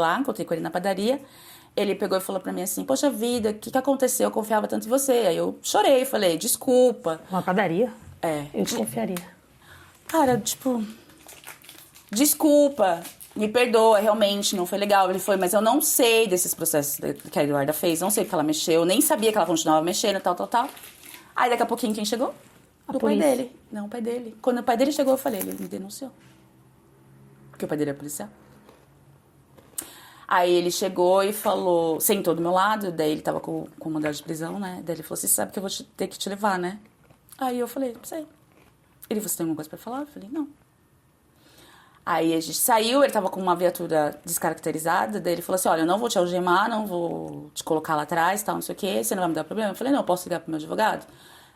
lá, encontrei com ele na padaria. Ele pegou e falou pra mim assim, poxa vida, o que aconteceu? Eu confiava tanto em você. Aí eu chorei, falei, desculpa. Uma padaria? É. Eu desconfiaria. Cara, tipo, desculpa, me perdoa, realmente não foi legal. Ele foi, mas eu não sei desses processos que a Eduarda fez, não sei porque ela mexeu, nem sabia que ela continuava mexendo, tal. Aí daqui a pouquinho quem chegou? O pai dele. Não, o pai dele. Quando o pai dele chegou, eu falei, ele me denunciou. Porque o pai dele é policial. Aí ele chegou e falou, sentou do meu lado, daí ele tava com mandado de prisão, né? Daí ele falou, você sabe que eu vou ter que te levar, né? Aí eu falei, não sei. Ele, você tem alguma coisa pra falar? Eu falei, não. Aí a gente saiu, ele tava com uma viatura descaracterizada, daí ele falou assim, olha, eu não vou te algemar, não vou te colocar lá atrás, tal, não sei o quê, você não vai me dar problema? Eu falei, não, posso ligar pro meu advogado?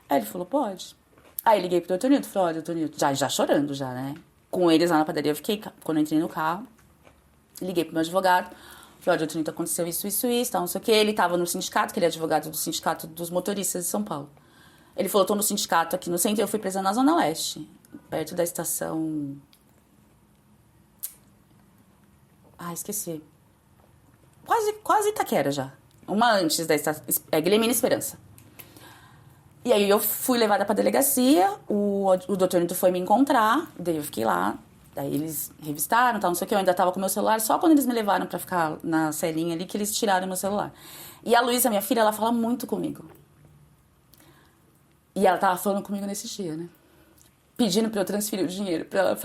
Aí ele falou, pode. Aí eu liguei pro Dr. Nilton, falei, olha, Dr. Nilton, já chorando já, né? Com eles lá na padaria, eu fiquei, quando eu entrei no carro, liguei pro meu advogado, falei, olha, Dr. Nilton, aconteceu isso, tal, não sei o quê. Ele tava no sindicato, que ele é advogado do sindicato dos motoristas de São Paulo. Ele falou, tô no sindicato aqui no centro, eu fui presa na Zona Leste, perto da estação... esqueci. Quase Itaquera já. Uma antes da estação... Guilhermina Esperança. E aí eu fui levada pra delegacia, o doutor Nito foi me encontrar, daí eu fiquei lá, daí eles revistaram, tal, não sei o que, eu ainda tava com meu celular, só quando eles me levaram pra ficar na celinha ali que eles tiraram meu celular. E a Luísa, minha filha, ela fala muito comigo. E ela tava falando comigo nesse dia, né? Pedindo pra eu transferir o dinheiro pra ela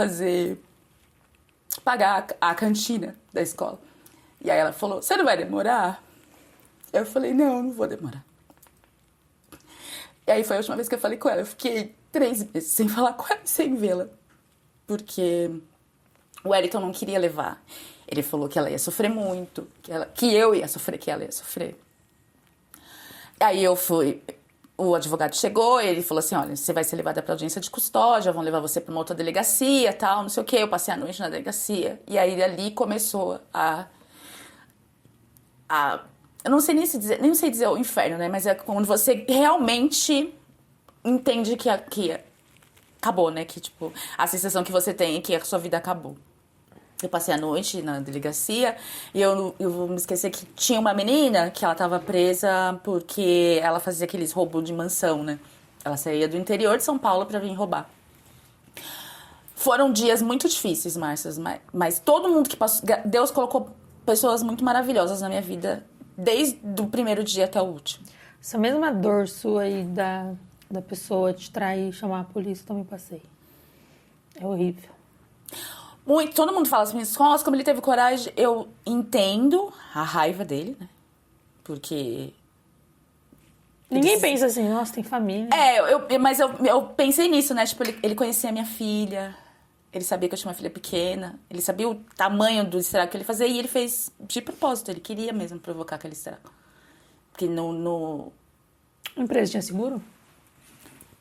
pagar a cantina da escola. E aí ela falou, você não vai demorar? Eu falei, não vou demorar. E aí foi a última vez que eu falei com ela. Eu fiquei 3 meses sem falar com ela, sem vê-la. Porque o Wellington não queria levar. Ele falou que ela ia sofrer muito, que eu ia sofrer, que ela ia sofrer. Aí eu fui... O advogado chegou, ele falou assim, olha, você vai ser levada pra audiência de custódia, vão levar você pra uma outra delegacia, tal, não sei o quê. Eu passei a noite na delegacia. E aí ali começou eu não sei nem sei dizer o inferno, né? Mas é quando você realmente entende que acabou, né? Que, tipo, a sensação que você tem é que a sua vida acabou. Eu passei a noite na delegacia e eu vou me esquecer que tinha uma menina que ela tava presa porque ela fazia aqueles roubos de mansão, né? Ela saía do interior de São Paulo pra vir roubar. Foram dias muito difíceis, Márcia, mas todo mundo que passou... Deus colocou pessoas muito maravilhosas na minha vida, desde o primeiro dia até o último. Essa mesma dor sua aí da pessoa te trair e chamar a polícia, eu também passei. É horrível. Todo mundo fala assim, nossa, como ele teve coragem. Eu entendo a raiva dele, né? Porque... Ninguém pensa assim, nossa, tem família. Mas eu pensei nisso, né? Tipo, ele conhecia a minha filha, ele sabia que eu tinha uma filha pequena, ele sabia o tamanho do estrago que ele fazia e ele fez de propósito, ele queria mesmo provocar aquele estrago. Porque A empresa tinha seguro?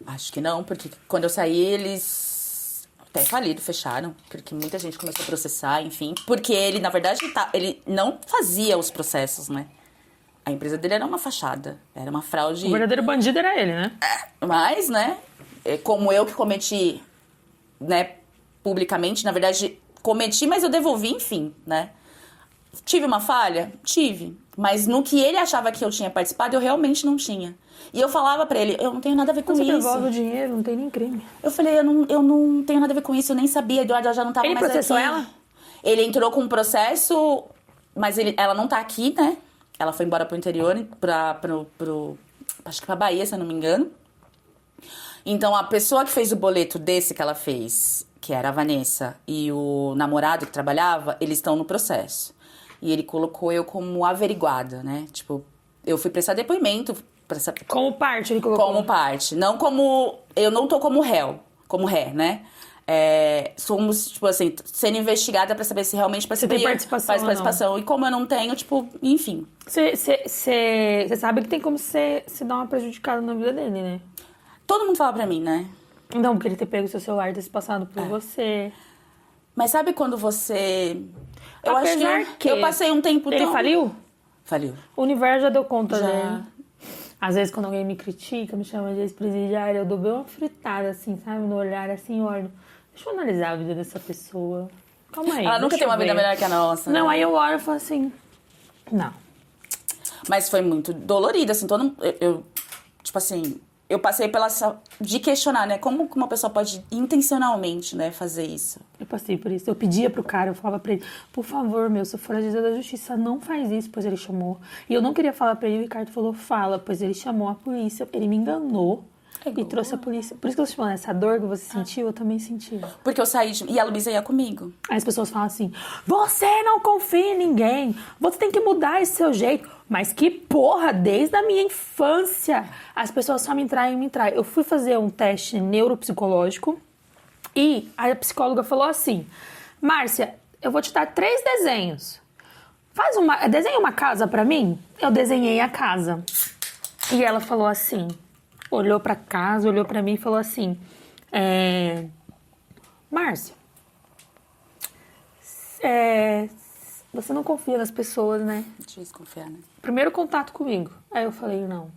Acho que não, porque quando eu saí, eles até faliram, fecharam, porque muita gente começou a processar, enfim. Porque ele, na verdade, ele não fazia os processos, né? A empresa dele era uma fachada, era uma fraude... O verdadeiro bandido era ele, né? Mas, né, como eu que cometi, né, publicamente, na verdade, cometi, mas eu devolvi, enfim, né? Tive uma falha? Tive. Mas no que ele achava que eu tinha participado, eu realmente não tinha. E eu falava pra ele, eu não tenho nada a ver com isso. Você devolve o dinheiro, não tem nem crime. Eu falei, eu não tenho nada a ver com isso, eu nem sabia, a Eduarda já não tava mais aqui. Ele processou ela? Ele entrou com um processo, mas ela não tá aqui, né? Ela foi embora pro interior, acho que pra Bahia, se eu não me engano. Então, a pessoa que fez o boleto desse que ela fez, que era a Vanessa, e o namorado que trabalhava, eles estão no processo. E ele colocou eu como averiguada, né? Tipo, eu fui prestar depoimento. Como parte, ele colocou? Como parte. Não como... Eu não tô como réu. Como ré, né? Somos, tipo assim, sendo investigada pra saber se realmente Você tem participação. E como eu não tenho, tipo, enfim. Você sabe que tem como você se dar uma prejudicada na vida dele, né? Todo mundo fala pra mim, né? Não, porque ele ter pego seu celular e ter se passado por você. Mas sabe quando você... Eu Apesar acho que eu passei um tempo Ele faliu? Faliu. O universo já deu conta Já. dele. Às vezes, quando alguém me critica, me chama de ex-presidiária, eu dou bem uma fritada, assim, sabe? No olhar, assim, olho. Deixa eu analisar a vida dessa pessoa. calma aí. Ela nunca deixa tem uma eu vida ver. melhor que a nossa. Não, né? aí eu olho e falo assim, não. Mas foi muito dolorido, assim, tipo assim, eu passei de questionar, né, como que uma pessoa pode intencionalmente, né, fazer isso. Eu passei por isso. Eu pedia pro cara, eu falava pra ele, por favor, meu, se eu for agente da justiça, não faz isso, pois ele chamou. E eu não queria falar pra ele, o Ricardo falou, fala, pois ele chamou a polícia, ele me enganou e trouxe a polícia. Por isso que eu tô te falando, essa dor que você sentiu, eu também senti. Porque eu saí e a Luísa ia comigo. Aí as pessoas falam assim, você não confia em ninguém, você tem que mudar esse seu jeito. Mas que porra, desde a minha infância, as pessoas só me traem. Eu fui fazer um teste neuropsicológico e a psicóloga falou assim, Márcia, eu vou te dar 3 desenhos. Desenha uma casa pra mim? Eu desenhei a casa. E ela falou assim, olhou pra casa, olhou pra mim e falou assim, Márcia, você não confia nas pessoas, né? Difícil confiar, né? Primeiro contato comigo. Aí eu falei, não.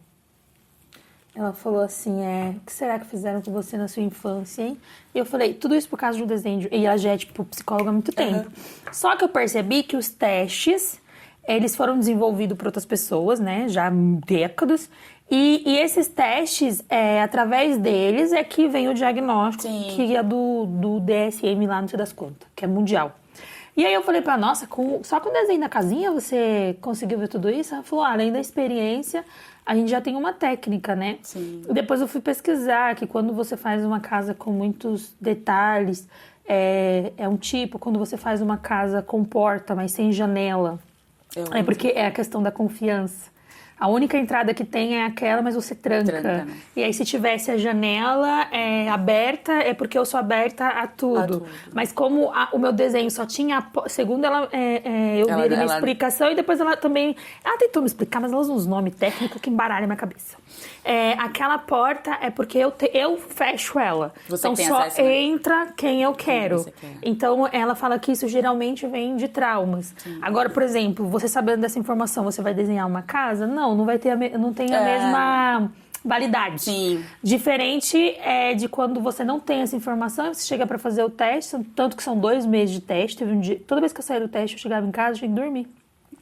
Ela falou assim, o que será que fizeram com você na sua infância, hein? E eu falei, tudo isso por causa de um desenho. E ela já é, tipo, psicóloga há muito tempo. Só que eu percebi que os testes, eles foram desenvolvidos por outras pessoas, né? Já há décadas. E esses testes, através deles, é que vem o diagnóstico, Sim. que é do DSM lá, não sei das quantas, que é mundial. E aí eu falei pra ela, nossa, só com o desenho da casinha você conseguiu ver tudo isso? Ela falou, além da experiência, a gente já tem uma técnica, né? Sim. Depois eu fui pesquisar que quando você faz uma casa com muitos detalhes, é um tipo, quando você faz uma casa com porta, mas sem janela, é porque é a questão da confiança. A única entrada que tem é aquela, mas você tranca. Né? E aí, se tivesse a janela aberta, é porque eu sou aberta a tudo. Mas como o meu desenho só tinha... Segundo ela, eu vi uma explicação e depois ela também... Ela tentou me explicar, mas ela usa uns nomes técnicos que embaralham a minha cabeça. Aquela porta é porque eu fecho ela. Você então, tem só acesso, né? entra quem eu quero. Então, ela fala que isso geralmente vem de traumas. Sim. Agora, por exemplo, você sabendo dessa informação, você vai desenhar uma casa? Não vai ter não tem a mesma validade. Sim. Diferente de quando você não tem essa informação, você chega pra fazer o teste, tanto que são 2 meses de teste. Teve um dia, toda vez que eu saía do teste, eu chegava em casa, eu tinha que dormir.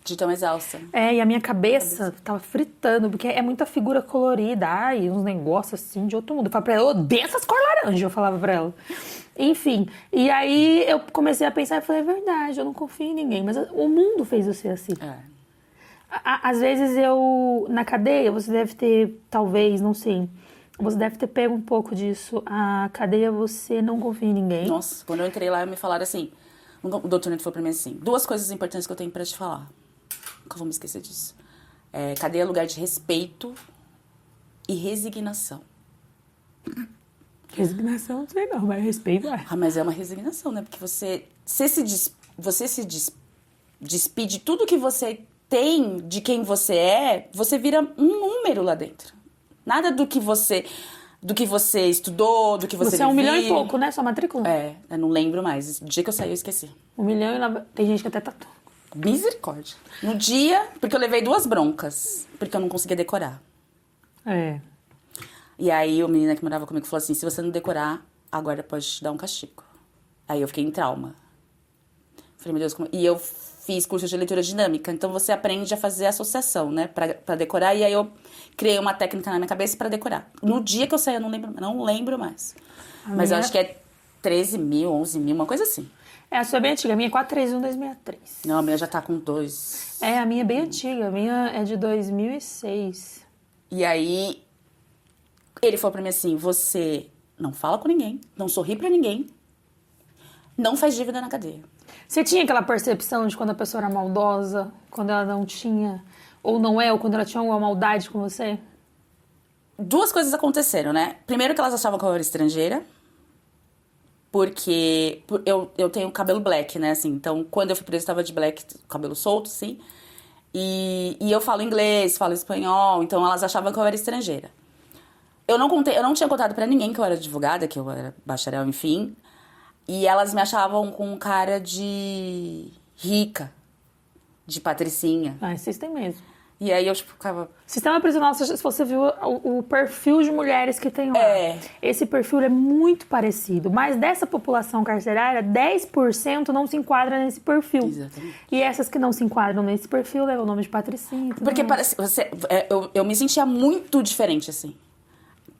De tão exausta. E a minha cabeça tava fritando, porque é muita figura colorida, uns negócios assim de outro mundo. Eu falava pra ela, eu odeio essas cores laranja, eu falava pra ela. Enfim, e aí eu comecei a pensar e falei, é verdade, eu não confio em ninguém, mas o mundo fez eu ser assim. Às vezes na cadeia, você deve ter, talvez, não sei, você deve ter pego um pouco disso. A cadeia, você não confia em ninguém. Nossa, quando eu entrei lá, me falaram assim, o doutor Neto falou pra mim assim, 2 coisas importantes que eu tenho pra te falar. Nunca vou me esquecer disso. Cadeia é lugar de respeito e resignação. Resignação, não sei não, mas respeito é. Mas é uma resignação, né? Porque você se despide de tudo que você tem, de quem você é, você vira um número lá dentro. Nada do que você estudou, do que você Você é 1 viveu. milhão e pouco, né? Sua matrícula? Eu não lembro mais. No dia que eu saí, eu esqueci. 1 milhão e tem gente que até tatuou. Misericórdia. No dia, porque eu levei 2 broncas, porque eu não conseguia decorar. E aí, o menino que morava comigo falou assim, se você não decorar, a guarda pode te dar um castigo. Aí eu fiquei em trauma. Falei, meu Deus, como... E eu fiz curso de leitura dinâmica, então você aprende a fazer associação, né, pra decorar. E aí eu criei uma técnica na minha cabeça pra decorar. No dia que eu saí, eu não lembro mais. Mas eu acho que é 13 mil, 11 mil, uma coisa assim. A sua é bem antiga, a minha é 431-2003. Não, a minha já tá com 2. A minha é bem antiga, a minha é de 2006. E aí, ele falou pra mim assim, você não fala com ninguém, não sorri pra ninguém, não faz dívida na cadeia. Você tinha aquela percepção de quando a pessoa era maldosa, quando ela não tinha, ou não ou quando ela tinha alguma maldade com você? 2 coisas aconteceram, né? Primeiro que elas achavam que eu era estrangeira, porque eu tenho cabelo black, né, assim, então quando eu fui presa eu tava de black, cabelo solto, assim, e eu falo inglês, falo espanhol, então elas achavam que eu era estrangeira. Eu não tinha contado pra ninguém que eu era advogada, que eu era bacharel, enfim, e elas me achavam com cara de rica, de patricinha. Vocês têm mesmo. E aí eu, tipo, ficava... Sistema prisional, se você viu o perfil de mulheres que tem lá. Esse perfil é muito parecido. Mas dessa população carcerária, 10% não se enquadra nesse perfil. Exatamente. E essas que não se enquadram nesse perfil levam o nome de patricinha. Porque parece... eu me sentia muito diferente, assim.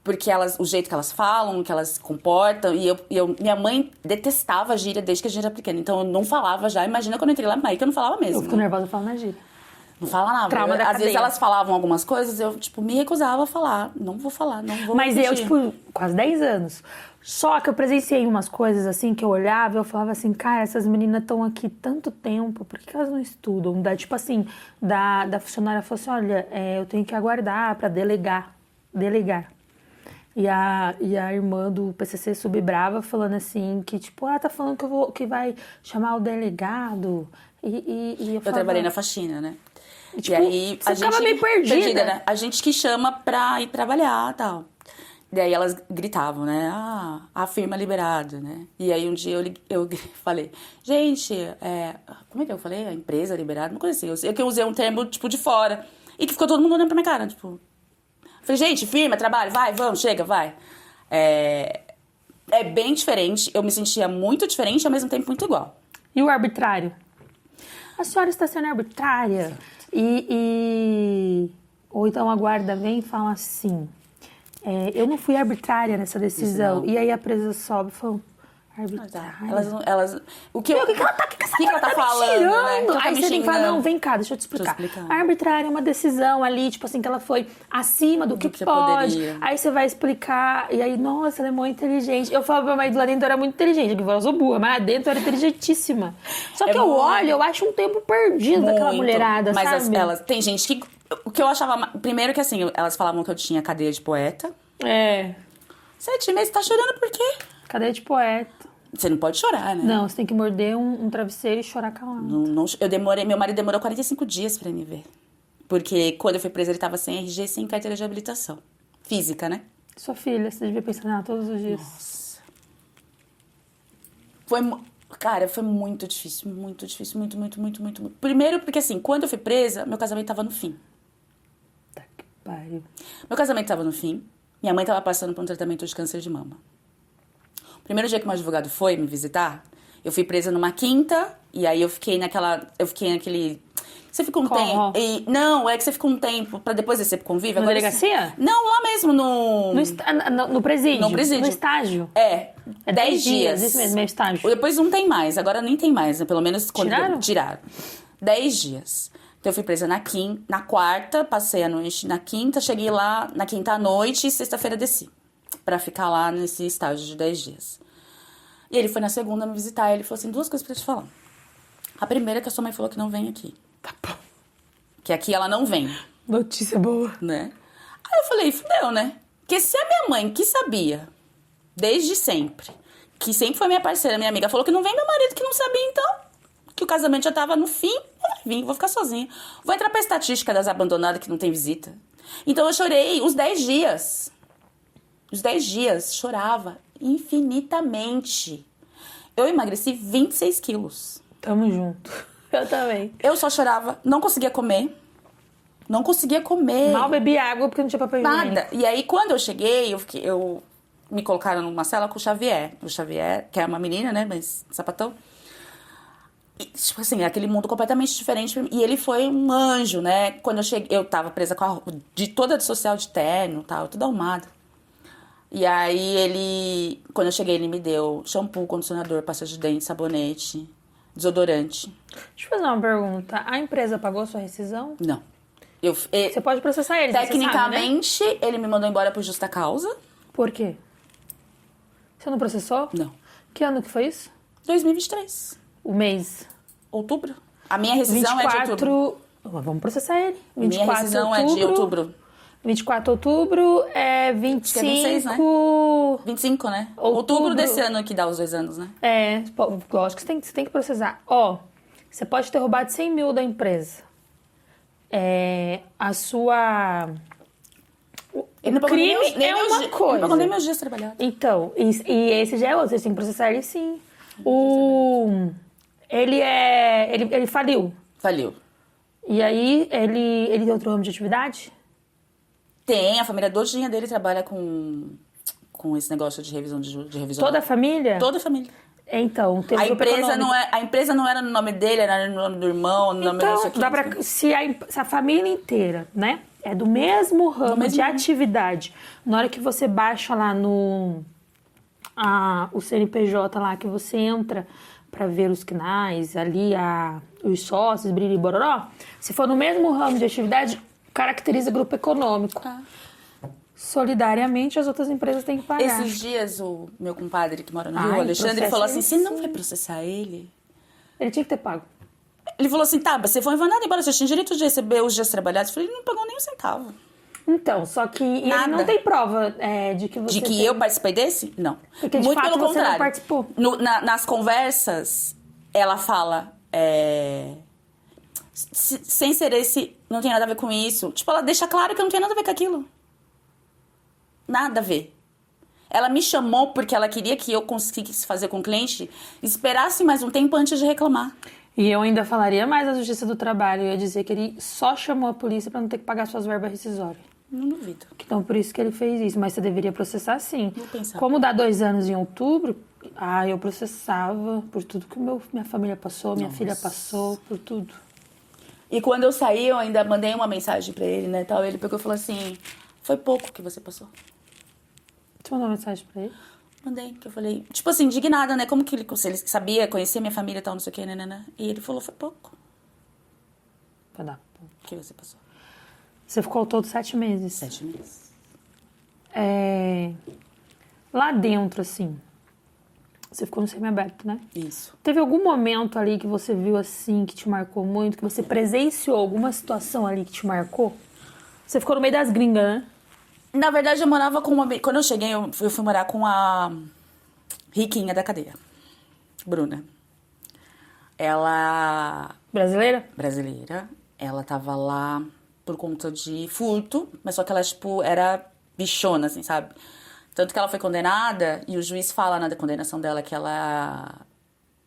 Porque o jeito que elas falam, que elas se comportam. E minha mãe detestava a gíria desde que a gente era pequena. Então eu não falava já. Imagina quando eu entrei lá, aí que eu não falava mesmo. Eu fico nervosa falando na gíria. Não fala nada. Trauma da Às vezes cadeia. elas falavam algumas coisas, eu, tipo, me recusava a falar. Não vou falar, não vou Mas repetir. eu, tipo, quase 10 anos. Só que eu presenciei umas coisas, assim, que eu olhava e eu falava assim, cara, essas meninas estão aqui tanto tempo, por que elas não estudam? Tipo assim, da funcionária falou assim, olha, eu tenho que aguardar pra delegar. E a irmã do PCC subbrava falando assim, que tipo, tá falando que vai chamar o delegado. E eu falava, trabalhei na faxina, né? tipo, e aí você ficava meio perdida. Né? A gente que chama pra ir trabalhar e tal. E aí elas gritavam, né? A firma liberada, né? E aí um dia eu falei, gente, como é que eu falei? A empresa liberada? Uma coisa assim. Eu usei um termo, tipo, de fora. E que ficou todo mundo olhando pra minha cara, tipo... Falei, gente, firma, trabalho, vai, vamos, chega, vai. É bem diferente. Eu me sentia muito diferente e ao mesmo tempo muito igual. E o arbitrário? A senhora está sendo arbitrária. Ou então a guarda vem e fala assim, eu não fui arbitrária nessa decisão. E aí a presa sobe e fala, arbitrária. Elas o que ela tá falando, né? Aí você tem que falar, não, vem cá, deixa eu te explicar. A arbitrária é uma decisão ali, tipo assim, que ela foi acima do que pode. Poderia. Aí você vai explicar, e aí, nossa, ela é muito inteligente. Eu falo pra minha mãe, lá dentro eu era muito inteligente, que eu sou burra, mas lá dentro eu era inteligentíssima. Só que eu olho, eu acho um tempo perdido daquela mulherada, mas sabe? Tem gente que... O que eu achava... Primeiro que assim, elas falavam que eu tinha cadeia de poeta. 7 meses, tá chorando por quê? Cadeia de poeta. Você não pode chorar, né? Não, você tem que morder um travesseiro e chorar calado. Meu marido demorou 45 dias pra me ver. Porque quando eu fui presa, ele tava sem RG, sem carteira de habilitação. Física, né? Sua filha, você devia pensar nela todos os dias. Nossa. Foi muito difícil, muito difícil, muito. Primeiro porque assim, quando eu fui presa, meu casamento tava no fim. Tá que pariu. Meu casamento tava no fim. Minha mãe tava passando por um tratamento de câncer de mama. Primeiro dia que meu advogado foi me visitar, eu fui presa numa quinta, e aí eu fiquei naquele... Você fica um tempo... Não, é que você fica um tempo pra depois descer pro convívio. Na delegacia? Não, lá mesmo, no presídio? No presídio. No estágio? É 10 dias. Isso mesmo, é estágio. Depois não tem mais, agora nem tem mais, né? Pelo menos quando tiraram. 10 dias. Então eu fui presa na quarta, passei a noite na quinta, cheguei lá na quinta à noite e sexta-feira desci. Pra ficar lá nesse estágio de 10 dias. E ele foi na segunda me visitar e ele falou assim, 2 coisas pra te falar. A primeira é que a sua mãe falou que não vem aqui. Tá bom. Que aqui ela não vem. Notícia boa. Né? Aí eu falei, fudeu, né? Porque se a minha mãe, que sabia, desde sempre, que sempre foi minha parceira, minha amiga, falou que não vem, meu marido que não sabia, então, que o casamento já tava no fim, eu não vim, vou ficar sozinha. Vou entrar pra estatística das abandonadas que não tem visita. Então eu chorei os 10 dias. Os 10 dias, chorava infinitamente. Eu emagreci 26 quilos. Tamo junto. Eu também. Eu só chorava, não conseguia comer. Não conseguia comer. Mal bebi água porque não tinha papel higiênico. Nada. E aí, quando eu cheguei, me colocaram numa cela com o Xavier. O Xavier, que é uma menina, né, mas sapatão. E, tipo assim, aquele mundo completamente diferente. E ele foi um anjo, né? Quando eu cheguei, eu tava presa com a roupa toda de social de terno, tal, tudo arrumado. E aí quando eu cheguei, ele me deu shampoo, condicionador, pasta de dente, sabonete, desodorante. Deixa eu fazer uma pergunta. A empresa pagou sua rescisão? Não. Você pode processar ele, tecnicamente, você sabe, né? ele me mandou embora por justa causa. Por quê? Você não processou? Não. Que ano que foi isso? 2023. O mês? Outubro. A minha rescisão é de outubro. Vamos processar ele. Minha rescisão é de outubro. 24 de outubro é 25... Acho que é 26, né? 25, né? Outubro desse ano que dá os 2 anos, né? Lógico que você tem que processar. Você pode ter roubado 100 mil da empresa. A sua... O crime é uma coisa. Não pagou nem meus dias trabalhados. Então, e esse já é outro. Vocês têm que processar ele, sim. Ele faliu. Faliu. E aí, ele tem outro ramo de atividade? Tem, a família todinha dele trabalha com esse negócio de revisão de revisão. Toda a família? Toda a família. Então, tem um A grupo empresa, econômico. a empresa não era no nome dele, era no nome do irmão, no nome Então, disso aqui. dá pra, se a família inteira, né, é do mesmo ramo mesmo de ramo. atividade, na hora que você baixa lá o CNPJ lá, que você entra pra ver os CNAs, ali os sócios, briri bororó, se for no mesmo ramo de atividade, caracteriza grupo econômico. Tá. Solidariamente, as outras empresas têm que pagar. Esses dias, o meu compadre que mora no Ai, Rio, o Alexandre, processa falou assim, ele você não sim. vai processar ele? Ele tinha que ter pago. Ele falou assim, tá, você foi enganado embora, você tinha direito de receber os dias trabalhados. Eu falei, ele não pagou nem um centavo. Então, só que ele Nada. não tem prova de que você De que tem... eu participei desse? Não. Porque, de Muito fato, pelo você não contrário. participou. Nas conversas, ela fala... sem ser esse... Não tem nada a ver com isso. Tipo, ela deixa claro que não tem nada a ver com aquilo. Nada a ver. Ela me chamou porque ela queria que eu conseguisse fazer com o cliente, esperasse mais um tempo antes de reclamar. E eu ainda falaria mais da Justiça do Trabalho. Eu ia dizer que ele só chamou a polícia pra não ter que pagar suas verbas rescisórias. Não duvido. Então, por isso que ele fez isso. Mas você deveria processar sim. Vou pensar. Como dá 2 anos em outubro, eu processava por tudo que minha família passou, minha filha passou, por tudo. E quando eu saí, eu ainda mandei uma mensagem pra ele, né, tal. Ele pegou e falou assim, foi pouco que você passou. Você mandou uma mensagem pra ele? Mandei, que eu falei, tipo assim, indignada, né? Como que ele sabia, conhecia minha família e tal, não sei o que, né? E ele falou, foi pouco Pra dar. que você passou. Você ficou ao todo 7 meses. 7 meses. Lá dentro, assim, você ficou no semiaberto, né? Isso. Teve algum momento ali que você viu, assim, que te marcou muito? Que você presenciou alguma situação ali que te marcou? Você ficou no meio das gringas, né? Na verdade, eu morava com uma... Quando eu cheguei, eu fui morar com a riquinha da cadeia. Bruna. Ela... Brasileira? Brasileira. Ela tava lá por conta de furto, mas só que ela, tipo, era bichona, assim, sabe? Tanto que ela foi condenada, e o juiz fala na condenação dela que ela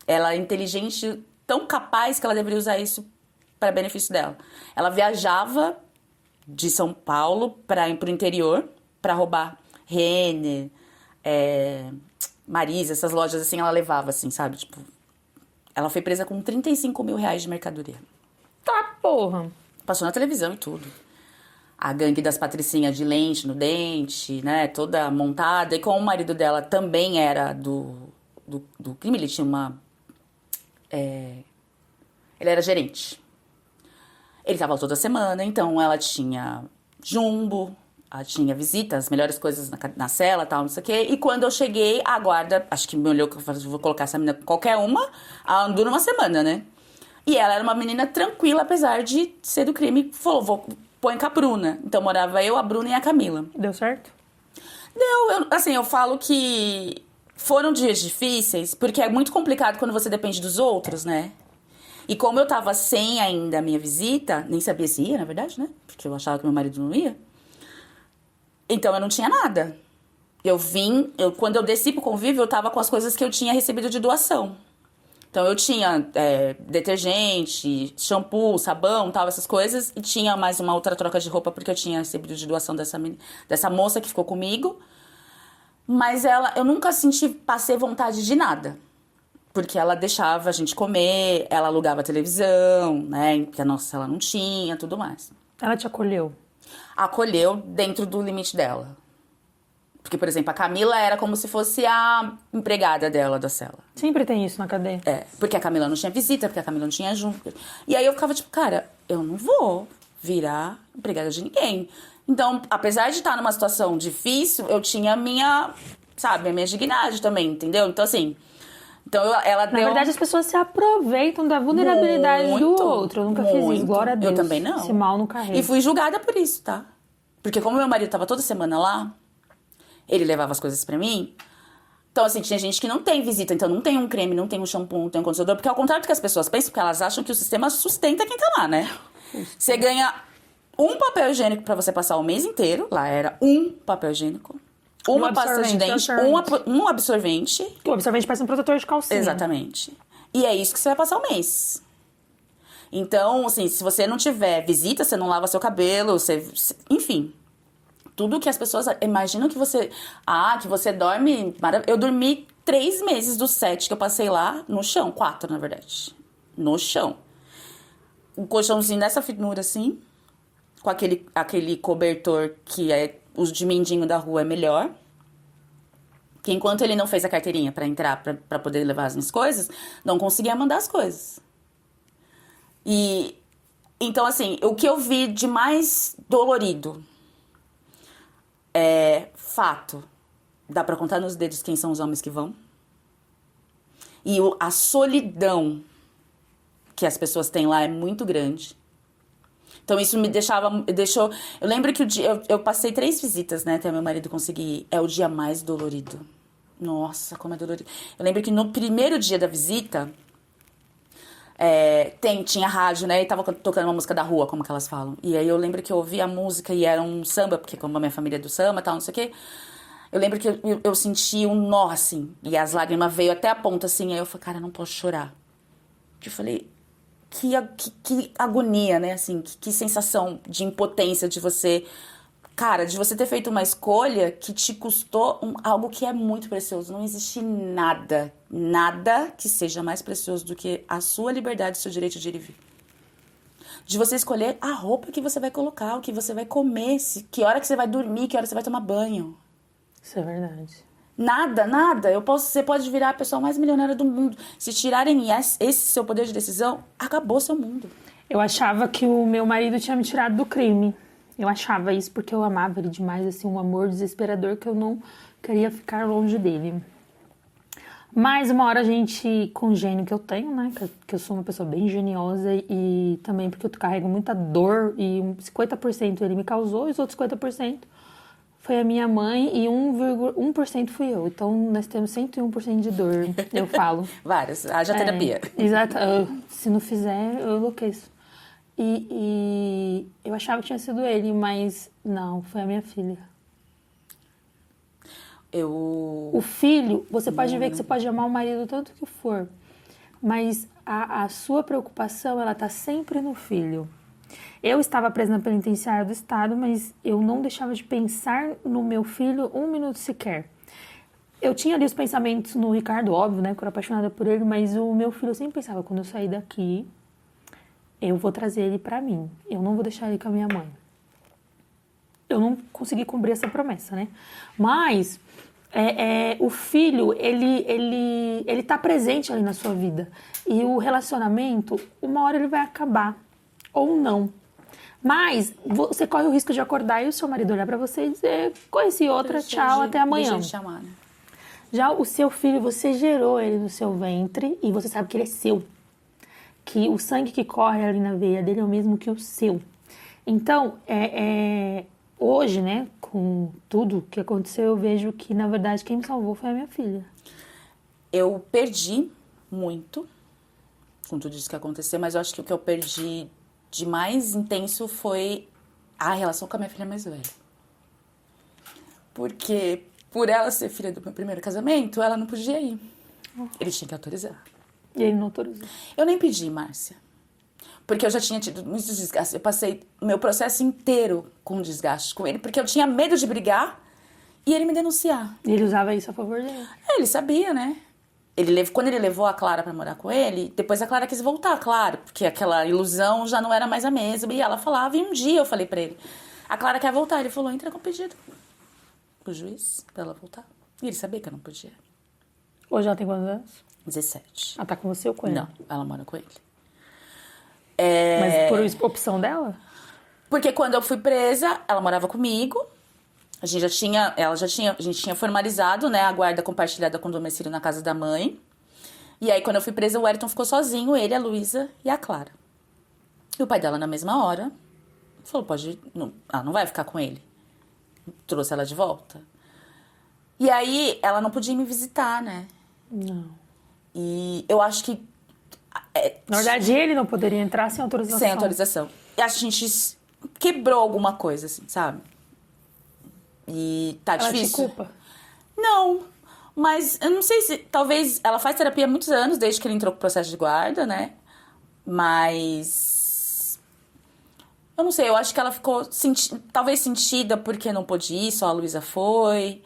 é inteligente, tão capaz que ela deveria usar isso para benefício dela. Ela viajava de São Paulo para ir pro interior para roubar Renner, Marisa, essas lojas assim, ela levava, assim, sabe? Tipo, ela foi presa com 35 mil reais de mercadoria. Tá, porra. Passou na televisão e tudo. A gangue das patricinhas de lente no dente, né? Toda montada. E como o marido dela também era do crime, ele tinha uma... ele era gerente. Ele tava toda semana, então ela tinha jumbo, ela tinha visita, as melhores coisas na cela, tal, não sei o quê. E quando eu cheguei, a guarda, acho que me olhou, que eu falei, vou colocar essa menina qualquer uma, ela andou numa semana, né? E ela era uma menina tranquila, apesar de ser do crime. Falou, põe com a Bruna. Então morava eu, a Bruna e a Camila. Deu certo? Deu, eu falo que foram dias difíceis, porque é muito complicado quando você depende dos outros, né? E como eu tava sem ainda a minha visita, nem sabia se ia, na verdade, né? Porque eu achava que meu marido não ia. Então eu não tinha nada. Quando eu desci pro convívio, eu tava com as coisas que eu tinha recebido de doação. Então eu tinha detergente, shampoo, sabão, tal, essas coisas. E tinha mais uma outra troca de roupa, porque eu tinha recebido de doação dessa moça que ficou comigo. Mas eu nunca passei vontade de nada. Porque ela deixava a gente comer, ela alugava a televisão, né? Que a nossa ela não tinha, tudo mais. Ela te acolheu? Acolheu dentro do limite dela. Porque, por exemplo, a Camila era como se fosse a empregada dela da cela. Sempre tem isso na cadeia. Porque a Camila não tinha visita, porque a Camila não tinha junto. E aí eu ficava tipo, cara, eu não vou virar empregada de ninguém. Então, apesar de estar numa situação difícil, eu tinha a minha dignidade também, entendeu? Então, assim... ela deu... Na verdade, as pessoas se aproveitam da vulnerabilidade muito, do outro. Eu nunca fiz isso, glória a Deus. Eu também não. Esse mal no carrego. E fui julgada por isso, tá? Porque como meu marido tava toda semana lá, ele levava as coisas pra mim. Então, assim, tinha gente que não tem visita. Então, não tem um creme, não tem um shampoo, não tem um condicionador. Porque ao contrário do que as pessoas pensam, porque elas acham que o sistema sustenta quem tá lá, né? Você ganha um papel higiênico pra você passar o mês inteiro. Lá era um papel higiênico. Uma pasta de dente, um absorvente. O absorvente parece um protetor de calcinha. Exatamente. E é isso que você vai passar o mês. Então, assim, se você não tiver visita, você não lava seu cabelo, enfim. Tudo que as pessoas imaginam que você... que você dorme... Eu dormi 3 meses dos 7 que eu passei lá no chão. 4, na verdade. No chão. Um colchãozinho dessa finura, assim. Com aquele cobertor que é os de mendigo da rua é melhor. Que enquanto ele não fez a carteirinha pra entrar, pra poder levar as minhas coisas, não conseguia mandar as coisas. E... Então, assim, o que eu vi de mais dolorido... fato, dá pra contar nos dedos quem são os homens que vão. E a solidão que as pessoas têm lá é muito grande. Então isso deixou... Eu lembro que eu passei 3 visitas, né, até meu marido conseguir ir. É o dia mais dolorido. Nossa, como é dolorido. Eu lembro que no primeiro dia da visita, tinha rádio, né, e tava tocando uma música da rua, como que elas falam. E aí eu lembro que eu ouvi a música e era um samba, porque como a minha família é do samba e tal, não sei o quê. Eu lembro que eu senti um nó, assim, e as lágrimas veio até a ponta, assim, aí eu falei, cara, não posso chorar. Eu falei, que agonia, né, assim, que sensação de impotência de você... Cara, de você ter feito uma escolha que te custou algo que é muito precioso. Não existe nada que seja mais precioso do que a sua liberdade e o seu direito de ir e vir. De você escolher a roupa que você vai colocar, o que você vai comer, que hora que você vai dormir, que hora você vai tomar banho. Isso é verdade. Nada. Você pode virar a pessoa mais milionária do mundo. Se tirarem esse seu poder de decisão, acabou seu mundo. Eu achava que o meu marido tinha me tirado do crime. Eu achava isso porque eu amava ele demais, assim, um amor desesperador que eu não queria ficar longe dele. Mas uma hora a gente, com o gênio que eu tenho, né, que eu sou uma pessoa bem geniosa e também porque eu carrego muita dor e 50% ele me causou e os outros 50% foi a minha mãe e 1% fui eu. Então nós temos 101% de dor, eu falo. Várias, haja terapia. Exato, se não fizer, eu enlouqueço. E eu achava que tinha sido ele, mas não, foi a minha filha. O filho, você pode ver que você pode amar o marido tanto que for, mas a sua preocupação, ela tá sempre no filho. Eu estava presa na penitenciária do estado, mas eu não deixava de pensar no meu filho 1 minuto sequer. Eu tinha ali os pensamentos no Ricardo, óbvio, né, que eu era apaixonada por ele, mas o meu filho eu sempre pensava, quando eu sair daqui... eu vou trazer ele pra mim. Eu não vou deixar ele com a minha mãe. Eu não consegui cumprir essa promessa, né? Mas o filho, ele tá presente ali na sua vida. E o relacionamento, uma hora ele vai acabar. Ou não. Mas você corre o risco de acordar e o seu marido olhar pra você e dizer, conheci outra, tchau, até amanhã. Chamar, né? Já o seu filho, você gerou ele no seu ventre e você sabe que ele é seu. Que o sangue que corre ali na veia dele é o mesmo que o seu. Então, hoje, né, com tudo que aconteceu, eu vejo que, na verdade, quem me salvou foi a minha filha. Eu perdi muito com tudo isso que aconteceu, mas eu acho que o que eu perdi de mais intenso foi a relação com a minha filha mais velha. Porque, por ela ser filha do meu primeiro casamento, ela não podia ir. Ele tinha que autorizar. E ele não autorizou. Eu nem pedi, Márcia. Porque eu já tinha tido muitos desgastes. Eu passei o meu processo inteiro com desgaste com ele, porque eu tinha medo de brigar e ele me denunciar. E ele usava isso a favor dele. Ele sabia, né? Quando ele levou a Clara pra morar com ele, depois a Clara quis voltar, claro, porque aquela ilusão já não era mais a mesma. E ela falava, e um dia eu falei pra ele, a Clara quer voltar. Ele falou, entra com pedido pro juiz pra ela voltar. E ele sabia que eu não podia. Hoje ela tem quantos anos? 17. Ela tá com você ou com ele? Não, ela mora com ele. Mas por opção dela? Porque quando eu fui presa, ela morava comigo. A gente tinha formalizado, né, a guarda compartilhada com o domicílio na casa da mãe. E aí, quando eu fui presa, o Wellington ficou sozinho, ele, a Luísa e a Clara. E o pai dela, na mesma hora, falou, ela não vai ficar com ele. Trouxe ela de volta. E aí, ela não podia me visitar, né? Não. E eu acho que... Na verdade, ele não poderia entrar sem autorização. Sem autorização. E a gente quebrou alguma coisa, assim, sabe? E tá ela difícil. Ela te culpa? Não, mas eu não sei se... Talvez ela faz terapia há muitos anos, desde que ele entrou com o processo de guarda, né? Mas... eu não sei, eu acho que ela ficou talvez sentida porque não pôde ir, só a Luísa foi.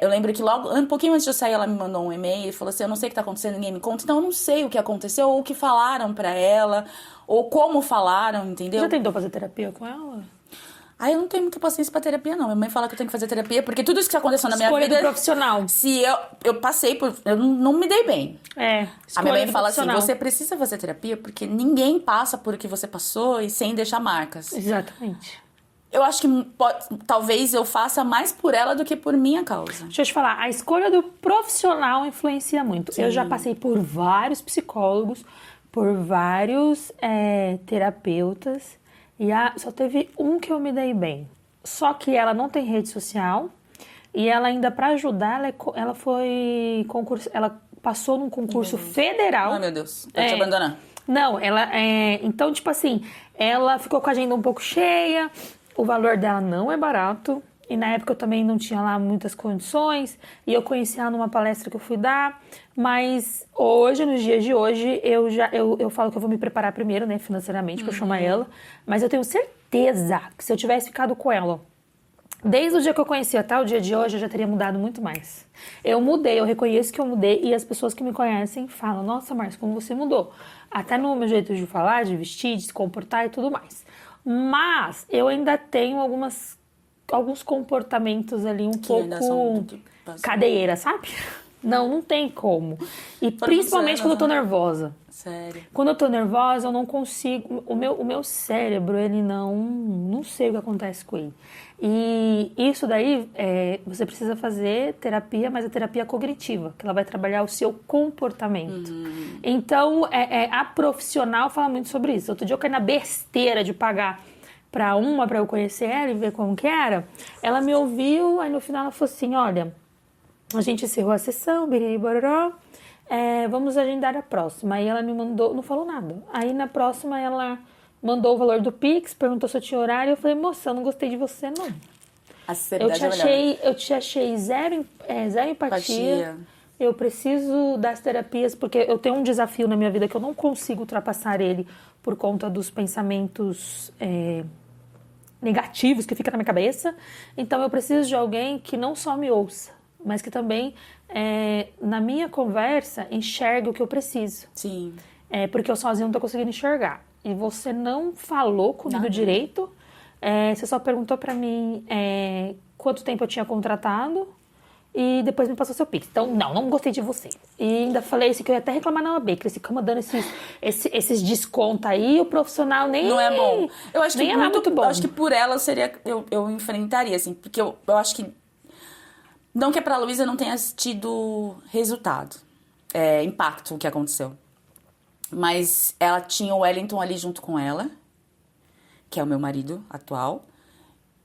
Eu lembro que logo, um pouquinho antes de eu sair, ela me mandou um e-mail e falou assim, eu não sei o que tá acontecendo, ninguém me conta. Então eu não sei o que aconteceu, ou o que falaram pra ela, ou como falaram, entendeu? Já tentou fazer terapia com ela? Eu não tenho muita paciência pra terapia, não. Minha mãe fala que eu tenho que fazer terapia, porque tudo isso que aconteceu na minha Escolha vida... do profissional. Se eu passei por... eu não me dei bem. A minha mãe fala assim, você precisa fazer terapia, porque ninguém passa por o que você passou e sem deixar marcas. Exatamente. Eu acho que talvez eu faça mais por ela do que por minha causa. Deixa eu te falar, a escolha do profissional influencia muito. Sim. Eu já passei por vários psicólogos, por vários terapeutas, e só teve um que eu me dei bem. Só que ela não tem rede social, e ela ainda, para ajudar, ela foi concurso, ela passou num concurso federal. Ai, meu Deus, vai te abandonar. Não, então, tipo assim, ela ficou com a agenda um pouco cheia. O valor dela não é barato. E na época eu também não tinha lá muitas condições. E eu conheci ela numa palestra que eu fui dar. Mas hoje, nos dias de hoje, eu falo que eu vou me preparar primeiro, né, financeiramente, pra chamar ela. Mas eu tenho certeza que se eu tivesse ficado com ela desde o dia que eu conheci até o dia de hoje, eu já teria mudado muito mais. Eu mudei, eu reconheço que eu mudei. E as pessoas que me conhecem falam, nossa, Márcia, como você mudou. Até no meu jeito de falar, de vestir, de se comportar e tudo mais. Mas eu ainda tenho alguns comportamentos ali um pouco cadeira, sabe? Não tem como. E principalmente quando eu tô nervosa. Sério? Quando eu tô nervosa, eu não consigo... O meu cérebro, ele não sei o que acontece com ele. E isso daí, você precisa fazer terapia, mas a terapia cognitiva, que ela vai trabalhar o seu comportamento. Então, a profissional fala muito sobre isso. Outro dia eu caí na besteira de pagar pra eu conhecer ela e ver como que era. Ela me ouviu, aí no final ela falou assim, olha, a gente encerrou a sessão, biriri, bororó, vamos agendar a próxima. Aí ela me mandou, não falou nada. Aí na próxima ela mandou o valor do Pix, perguntou se eu tinha horário. Eu falei, moça, eu não gostei de você, não. Eu te achei zero empatia. Eu preciso das terapias, porque eu tenho um desafio na minha vida que eu não consigo ultrapassar ele por conta dos pensamentos negativos que ficam na minha cabeça. Então eu preciso de alguém que não só me ouça, mas que também, na minha conversa, enxergue o que eu preciso. Sim. Porque eu sozinha não tô conseguindo enxergar. E você não falou comigo direito. Você só perguntou pra mim quanto tempo eu tinha contratado e depois me passou seu Pix. Então, não gostei de você. E ainda falei assim, que eu ia até reclamar na OAB, que eles ficam mandando esses descontos aí, o profissional nem... Não é bom. Eu acho que nem é muito bom. Eu acho que por ela eu enfrentaria, assim, porque eu acho que... Não que pra Luísa não tenha tido resultado, impacto o que aconteceu. Mas ela tinha o Wellington ali junto com ela, que é o meu marido atual.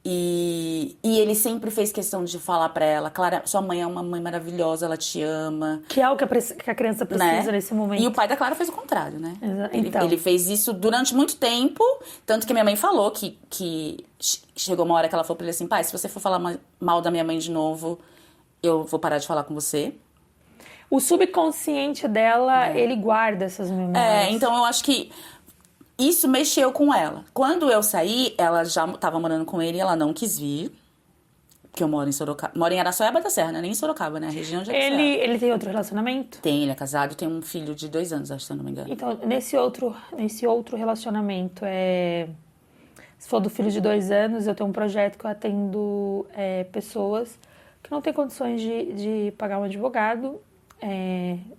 E ele sempre fez questão de falar pra ela, Clara, sua mãe é uma mãe maravilhosa, ela te ama. Que é o que a criança precisa, né? Nesse momento. E o pai da Clara fez o contrário, né? Então. Ele fez isso durante muito tempo, tanto que minha mãe falou que chegou uma hora que ela falou pra ele assim, pai, se você for falar mal da minha mãe de novo, eu vou parar de falar com você. O subconsciente dela, ele guarda essas memórias. Então eu acho que isso mexeu com ela. Quando eu saí, ela já tava morando com ele e ela não quis vir. Porque eu moro em Sorocaba. Moro em Araçoiaba da Serra, né? Nem em Sorocaba, né? A região de Araçoiaba. Ele tem outro relacionamento? Tem, ele é casado, tem um filho de 2 anos, acho, se eu não me engano. Então, nesse outro relacionamento, se for do filho de 2 anos, eu tenho um projeto que eu atendo pessoas que não têm condições de pagar um advogado.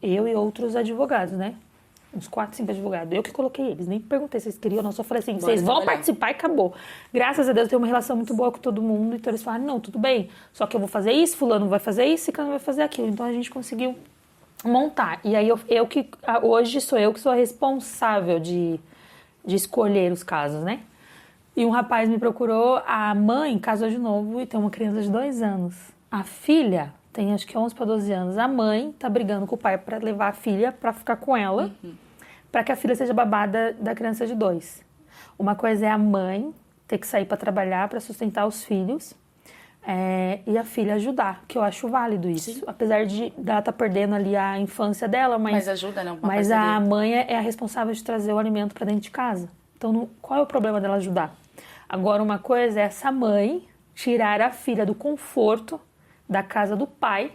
Eu e outros advogados, né? Uns 4, 5 advogados. Eu que coloquei eles. Nem perguntei se eles queriam ou não. Só falei assim, vocês vão participar e acabou. Graças a Deus eu tenho uma relação muito boa com todo mundo. Então eles falaram, não, tudo bem. Só que eu vou fazer isso, fulano vai fazer isso, ciclano vai fazer aquilo. Então a gente conseguiu montar. E aí hoje sou eu que sou a responsável de escolher os casos, né? E um rapaz me procurou, a mãe casou de novo e tem uma criança de 2 anos. A filha tem acho que 11 para 12 anos. A mãe tá brigando com o pai para levar a filha para ficar com ela, para que a filha seja babada da criança de 2. Uma coisa é a mãe ter que sair para trabalhar para sustentar os filhos. E a filha ajudar, que eu acho válido isso. Sim. Apesar de ela estar perdendo ali a infância dela, mas ajuda, né? Mas a mãe é a responsável de trazer o alimento para dentro de casa. Então, qual é o problema dela ajudar? Agora, uma coisa é essa mãe tirar a filha do conforto da casa do pai,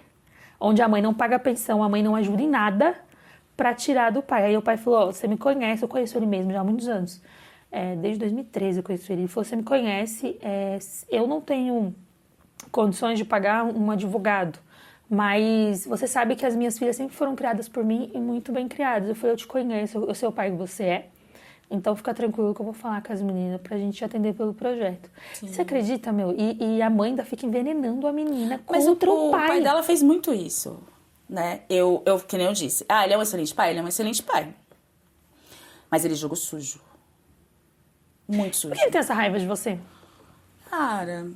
onde a mãe não paga pensão, a mãe não ajuda em nada, para tirar do pai. Aí o pai falou, você me conhece, eu conheço ele mesmo já há muitos anos. Desde 2013 eu conheço ele. Ele falou, você me conhece, eu não tenho condições de pagar um advogado, mas você sabe que as minhas filhas sempre foram criadas por mim e muito bem criadas. Eu falei, eu te conheço, eu sei o pai que você é, então fica tranquilo que eu vou falar com as meninas pra gente atender pelo projeto. Sim. Você acredita, meu? E a mãe ainda fica envenenando a menina contra o pai. O pai dela fez muito isso, né? Que nem eu disse, ele é um excelente pai, ele é um excelente pai. Mas ele jogou sujo. Muito sujo. Por que ele tem essa raiva de você? Cara...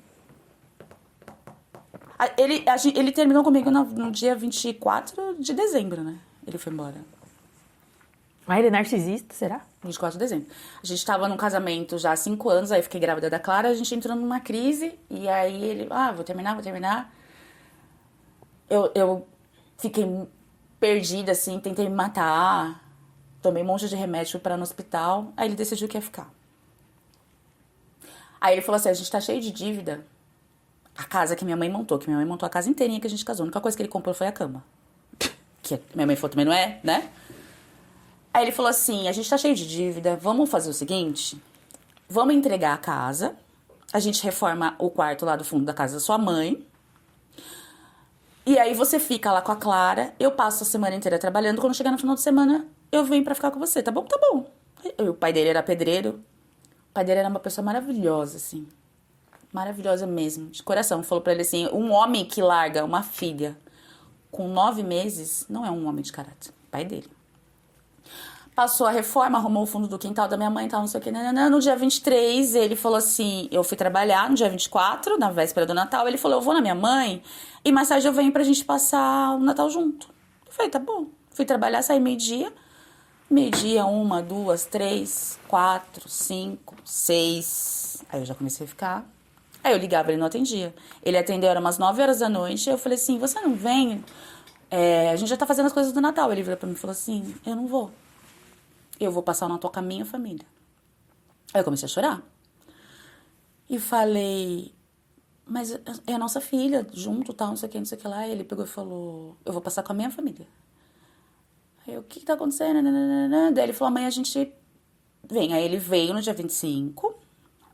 Ele terminou comigo no dia 24 de dezembro, né? Ele foi embora. Ele é narcisista, será? 24 de dezembro. A gente tava num casamento já há 5 anos, aí fiquei grávida da Clara, a gente entrou numa crise, e aí ele, vou terminar. Eu fiquei perdida, assim, tentei me matar, tomei um monte de remédio, fui parar no hospital, aí ele decidiu que ia ficar. Aí ele falou assim, a gente tá cheio de dívida. A casa que minha mãe montou a casa inteirinha que a gente casou. A única coisa que ele comprou foi a cama. Que minha mãe falou, também não é, né? Aí ele falou assim, a gente tá cheio de dívida, vamos fazer o seguinte, vamos entregar a casa, a gente reforma o quarto lá do fundo da casa da sua mãe, e aí você fica lá com a Clara, eu passo a semana inteira trabalhando, quando chegar no final de semana, eu venho pra ficar com você, tá bom? Tá bom. O pai dele era pedreiro, o pai dele era uma pessoa maravilhosa, assim. Maravilhosa mesmo, de coração. Falou pra ele assim, um homem que larga uma filha com 9 meses não é um homem de caráter. Pai dele. Passou a reforma, arrumou o fundo do quintal da minha mãe e tal, não sei o que. No dia 23, ele falou assim, eu fui trabalhar no dia 24, na véspera do Natal. Ele falou, eu vou na minha mãe e mais tarde eu venho pra gente passar o Natal junto. Eu falei, tá bom. Fui trabalhar, saí meio-dia. Meio-dia, 1, 2, 3, 4, 5, 6. Aí eu já comecei a ficar... Aí eu ligava, ele não atendia. Ele atendeu, era umas 9 horas da noite. Eu falei assim, você não vem? A gente já tá fazendo as coisas do Natal. Ele virou pra mim e falou assim, eu não vou. Eu vou passar o Natal com a minha família. Aí eu comecei a chorar. E falei, mas é a nossa filha, junto, tal, não sei o que lá. E ele pegou e falou, eu vou passar com a minha família. Aí eu, o que tá acontecendo? Daí ele falou, amanhã a gente vem. Aí ele veio no dia 25.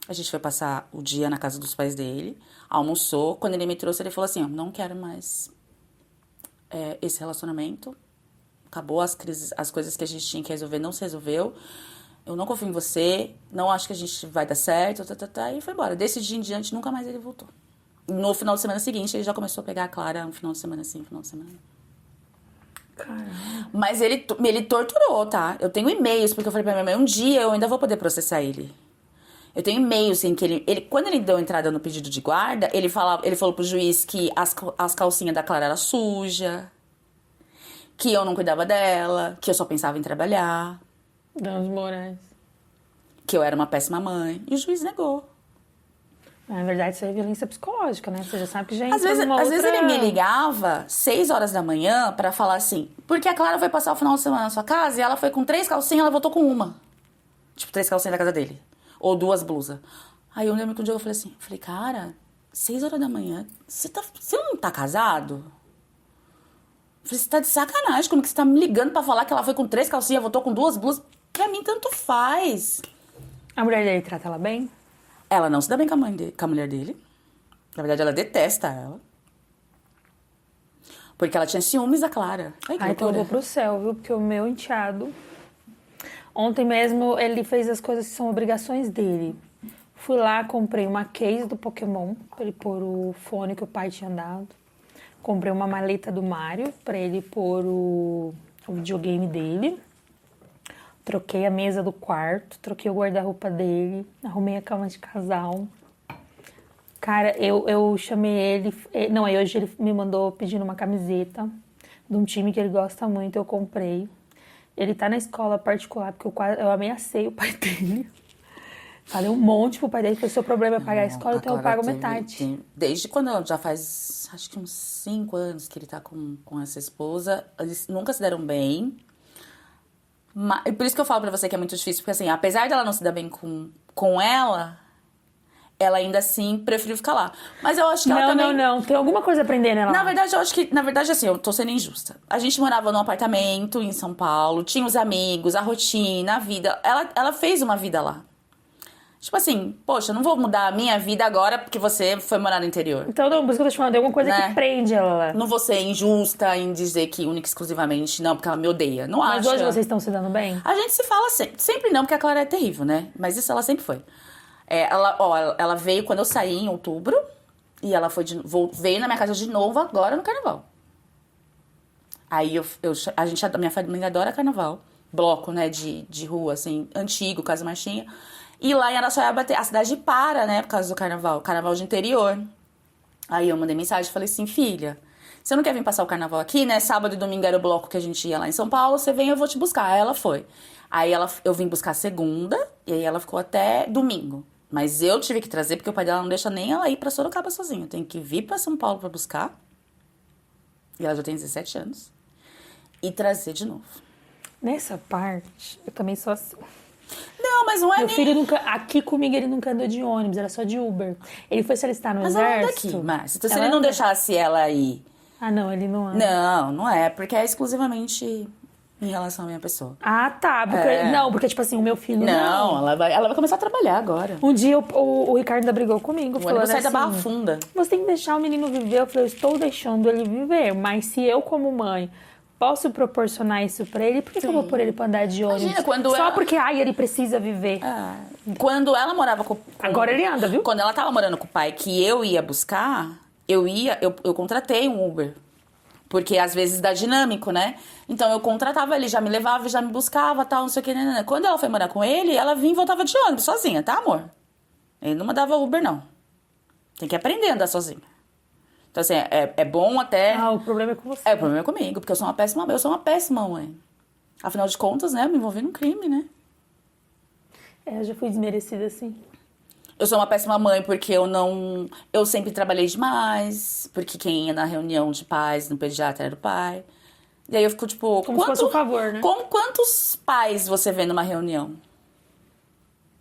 A gente foi passar o dia na casa dos pais dele, almoçou. Quando ele me trouxe, ele falou assim, não quero mais esse relacionamento. Acabou as crises, as coisas que a gente tinha que resolver não se resolveu. Eu não confio em você, não acho que a gente vai dar certo, e foi embora. Desse dia em diante, nunca mais ele voltou. No final de semana seguinte, ele já começou a pegar a Clara um final de semana sim, um final de semana. Caramba. Mas ele torturou, tá? Eu tenho e-mails, porque eu falei pra minha mãe, um dia eu ainda vou poder processar ele. Eu tenho e-mail, assim, que ele... Quando ele deu entrada no pedido de guarda, ele falou pro juiz que as calcinhas da Clara eram sujas, que eu não cuidava dela, que eu só pensava em trabalhar. Danos morais. Que eu era uma péssima mãe. E o juiz negou. Na verdade, isso é violência psicológica, né? Você já sabe que já entra Às vezes ele me ligava 6 horas da manhã pra falar assim, porque a Clara foi passar o final de semana na sua casa e ela foi com 3 calcinhas, ela voltou com uma. Tipo, 3 calcinhas da casa dele. Ou 2 blusas. Aí eu lembro que um dia eu falei assim, cara, 6 horas da manhã, você não tá casado? Eu falei, você tá de sacanagem, como que você tá me ligando pra falar que ela foi com 3 calcinhas, voltou com 2 blusas? Pra mim, tanto faz. A mulher dele trata ela bem? Ela não se dá bem com a mulher dele. Na verdade, ela detesta ela. Porque ela tinha ciúmes da Clara. Ai, então eu vou pro céu, viu? Porque o meu enteado... Ontem mesmo ele fez as coisas que são obrigações dele. Fui lá, comprei uma case do Pokémon pra ele pôr o fone que o pai tinha dado. Comprei uma maleta do Mario pra ele pôr o videogame dele. Troquei a mesa do quarto, troquei o guarda-roupa dele, arrumei a cama de casal. Cara, eu chamei ele... Não, aí hoje ele me mandou pedindo uma camiseta de um time que ele gosta muito, eu comprei. Ele tá na escola particular, porque eu ameacei o pai dele. Falei um monte pro pai dele, que o seu problema é pagar a escola, então eu Agora pago metade. Desde quando já faz, acho que uns 5 anos que ele tá com essa esposa, eles nunca se deram bem. E por isso que eu falo pra você que é muito difícil, porque assim, apesar dela não se dar bem com ela ainda assim preferiu ficar lá. Mas eu acho que ela também... Não. Tem alguma coisa a aprender nela. Na verdade, eu acho que... Na verdade, assim, eu tô sendo injusta. A gente morava num apartamento em São Paulo, tinha os amigos, a rotina, a vida. Ela fez uma vida lá. Tipo assim, poxa, eu não vou mudar a minha vida agora porque você foi morar no interior. Então, não, por isso que eu tô te falando, tem alguma coisa que prende ela lá. Não vou ser injusta em dizer que única e exclusivamente não, porque ela me odeia. Não acho. Mas hoje vocês estão se dando bem? A gente se fala sempre. Sempre não, porque a Clara é terrível, né? Mas isso ela sempre foi. Ela veio quando eu saí em outubro. E ela veio na minha casa de novo agora no carnaval. Aí a minha família adora carnaval. Bloco, né, de rua, assim, antigo, casa marchinha. E lá em Araçoiaba a cidade para, né, por causa do carnaval de interior. Aí eu mandei mensagem e falei assim, filha, você não quer vir passar o carnaval aqui, né? Sábado e domingo era o bloco que a gente ia lá em São Paulo, você vem, eu vou te buscar. Aí ela foi. Aí eu vim buscar segunda, e aí ela ficou até domingo. Mas eu tive que trazer, porque o pai dela não deixa nem ela ir pra Sorocaba sozinha. Tem que vir pra São Paulo pra buscar. E ela já tem 17 anos. E trazer de novo. Nessa parte, eu também sou assim. Não, mas não é Meu filho nunca... Aqui comigo ele nunca andou de ônibus, era só de Uber. Ele foi se alistar no Mas exército. ela anda aqui, Márcia. Então se ele não deixasse ela ir... Ah, não, ele não anda. Não é. Porque é exclusivamente em relação à minha pessoa. Ah, tá. Porque, Não, porque, tipo assim, o meu filho não. Ela vai começar a trabalhar agora. Um dia o Ricardo ainda brigou comigo. O ônibus sai assim, da Barra Funda. Você tem que deixar o menino viver. Eu falei, eu estou deixando ele viver. Mas se eu, como mãe, posso proporcionar isso pra ele, por que eu vou pôr ele pra andar de ônibus? Imagina, quando Só porque, ele precisa viver. Quando ela morava com... Agora ele anda, viu? Quando ela tava morando com o pai, que eu ia buscar, eu contratei um Uber. Porque às vezes dá dinâmico, né? Então eu contratava, ele já me levava, já me buscava, tal, não sei o que. Né. Quando ela foi morar com ele, ela vinha e voltava de ônibus, sozinha, tá, amor? Ele não mandava Uber, não. Tem que aprender a andar sozinha. Então, assim, é bom até... o problema é com você. O problema é comigo, porque eu sou uma péssima mãe. Afinal de contas, né, eu me envolvi num crime, né? Eu já fui desmerecida, assim. Eu sou uma péssima mãe porque eu sempre trabalhei demais, porque quem ia na reunião de pais no pediatra era o pai. E aí eu fico tipo... Como se fosse um favor, né? Quantos pais você vê numa reunião?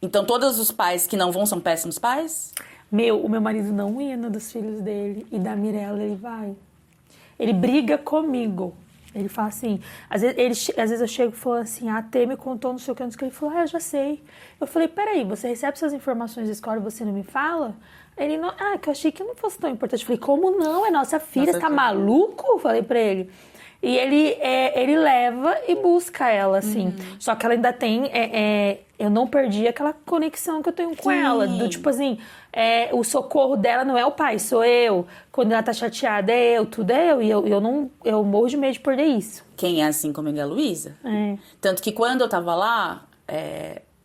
Então todos os pais que não vão são péssimos pais? O meu marido não ia no dos filhos dele, e da Mirella ele vai. Ele briga comigo. Ele fala assim, às vezes eu chego e falo assim, a T me contou não sei o que, não sei o que. Ele falou, eu já sei. Eu falei, peraí, você recebe suas informações da escola e você não me fala? Ele, não, que eu achei que não fosse tão importante. Eu falei, como não? É nossa filha, você tá maluco? Eu falei pra ele. E ele leva e busca ela, assim. Só que ela ainda tem... eu não perdi aquela conexão que eu tenho com ela. Do tipo assim, o socorro dela não é o pai, sou eu. Quando ela tá chateada, é eu, tudo é eu. E eu morro de medo de perder isso. Quem é assim comigo é a Luísa. Tanto que quando eu tava lá,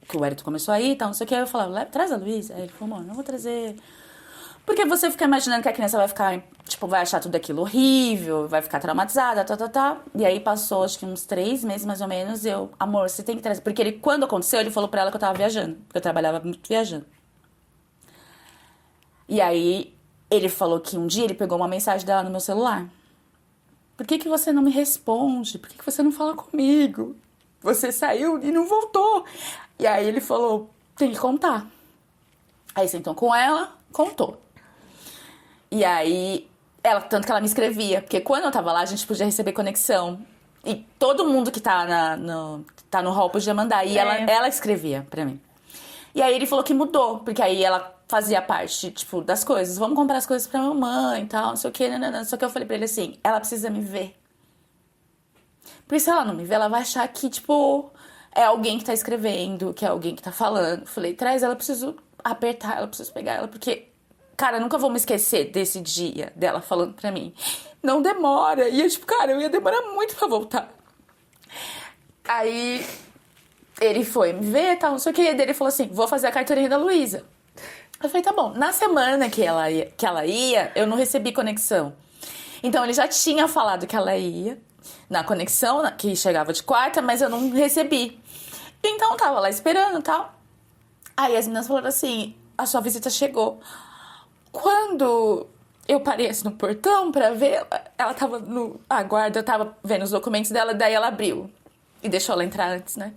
que o Hélito começou a ir e tal, não sei o que, eu falava, traz a Luísa. Aí ele falou, amor, não vou trazer... Porque você fica imaginando que a criança vai ficar, tipo, vai achar tudo aquilo horrível, vai ficar traumatizada, tá. E aí passou, acho que uns 3 meses, mais ou menos, amor, você tem que trazer... Porque quando aconteceu, ele falou pra ela que eu tava viajando, porque eu trabalhava muito viajando. E aí, ele falou que um dia ele pegou uma mensagem dela no meu celular. Por que você não me responde? Por que você não fala comigo? Você saiu e não voltou. E aí ele falou, tem que contar. Aí sentou com ela, contou. E aí, tanto que ela me escrevia, porque quando eu tava lá, a gente podia receber conexão. E todo mundo que tá no hall podia mandar. E ela escrevia pra mim. E aí ele falou que mudou, porque aí ela fazia parte, tipo, das coisas. Vamos comprar as coisas pra mamãe e tal, não sei o que, não. Só que eu falei pra ele assim, ela precisa me ver. Porque se ela não me ver, ela vai achar que, tipo, é alguém que tá escrevendo, que é alguém que tá falando. Eu falei, traz ela, eu preciso apertar ela, eu preciso pegar ela, porque... Cara, eu nunca vou me esquecer desse dia dela falando pra mim. Não demora. E eu, tipo, cara, eu ia demorar muito pra voltar. Aí, ele foi me ver e tal, não sei o que. E ele falou assim, vou fazer a carteirinha da Luísa. Eu falei, tá bom. Na semana que ela ia, eu não recebi conexão. Então, ele já tinha falado que ela ia na conexão, que chegava de quarta, mas eu não recebi. Então, eu tava lá esperando e tal. Aí as meninas falaram assim, a sua visita chegou. Quando eu parei assim no portão pra ver, ela tava no... A guarda tava vendo os documentos dela, daí ela abriu. E deixou ela entrar antes, né?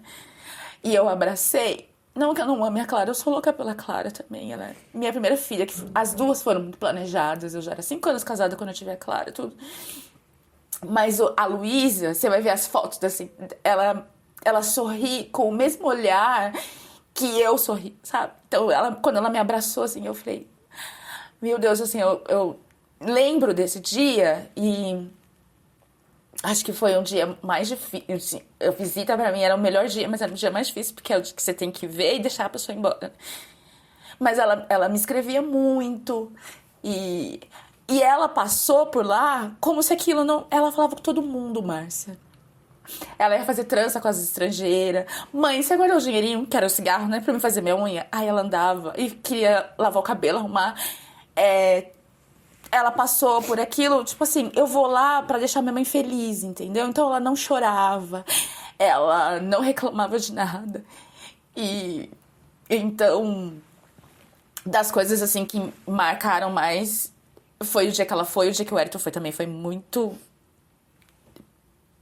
E eu abracei. Não que eu não ame a Clara, eu sou louca pela Clara também. Ela é minha primeira filha, que as duas foram muito planejadas. Eu já era 5 anos casada quando eu tive a Clara, tudo. Mas a Luísa, você vai ver as fotos, assim, ela sorri com o mesmo olhar que eu sorri, sabe? Então, quando ela me abraçou, assim, eu falei... Meu Deus, assim, eu lembro desse dia e... Acho que foi um dia mais difícil. A visita pra mim era o melhor dia, mas era um dia mais difícil, porque é o dia que você tem que ver e deixar a pessoa embora. Mas ela me escrevia muito. E ela passou por lá como se aquilo não... Ela falava com todo mundo, Márcia. Ela ia fazer trança com as estrangeiras. Mãe, você guardou o dinheirinho, que era o cigarro, né? Pra me fazer minha unha. Aí ela andava e queria lavar o cabelo, arrumar. Ela passou por aquilo, tipo assim, eu vou lá pra deixar minha mãe feliz, entendeu? Então ela não chorava, ela não reclamava de nada. E então, das coisas assim que marcaram mais foi o dia que ela foi, o dia que o Ayrton foi também, foi muito...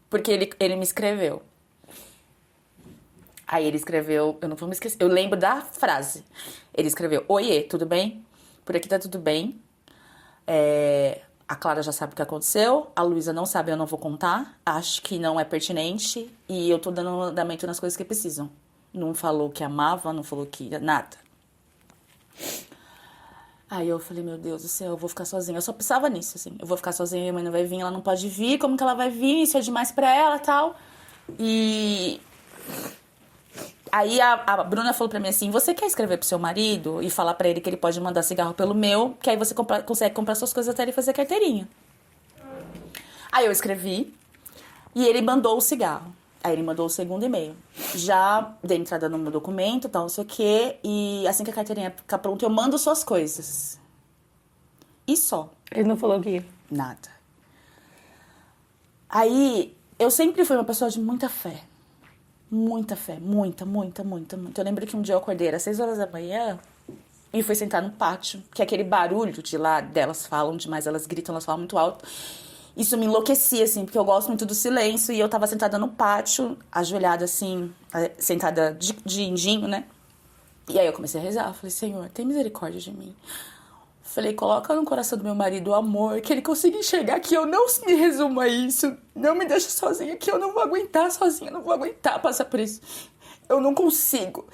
Porque ele me escreveu. Aí ele escreveu, eu não vou me esquecer, eu lembro da frase. Ele escreveu, oiê, tudo bem? Por aqui tá tudo bem. A Clara já sabe o que aconteceu, a Luísa não sabe, eu não vou contar, acho que não é pertinente e eu tô dando andamento nas coisas que precisam. Não falou que amava, não falou que nada. Aí eu falei, meu Deus do céu, eu vou ficar sozinha. Eu só pensava nisso, assim, eu vou ficar sozinha, minha mãe não vai vir, ela não pode vir, como que ela vai vir, isso é demais pra ela e tal. E... Aí a Bruna falou pra mim assim, você quer escrever pro seu marido e falar pra ele que ele pode mandar cigarro pelo meu, que aí você consegue comprar suas coisas até ele fazer carteirinha. Aí eu escrevi e ele mandou o cigarro. Aí ele mandou o segundo e-mail. Já dei entrada no meu documento, tal, não sei o quê, e assim que a carteirinha ficar pronta, eu mando suas coisas. E só. Ele não falou que... Nada. Aí, eu sempre fui uma pessoa de muita fé. Muita fé, muita, muita, muita, muita. Eu lembro que um dia eu acordei, às 6 horas da manhã, e fui sentar no pátio, que é aquele barulho de lá delas falam demais, elas gritam, elas falam muito alto. Isso me enlouquecia, assim, porque eu gosto muito do silêncio, e eu tava sentada no pátio, ajoelhada, assim, sentada de indinho, né? E aí eu comecei a rezar, eu falei, Senhor, tem misericórdia de mim. Falei, coloca no coração do meu marido o amor, que ele consiga enxergar que eu não me resumo a isso. Não me deixe sozinha, que eu não vou aguentar sozinha, não vou aguentar passar por isso. Eu não consigo.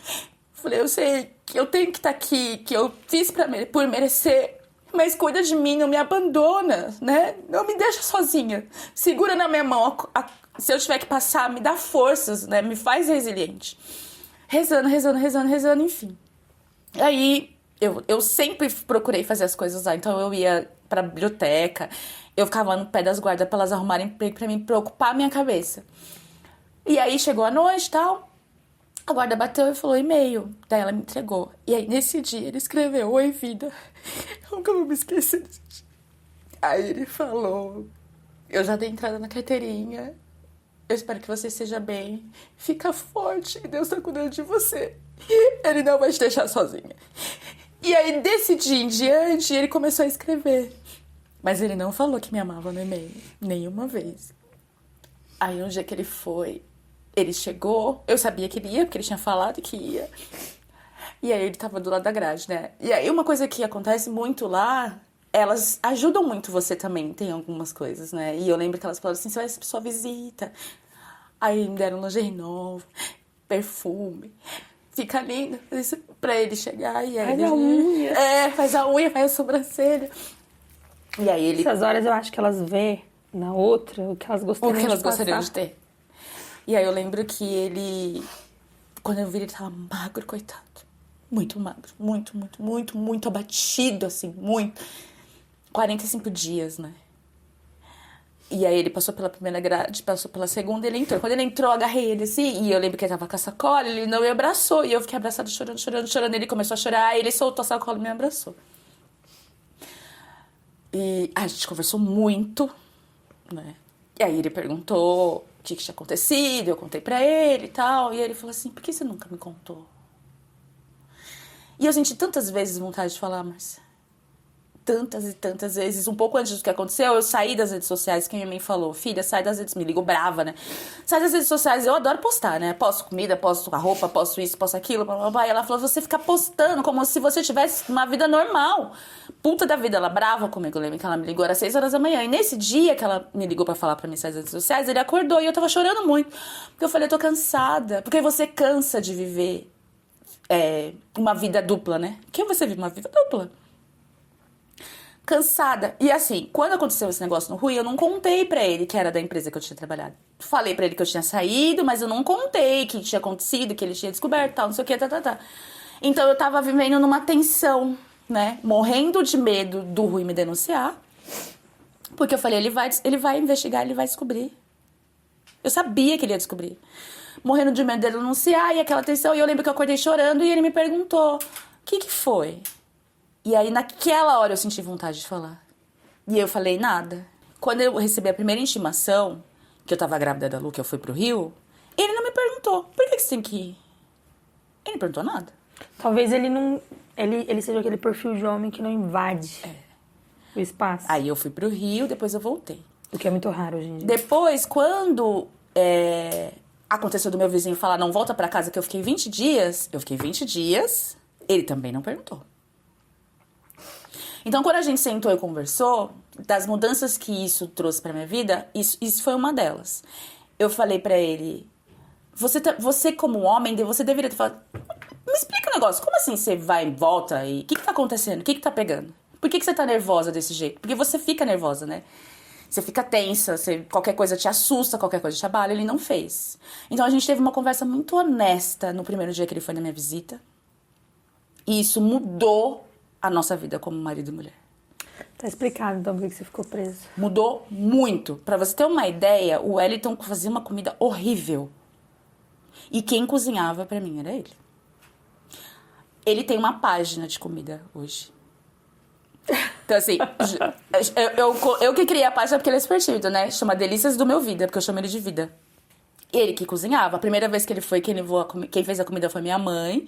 Falei, eu sei que eu tenho que estar aqui, que eu fiz por merecer, mas cuida de mim, não me abandona, né? Não me deixa sozinha. Segura na minha mão, se eu tiver que passar, me dá forças, né? Me faz resiliente. Rezando, rezando, rezando, rezando, enfim. Aí... Eu sempre procurei fazer as coisas lá, então eu ia pra biblioteca, eu ficava no pé das guardas pra elas arrumarem emprego pra mim preocupar a minha cabeça. E aí chegou a noite e tal, a guarda bateu e falou e-mail, daí ela me entregou. E aí nesse dia ele escreveu, oi vida, eu nunca vou me esquecer desse dia. Aí ele falou, eu já dei entrada na carteirinha, eu espero que você esteja bem, fica forte, Deus tá cuidando de você, ele não vai te deixar sozinha. E aí, desse dia em diante, ele começou a escrever. Mas ele não falou que me amava no e-mail. Nenhuma vez. Aí, um dia que ele foi, ele chegou. Eu sabia que ele ia, porque ele tinha falado que ia. E aí, ele tava do lado da grade, né? E aí, uma coisa que acontece muito lá... Elas ajudam muito você também, tem algumas coisas, né? E eu lembro que elas falaram assim, você vai ser sua visita. Aí, me deram lingerie novo, perfume... Fica lindo, isso pra ele chegar e aí... Faz a unha. Faz a unha, faz a sobrancelha. E aí ele... Essas horas eu acho que elas vê na outra o que elas gostariam de ter. E aí eu lembro que ele... Quando eu vi ele tava magro, coitado. Muito magro. Muito, muito, muito, muito abatido, assim, muito. 45 dias, né? E aí ele passou pela primeira grade, passou pela segunda, ele entrou. Quando ele entrou, eu agarrei ele assim, e eu lembro que ele tava com a sacola, ele não me abraçou. E eu fiquei abraçada, chorando, chorando, chorando. Ele começou a chorar, aí ele soltou a sacola e me abraçou. E a gente conversou muito, né? E aí ele perguntou o que tinha acontecido, eu contei pra ele e tal. E ele falou assim, por que você nunca me contou? E eu senti tantas vezes vontade de falar, Márcia. Tantas e tantas vezes. Um pouco antes do que aconteceu, eu saí das redes sociais, que minha mãe falou, filha, sai das redes, me ligou brava, né? Sai das redes sociais, eu adoro postar, né? Posto comida, posto a roupa, posto isso, posto aquilo, blá, blá, blá. E ela falou, você fica postando como se você tivesse uma vida normal. Puta da vida, ela brava comigo, eu lembro que ela me ligou, era 6 horas da manhã. E nesse dia que ela me ligou pra falar pra mim sair das redes sociais, ele acordou e eu tava chorando muito. Porque eu falei, eu tô cansada. Porque você cansa de viver uma vida dupla, né? Que você vive uma vida dupla. Cansada. E assim, quando aconteceu esse negócio no Rui, eu não contei pra ele que era da empresa que eu tinha trabalhado. Falei pra ele que eu tinha saído, mas eu não contei que tinha acontecido, que ele tinha descoberto, tal, não sei o que, tá. Então eu tava vivendo numa tensão, né? Morrendo de medo do Rui me denunciar. Porque eu falei, ele vai investigar, ele vai descobrir. Eu sabia que ele ia descobrir. Morrendo de medo dele denunciar, e aquela tensão. E eu lembro que eu acordei chorando e ele me perguntou, o que foi? E aí, naquela hora, eu senti vontade de falar. E eu falei nada. Quando eu recebi a primeira intimação, que eu tava grávida da Lu, que eu fui pro Rio, ele não me perguntou, por que você tem que ir? Ele não perguntou nada. Talvez ele não... Ele seja aquele perfil de homem que não invade o espaço. Aí eu fui pro Rio, depois eu voltei. O que é muito raro hoje em dia. Depois, quando aconteceu do meu vizinho falar, não volta pra casa, que eu fiquei 20 dias, ele também não perguntou. Então, quando a gente sentou e conversou, das mudanças que isso trouxe pra minha vida, isso foi uma delas. Eu falei pra ele, você como homem, você deveria ter falado, me explica um negócio, como assim você vai e volta e o que tá acontecendo? O que tá pegando? Por que você tá nervosa desse jeito? Porque você fica nervosa, né? Você fica tensa, qualquer coisa te assusta, qualquer coisa te abala. Ele não fez. Então, a gente teve uma conversa muito honesta no primeiro dia que ele foi na minha visita. E isso mudou a nossa vida como marido e mulher. Tá explicado, então, por que você ficou preso. Mudou muito. Pra você ter uma ideia, o Wellington fazia uma comida horrível. E quem cozinhava pra mim era ele. Ele tem uma página de comida hoje. Então, assim, eu que criei a página porque ele é super tímido, né? Chama Delícias do Meu Vida, porque eu chamo ele de Vida. Ele que cozinhava. A primeira vez que ele foi, quem fez a comida foi minha mãe.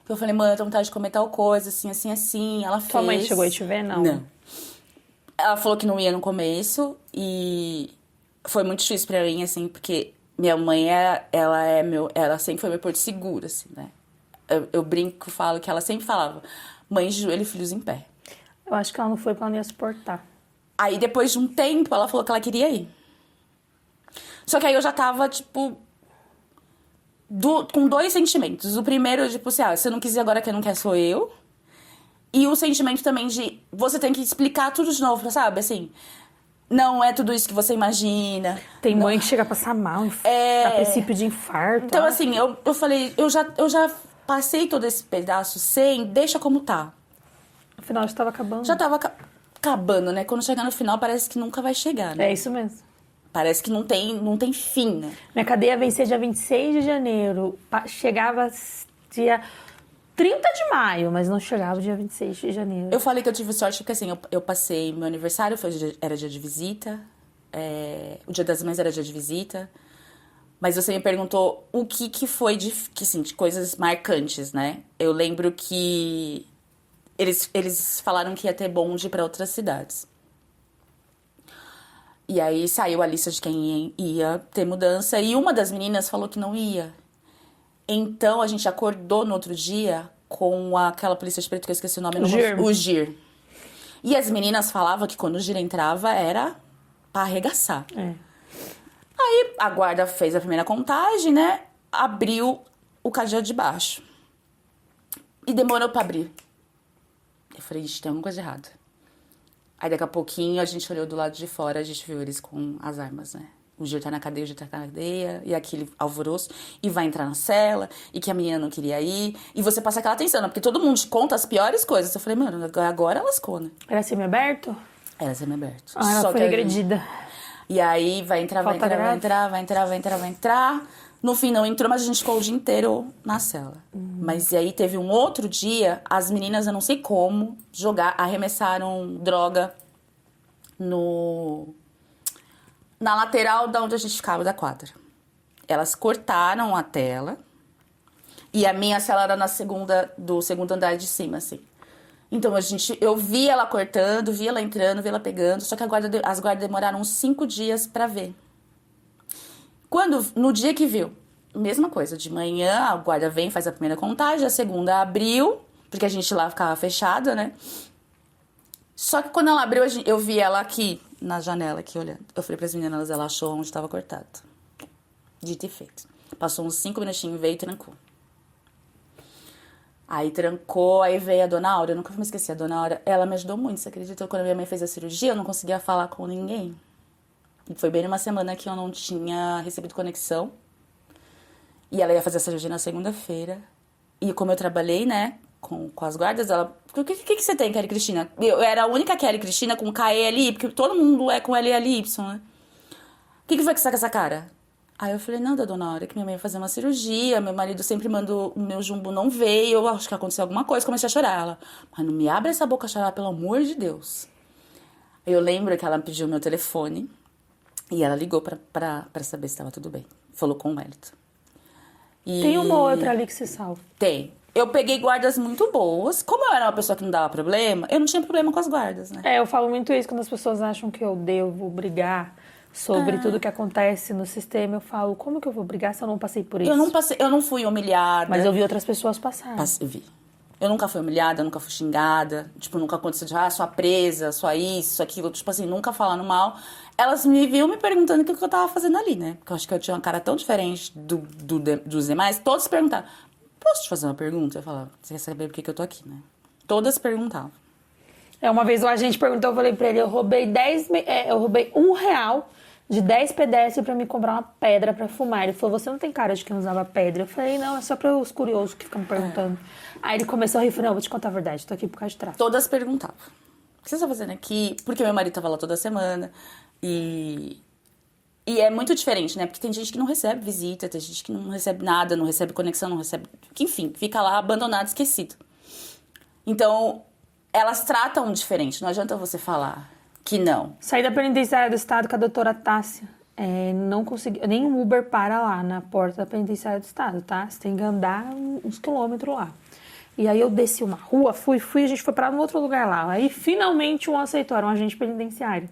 Eu falei, mãe, eu tô com vontade de comer tal coisa, assim, assim, assim. Ela fez. Sua mãe chegou a te ver, não? Não. Ela falou que não ia no começo e foi muito difícil pra mim, assim, porque minha mãe, ela sempre foi meu porto seguro, assim, né? Eu brinco, falo que ela sempre falava, mãe de joelho e filhos em pé. Eu acho que ela não foi porque ela não ia suportar. Aí, depois de um tempo, ela falou que ela queria ir. Só que aí eu já tava, tipo, com dois sentimentos. O primeiro, tipo assim, você não quis ir agora, quem não quer sou eu. E o sentimento também de você tem que explicar tudo de novo, sabe? Assim, não é tudo isso que você imagina. Tem mãe que chega a passar mal, a princípio de infarto. Então, assim, eu falei, eu já passei todo esse pedaço deixa como tá. Afinal, já tava acabando. Já tava acabando, né? Quando chegar no final, parece que nunca vai chegar, né? É isso mesmo. Parece que não tem fim, né? Minha cadeia vencia dia 26 de janeiro. Chegava dia 30 de maio, mas não chegava dia 26 de janeiro. Eu falei que eu tive sorte porque, assim, eu passei meu aniversário, era dia de visita. O Dia das Mães era dia de visita. Mas você me perguntou o que foi de coisas marcantes, né? Eu lembro que eles falaram que ia ter bonde para outras cidades. E aí saiu a lista de quem ia ter mudança. E uma das meninas falou que não ia. Então a gente acordou no outro dia com aquela polícia de preto que eu esqueci o nome. O GIR. E as meninas falavam que quando o GIR entrava era pra arregaçar. Aí a guarda fez a primeira contagem, né? Abriu o cadeado de baixo. E demorou pra abrir. Eu falei, gente, tem alguma coisa errada. Aí daqui a pouquinho a gente olhou do lado de fora, a gente viu eles com as armas, né? O Gil tá na cadeia, o Gil tá na cadeia, e aquele alvoroço, e vai entrar na cela, e que a menina não queria ir, e você passa aquela atenção, né? Porque todo mundo te conta as piores coisas. Eu falei, mano, agora lascou, né? Era semiaberto? Era semiaberto. Ah, ela foi agredida. E aí vai entrar. No fim não entrou, mas a gente ficou o dia inteiro na cela. Mas e aí teve um outro dia, as meninas, eu não sei como, arremessaram droga na lateral da onde a gente ficava da quadra. Elas cortaram a tela E a minha cela era do segundo andar de cima, assim. Então, eu vi ela cortando, vi ela entrando, vi ela pegando. Só que as guardas demoraram uns 5 dias pra ver. No dia que viu, mesma coisa. De manhã, a guarda vem, faz a primeira contagem. A segunda abriu, porque a gente lá ficava fechada, né? Só que quando ela abriu, eu vi ela aqui, na janela, aqui olhando. Eu falei pras meninas, ela achou onde estava cortado. Dito e feito. Passou uns 5 minutinhos, veio e trancou. Aí trancou, aí veio a dona Aura. Eu nunca me esqueci, a dona Aura, ela me ajudou muito, você acredita? Quando a minha mãe fez a cirurgia, eu não conseguia falar com ninguém. E foi bem numa semana que eu não tinha recebido conexão. E ela ia fazer a cirurgia na segunda-feira. E como eu trabalhei, né, com as guardas, ela... O que você tem, Kelly Cristina? Eu era a única Kelly Cristina com KELI, porque todo mundo é com LLY, né? O que foi que você tá com essa cara? Aí eu falei, não, da dona Aura, que minha mãe ia fazer uma cirurgia, meu marido sempre mandou, o meu jumbo não veio, eu acho que aconteceu alguma coisa, comecei a chorar. Ela, mas não me abre essa boca a chorar, pelo amor de Deus. Eu lembro que ela me pediu meu telefone e ela ligou pra saber se estava tudo bem. Falou com o Wellington. Tem uma outra ali que se salva. Tem. Eu peguei guardas muito boas. Como eu era uma pessoa que não dava problema, eu não tinha problema com as guardas, né? Eu falo muito isso quando as pessoas acham que eu devo brigar sobre tudo que acontece no sistema. Eu falo, como que eu vou brigar se eu não passei por isso? Eu não fui humilhada. Mas eu vi outras pessoas passarem. Vi. Eu nunca fui humilhada, nunca fui xingada. Tipo, nunca aconteceu de, sua presa, sua isso, aquilo. Tipo assim, nunca falando mal. Elas me viam me perguntando o que eu tava fazendo ali, né? Porque eu acho que eu tinha uma cara tão diferente dos demais. Todos perguntavam, posso te fazer uma pergunta? Eu falava, você quer saber por que eu tô aqui, né? Todas perguntavam. Uma vez o agente perguntou, eu falei pra ele, eu roubei R$1 de 10 pedestres pra me comprar uma pedra pra fumar. Ele falou, você não tem cara de quem usava pedra? Eu falei, não, é só pra os curiosos que ficam me perguntando. Aí ele começou a rir, falou, não, vou te contar a verdade, tô aqui por causa de tráfico. Todas perguntavam, o que você tá fazendo aqui? Porque meu marido tava lá toda semana. E é muito diferente, né? Porque tem gente que não recebe visita, tem gente que não recebe nada, não recebe conexão, não recebe... Enfim, fica lá abandonado, esquecido. Então, elas tratam diferente, não adianta você falar que não. Saí da penitenciária do estado com a doutora Tássia. Não consegui... Nem um Uber para lá na porta da penitenciária do estado, tá? Você tem que andar uns quilômetros lá. E aí eu desci uma rua, fui, a gente foi parar num outro lugar lá. Aí finalmente aceitou, era um agente penitenciário.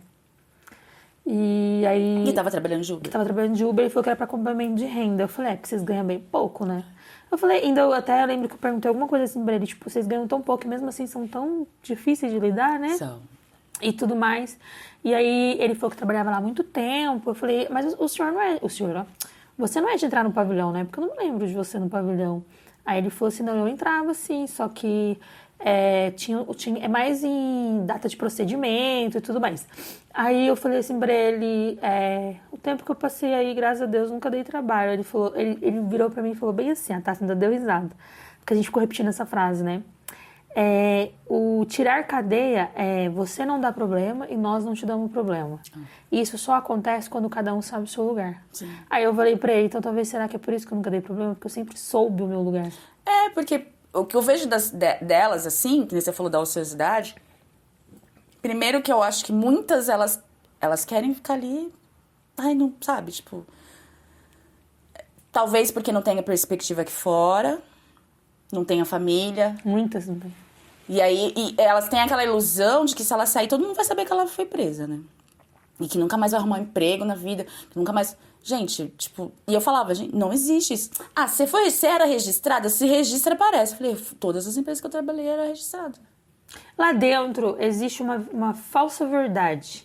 E aí... Que tava trabalhando de Uber. Que tava trabalhando de Uber e falou que era pra complemento de renda. Eu falei, porque vocês ganham bem pouco, né? Eu falei, eu lembro que eu perguntei alguma coisa assim pra ele, tipo, vocês ganham tão pouco e mesmo assim são tão difíceis de lidar, né? São. E tudo mais. E aí ele falou que trabalhava lá há muito tempo. Eu falei, mas o senhor não é... O senhor, ó, você não é de entrar no pavilhão, né? Porque eu não me lembro de você no pavilhão. Aí ele falou assim, não, eu entrava sim, só que é mais em data de procedimento e tudo mais. Aí eu falei assim pra ele, o tempo que eu passei aí, graças a Deus, nunca dei trabalho. Ele falou, ele virou pra mim e falou bem assim, a Tássia ainda deu risada. Porque a gente ficou repetindo essa frase, né? O tirar cadeia você não dá problema e nós não te damos problema. Isso só acontece quando cada um sabe o seu lugar. Sim. Aí eu falei pra ele, então talvez será que é por isso que eu nunca dei problema? Porque eu sempre soube o meu lugar. Porque o que eu vejo delas, assim, que você falou da ociosidade, primeiro que eu acho que muitas elas querem ficar ali, não sabe, tipo... Talvez porque não tenha perspectiva aqui fora, não tenha família. Muitas não tem. E aí elas têm aquela ilusão de que se ela sair, todo mundo vai saber que ela foi presa, né? E que nunca mais vai arrumar um emprego na vida, que nunca mais... Gente, tipo... E eu falava, gente, não existe isso. Você era registrada? Se registra, aparece. Eu falei, todas as empresas que eu trabalhei eram registradas. Lá dentro existe uma falsa verdade.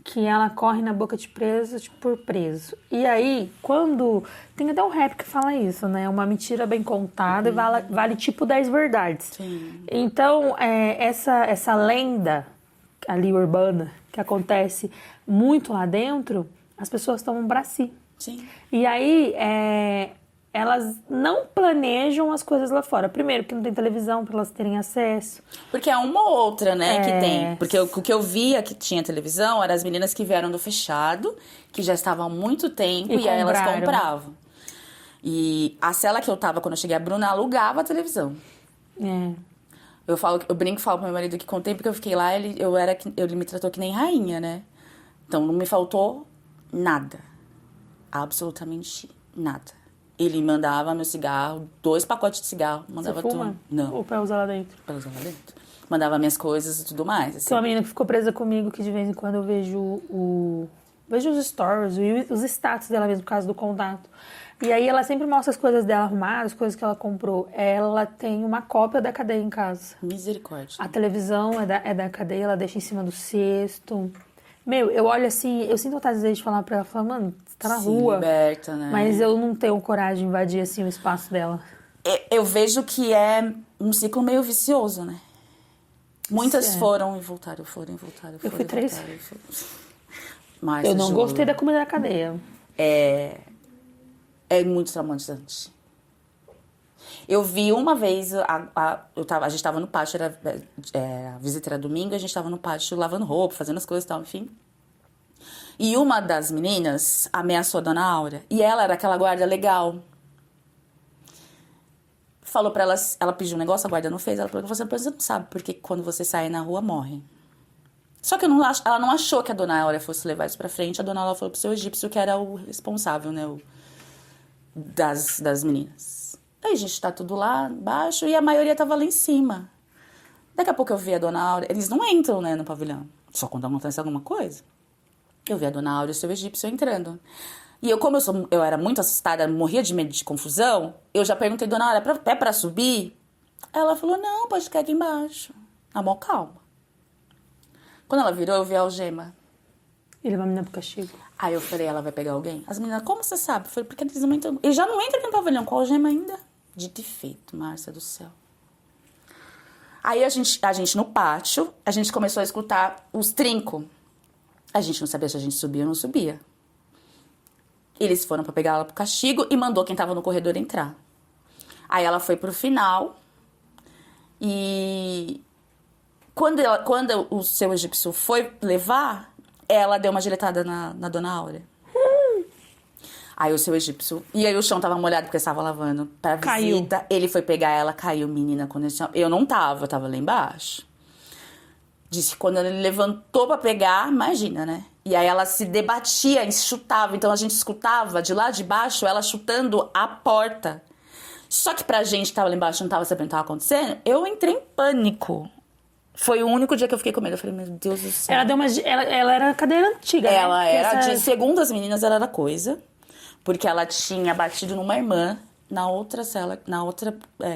Que ela corre na boca de preso por preso. E aí, quando... Tem até um rap que fala isso, né? Uma mentira bem contada vale tipo 10 verdades. Sim. Então, essa lenda ali urbana que acontece muito lá dentro, as pessoas tomam pra si. Sim. E aí, elas não planejam as coisas lá fora. Primeiro, porque não tem televisão para elas terem acesso. Porque é uma ou outra, né, que tem. Porque o que eu via que tinha televisão eram as meninas que vieram do fechado, que já estavam há muito tempo, e aí elas compravam. E a cela que eu tava, quando eu cheguei, a Bruna alugava a televisão. Eu brinco e falo pro meu marido que com o tempo que eu fiquei lá, ele me tratou que nem rainha, né? Então não me faltou nada. Absolutamente nada. Ele mandava meu cigarro, 2 pacotes de cigarro. Você Mandava fuma? tudo. Não, Ou pra usar lá dentro? pra usar lá dentro. Mandava minhas coisas e tudo mais, assim. Tem uma menina que ficou presa comigo que de vez em quando eu vejo os stories e os status dela mesmo por causa do contato. E aí ela sempre mostra as coisas dela arrumadas, as coisas que ela comprou. Ela tem uma cópia da cadeia em casa. Misericórdia. A televisão é da cadeia, ela deixa em cima do cesto. Meu, eu olho assim, eu sinto vontade às vezes de falar pra ela, mano, você tá na Se rua. liberta, né? Mas eu não tenho coragem de invadir assim o espaço dela. Eu vejo que é um ciclo meio vicioso, né? Muitas É. foram e voltaram, foram e voltaram. Eu fui 3. Voltaram, e foram. Márcia, Eu não juro, gostei da comida da cadeia. É muito traumatizante. Eu vi uma vez, a gente tava no pátio, a visita era domingo, a gente tava no pátio lavando roupa, fazendo as coisas e tal, enfim. E uma das meninas ameaçou a dona Áurea. E ela era aquela guarda legal. Falou pra ela, ela pediu um negócio, a guarda não fez. Ela falou, você não sabe porque quando você sai na rua, morre. Só que ela não achou que a dona Áurea fosse levar isso pra frente. A dona Áurea falou pro seu egípcio que era o responsável, né, das meninas. Aí a gente tá tudo lá embaixo e a maioria tava lá em cima. Daqui a pouco eu vi a dona Áurea. Eles não entram, né, no pavilhão. Só quando acontece alguma coisa. Eu vi a dona Áurea e o seu egípcio entrando. E como eu era muito assustada, morria de medo de confusão, eu já perguntei, dona Áurea, é pra subir? Ela falou, não, pode ficar aqui embaixo. A mó calma. Quando ela virou, eu vi a algema. E levar a menina pro castigo. Aí eu falei, ela vai pegar alguém? As meninas, como você sabe? Eu falei, porque eles não entram. Eles já não entram aqui no pavilhão com a algema ainda. Dito e feito, Márcia do céu. Aí a gente no pátio, a gente começou a escutar os trincos. A gente não sabia se a gente subia ou não subia. Eles foram pra pegar ela pro castigo e mandou quem tava no corredor entrar. Aí ela foi pro final e quando o seu egípcio foi levar, ela deu uma giletada na dona Áurea. Aí o seu egípcio... E aí o chão tava molhado porque estava lavando pra visita. Caiu. Ele foi pegar ela, caiu, menina, quando ele... Eu não tava, eu tava lá embaixo. Disse que quando ele levantou pra pegar, imagina, né? E aí ela se debatia e chutava. Então a gente escutava de lá de baixo ela chutando a porta. Só que pra gente que tava lá embaixo não tava sabendo o que tava acontecendo, eu entrei em pânico. Foi o único dia que eu fiquei com medo. Eu falei, meu Deus do céu. Ela era cadeira antiga, ela né? Era, segundo as meninas, ela era coisa. Porque ela tinha batido numa irmã na outra cela,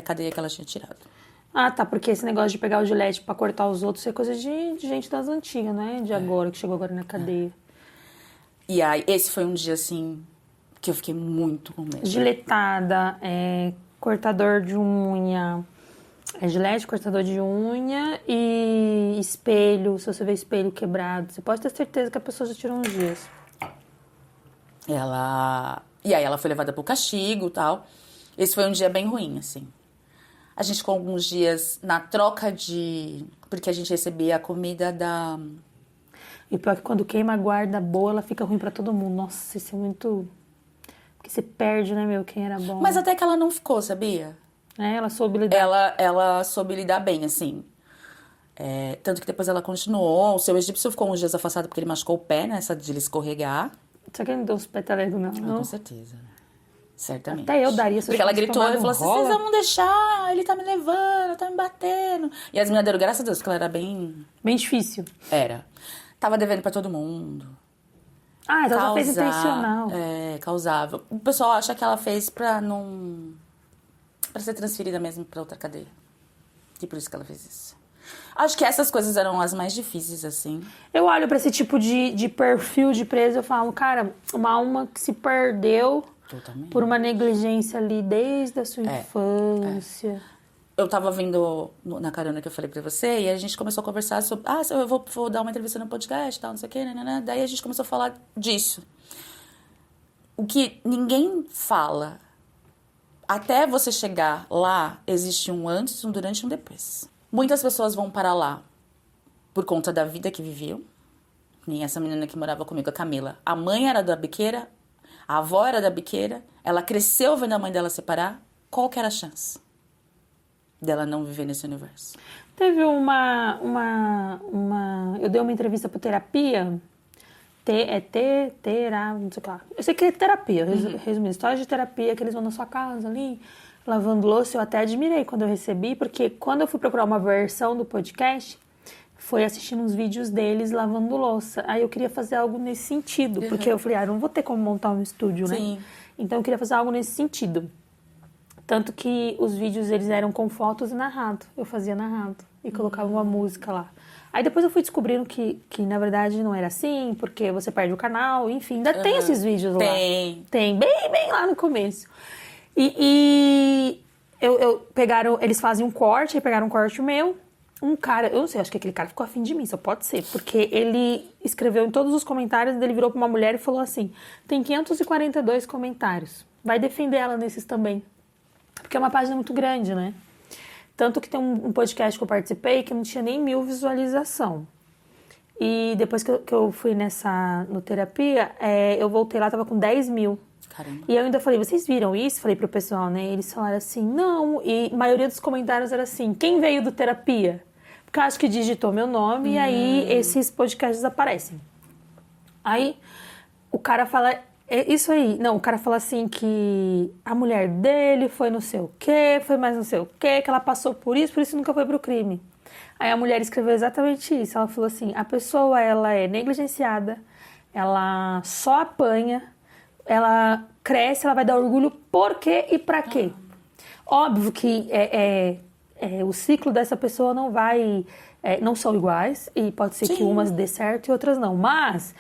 cadeia que ela tinha tirado. Ah, tá, porque esse negócio de pegar o gilete pra cortar os outros é coisa de gente das antigas, né? De agora, que chegou agora na cadeia. E aí, esse foi um dia, assim, que eu fiquei muito com medo. Giletada, cortador de unha, gilete, cortador de unha e espelho. Se você vê espelho quebrado, você pode ter certeza que a pessoa já tirou uns dias. E aí ela foi levada pro castigo e tal. Esse foi um dia bem ruim, assim. A gente ficou alguns dias na troca de... Porque a gente recebia a comida da... E pior que quando queima a guarda boa, ela fica ruim pra todo mundo. Nossa, isso é muito... Porque você perde, né, meu, quem era bom. Mas até que ela não ficou, sabia? Ela soube lidar. Ela soube lidar bem, assim. Tanto que depois ela continuou. O seu egípcio ficou uns dias afastado porque ele machucou o pé, né? Essa de ele escorregar. Será que ele não deu uns petaleiros não? Com certeza, né? Certamente. Até eu daria. Porque ela gritou e falou assim, vocês vão deixar, ele tá me levando, tá me batendo. E as meninas deram graças a Deus, porque ela era bem... Bem difícil. Era. Tava devendo pra todo mundo. Ah, então ela fez intencional. Causava. O pessoal acha que ela fez pra não... Pra ser transferida mesmo pra outra cadeia. E por isso que ela fez isso. Acho que essas coisas eram as mais difíceis, assim. Eu olho pra esse tipo de perfil de preso e eu falo, cara, uma alma que se perdeu... Totalmente. Por uma negligência ali desde a sua infância. Eu tava vindo na carona que eu falei pra você e a gente começou a conversar sobre... eu vou dar uma entrevista no podcast e tal, não sei o quê, né? Daí a gente começou a falar disso. O que ninguém fala, até você chegar lá, existe um antes, um durante e um depois. Muitas pessoas vão para lá por conta da vida que viviam. Nem essa menina que morava comigo, a Camila. A mãe era da biqueira... A avó era da biqueira, ela cresceu vendo a mãe dela separar. Qual que era a chance dela não viver nesse universo? Teve eu dei uma entrevista para terapia. não sei o que lá. Eu sei que é terapia, resumindo, história de terapia que eles vão na sua casa ali, lavando louça. Eu até admirei quando eu recebi, porque quando eu fui procurar uma versão do podcast, foi assistindo uns vídeos deles lavando louça. Aí eu queria fazer algo nesse sentido, porque eu falei, não vou ter como montar um estúdio, né? Sim. Então eu queria fazer algo nesse sentido. Tanto que os vídeos eles eram com fotos e narrado. Eu fazia narrado e colocava uma música lá. Aí depois eu fui descobrindo que na verdade não era assim, porque você perde o canal, enfim, ainda tem esses vídeos lá. Tem, bem lá no começo. Eles fazem um corte, aí pegaram um corte meu. Um cara, eu não sei, acho que aquele cara ficou afim de mim, só pode ser, porque ele escreveu em todos os comentários, ele virou pra uma mulher e falou assim: tem 542 comentários, vai defender ela nesses também. Porque é uma página muito grande, né? Tanto que tem um podcast que eu participei que não tinha nem 1000 visualização. E depois que eu fui no terapia, eu voltei lá, tava com 10 mil. Caramba. E eu ainda falei, vocês viram isso? Falei pro pessoal, né? Eles falaram assim, não. E a maioria dos comentários era assim, quem veio do terapia? Porque eu acho que digitou meu nome e aí esses podcasts aparecem. Aí o cara fala, isso aí. Não, o cara fala assim que a mulher dele foi não sei o quê, foi mais não sei o quê, que ela passou por isso nunca foi pro crime. Aí a mulher escreveu exatamente isso. Ela falou assim, a pessoa, ela é negligenciada, ela só apanha, ela cresce, ela vai dar orgulho por quê e pra quê. Óbvio que o ciclo dessa pessoa não vai... não são iguais, e pode ser que umas dê certo e outras não. Mas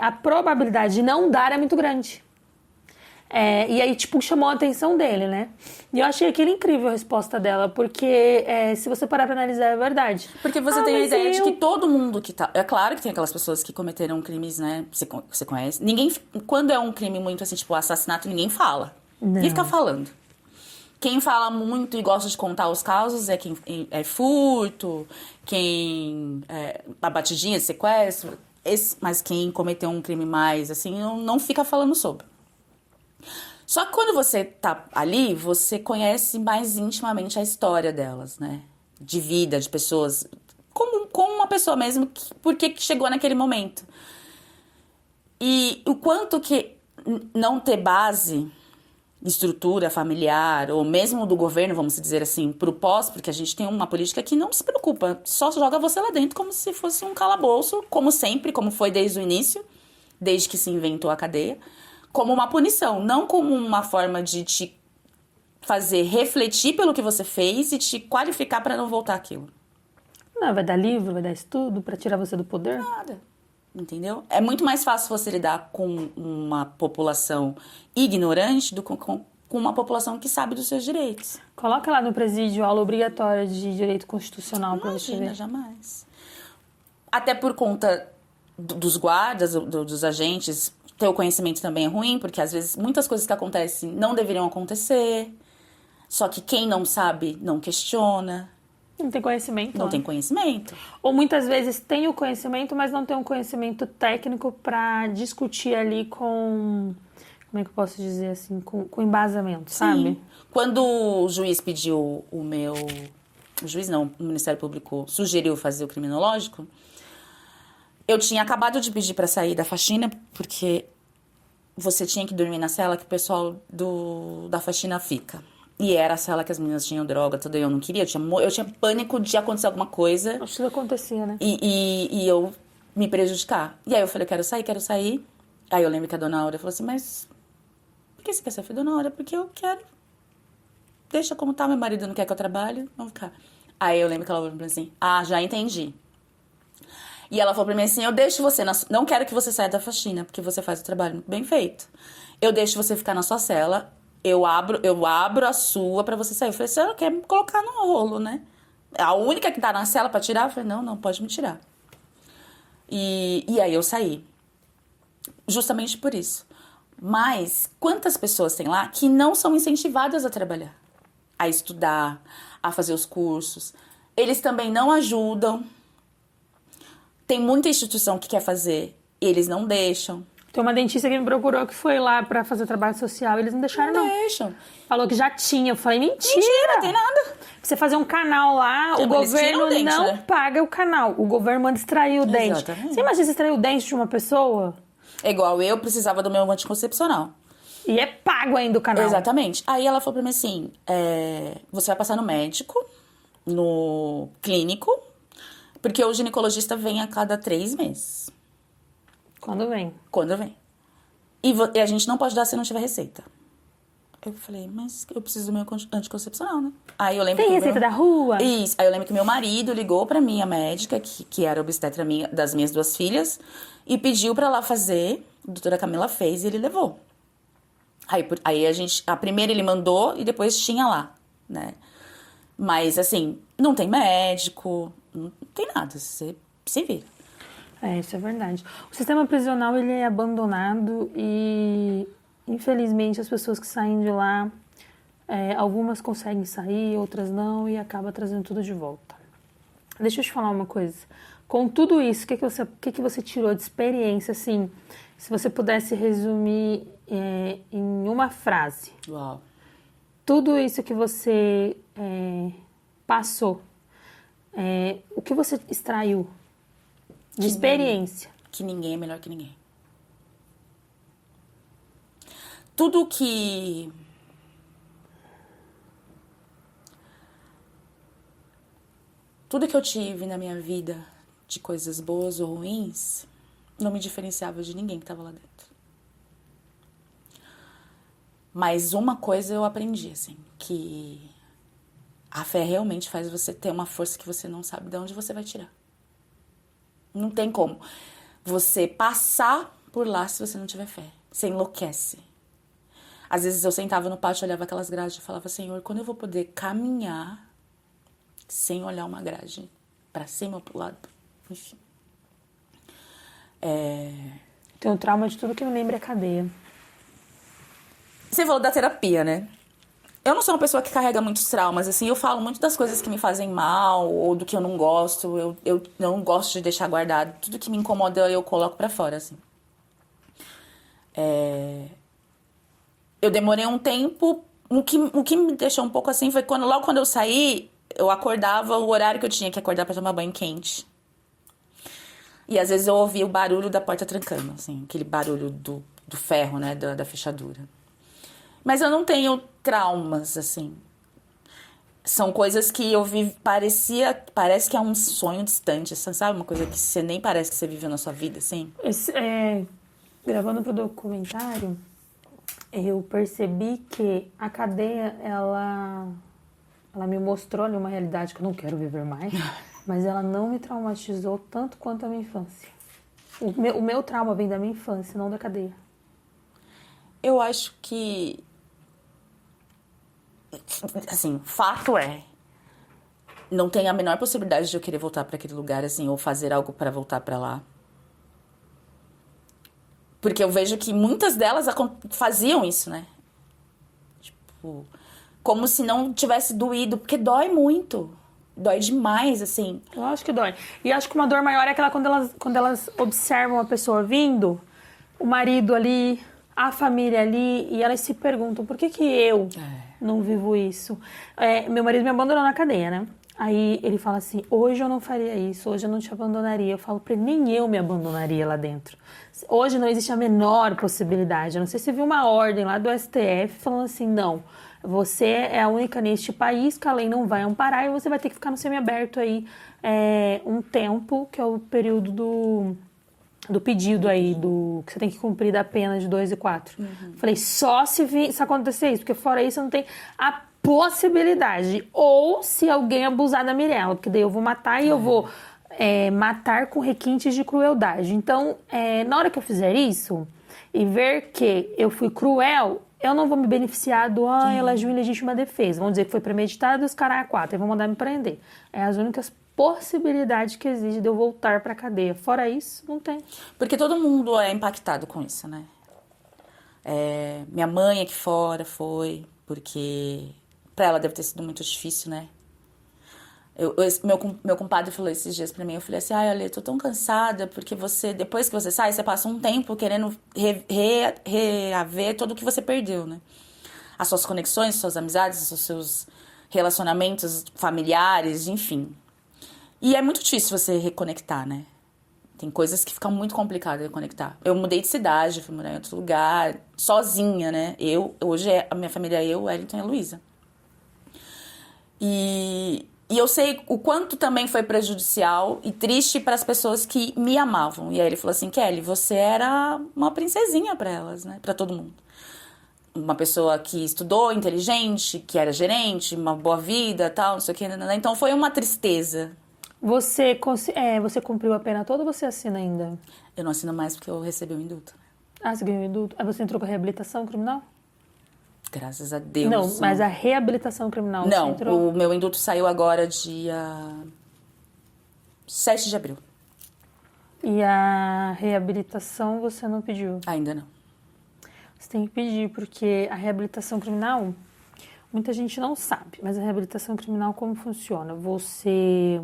a probabilidade de não dar é muito grande. E aí, tipo, chamou a atenção dele, né? E eu achei aquilo incrível a resposta dela, porque se você parar pra analisar, é verdade. Porque você tem a ideia de que todo mundo que tá... É claro que tem aquelas pessoas que cometeram crimes, né? Você conhece. Ninguém... Quando é um crime muito assim, tipo assassinato, ninguém fala. Ninguém fica falando. Quem fala muito e gosta de contar os casos é quem é furto, quem a batidinha, sequestro. Mas quem cometeu um crime mais, assim, não fica falando sobre. Só que quando você tá ali, você conhece mais intimamente a história delas, né? De vida, de pessoas. Como uma pessoa mesmo, por que chegou naquele momento. E o quanto que não ter base, estrutura familiar, ou mesmo do governo, vamos dizer assim, pro pós, porque a gente tem uma política que não se preocupa, só joga você lá dentro como se fosse um calabouço, como sempre, como foi desde o início, desde que se inventou a cadeia, como uma punição, não como uma forma de te fazer refletir pelo que você fez e te qualificar para não voltar aquilo. Não, vai dar livro, vai dar estudo para tirar você do poder? Nada. Entendeu? É muito mais fácil você lidar com uma população ignorante do que com uma população que sabe dos seus direitos. Coloca lá no presídio aula obrigatória de direito constitucional para você ver. Jamais. Até por conta dos guardas, dos agentes, ter o conhecimento também é ruim, porque às vezes muitas coisas que acontecem não deveriam acontecer, só que quem não sabe não questiona. Não tem conhecimento. Não tem conhecimento. Ou muitas vezes tem o conhecimento, mas não tem um conhecimento técnico para discutir ali com... Como é que eu posso dizer assim? Com embasamento, sabe? Sim. Quando o juiz pediu o meu... O juiz não, o Ministério Público sugeriu fazer o criminológico, eu tinha acabado de pedir para sair da faxina, porque você tinha que dormir na cela que o pessoal da faxina fica. E era a cela que as meninas tinham droga, tudo, eu não queria. Eu tinha pânico de acontecer alguma coisa. Acho que isso acontecia, né? E eu me prejudicar. E aí eu falei, quero sair. Aí eu lembro que a dona Aura falou assim, mas por que você quer sair? Eu falei, dona Aura, porque eu quero. Deixa como tá, meu marido não quer que eu trabalhe, vamos ficar. Aí eu lembro que ela falou pra mim assim, já entendi. E ela falou pra mim assim, eu deixo você, não quero que você saia da faxina, porque você faz o trabalho muito bem feito. Eu deixo você ficar na sua cela, eu abro a sua pra você sair. Eu falei, você não quer me colocar no rolo, né? A única que tá na cela pra tirar, eu falei, não, pode me tirar. E aí eu saí. Justamente por isso. Mas quantas pessoas tem lá que não são incentivadas a trabalhar? A estudar, a fazer os cursos. Eles também não ajudam. Tem muita instituição que quer fazer e eles não deixam. Tem uma dentista que me procurou que foi lá pra fazer trabalho social e eles não deixaram, não. Deixam. Falou que já tinha. Eu falei, mentira! Mentira, tem nada. você fazer um canal lá, o Eles tiram governo o dente, não né? paga o canal. O governo manda extrair o dente. Exatamente. Você imagina você extrair o dente de uma pessoa? É igual eu precisava do meu anticoncepcional. E é pago ainda o canal. Exatamente. Aí ela falou pra mim assim, você vai passar no médico, no clínico, porque o ginecologista vem a cada 3 meses. Quando vem. Quando vem. E a gente não pode dar se não tiver receita. Eu falei, mas eu preciso do meu anticoncepcional, né? Aí eu lembro Tem que receita da rua? Isso. Aí eu lembro que meu marido ligou pra minha médica, que era obstetra das minhas 2 filhas, e pediu pra lá fazer. A doutora Camila fez e ele levou. Aí a primeira ele mandou e depois tinha lá, né? Mas assim, não tem médico, não tem nada, você se vira. Isso é verdade. O sistema prisional, ele é abandonado e, infelizmente, as pessoas que saem de lá, algumas conseguem sair, outras não, e acaba trazendo tudo de volta. Deixa eu te falar uma coisa. Com tudo isso, o que você tirou de experiência, assim, se você pudesse resumir em uma frase? Uau. Tudo isso que você passou, o que você extraiu de experiência? Que ninguém é melhor que ninguém. Tudo que eu tive na minha vida, de coisas boas ou ruins, não me diferenciava de ninguém que estava lá dentro. Mas uma coisa eu aprendi, assim, que a fé realmente faz você ter uma força que você não sabe de onde você vai tirar. Não tem como você passar por lá se você não tiver fé. Você enlouquece. Às vezes eu sentava no pátio, olhava aquelas grades e falava, Senhor, quando eu vou poder caminhar sem olhar uma grade pra cima ou pro lado? Enfim. Tenho trauma de tudo que me lembra a cadeia. Você falou da terapia, né? Eu não sou uma pessoa que carrega muitos traumas, assim, eu falo muito das coisas que me fazem mal, ou do que eu não gosto, eu não gosto de deixar guardado. Tudo que me incomoda eu coloco pra fora, assim. Eu demorei um tempo, o que me deixou um pouco assim foi logo quando eu saí, eu acordava o horário que eu tinha que acordar pra tomar banho quente. E às vezes eu ouvia o barulho da porta trancando, assim, aquele barulho do ferro, né, da fechadura. Mas eu não tenho traumas, assim. São coisas que eu vivo, parece que é um sonho distante, sabe? Uma coisa que você nem parece que você viveu na sua vida, assim. Gravando pro documentário, eu percebi que a cadeia, ela me mostrou ali uma realidade que eu não quero viver mais, mas ela não me traumatizou tanto quanto a minha infância. O meu trauma vem da minha infância, não da cadeia. Eu acho que... Assim, fato não tem a menor possibilidade de eu querer voltar pra aquele lugar, assim, ou fazer algo pra voltar pra lá. Porque eu vejo que muitas delas faziam isso, né? Tipo, como se não tivesse doído, porque dói muito. Dói demais, assim. Eu acho que dói. E acho que uma dor maior é aquela quando elas observam a pessoa vindo, o marido ali, a família ali, e elas se perguntam, por que eu não vivo isso? Meu marido me abandonou na cadeia, né? Aí ele fala assim, hoje eu não faria isso, hoje eu não te abandonaria. Eu falo pra ele, nem eu me abandonaria lá dentro. Hoje não existe a menor possibilidade. Eu não sei se você viu uma ordem lá do STF falando assim, não, você é a única neste país que a lei não vai amparar e você vai ter que ficar no semiaberto aí um tempo, que é o período do pedido aí, que você tem que cumprir da pena de 2 e 4. Uhum. Falei, só se acontecer isso, porque fora isso não tem a possibilidade. Ou se alguém abusar da Mirella, porque daí eu vou matar e eu vou matar com requintes de crueldade. Então, na hora que eu fizer isso e ver que eu fui cruel, eu não vou me beneficiar ela agiu em legítima defesa. Vão dizer que foi premeditado e os caras 4, e vão mandar me prender. É as únicas possibilidades que existe de eu voltar pra cadeia. Fora isso, não tem. Porque todo mundo é impactado com isso, né? Minha mãe aqui fora foi, porque pra ela deve ter sido muito difícil, né? Meu compadre falou esses dias pra mim, eu falei assim, olha, eu tô tão cansada, porque depois que você sai, você passa um tempo querendo reaver tudo o que você perdeu, né? As suas conexões, as suas amizades, os seus relacionamentos familiares, enfim. E é muito difícil você reconectar, né? Tem coisas que ficam muito complicadas de reconectar. Eu mudei de cidade, fui morar em outro lugar, sozinha, né? Hoje a minha família é eu, o Wellington e a Luísa. E eu sei o quanto também foi prejudicial e triste para as pessoas que me amavam. E aí ele falou assim, Kelly, você era uma princesinha para elas, né? Para todo mundo. Uma pessoa que estudou, inteligente, que era gerente, uma boa vida, tal, não sei o que. Então foi uma tristeza. Você cumpriu a pena toda ou você assina ainda? Eu não assino mais porque eu recebi o indulto. Ah, você ganhou o indulto. Aí você entrou com a reabilitação criminal? Graças a Deus. Não, mas a reabilitação criminal Não, você entrou? o meu indulto saiu agora dia 7 de abril. E a reabilitação você não pediu? Ainda não. Você tem que pedir, porque a reabilitação criminal, muita gente não sabe, mas a reabilitação criminal como funciona? Você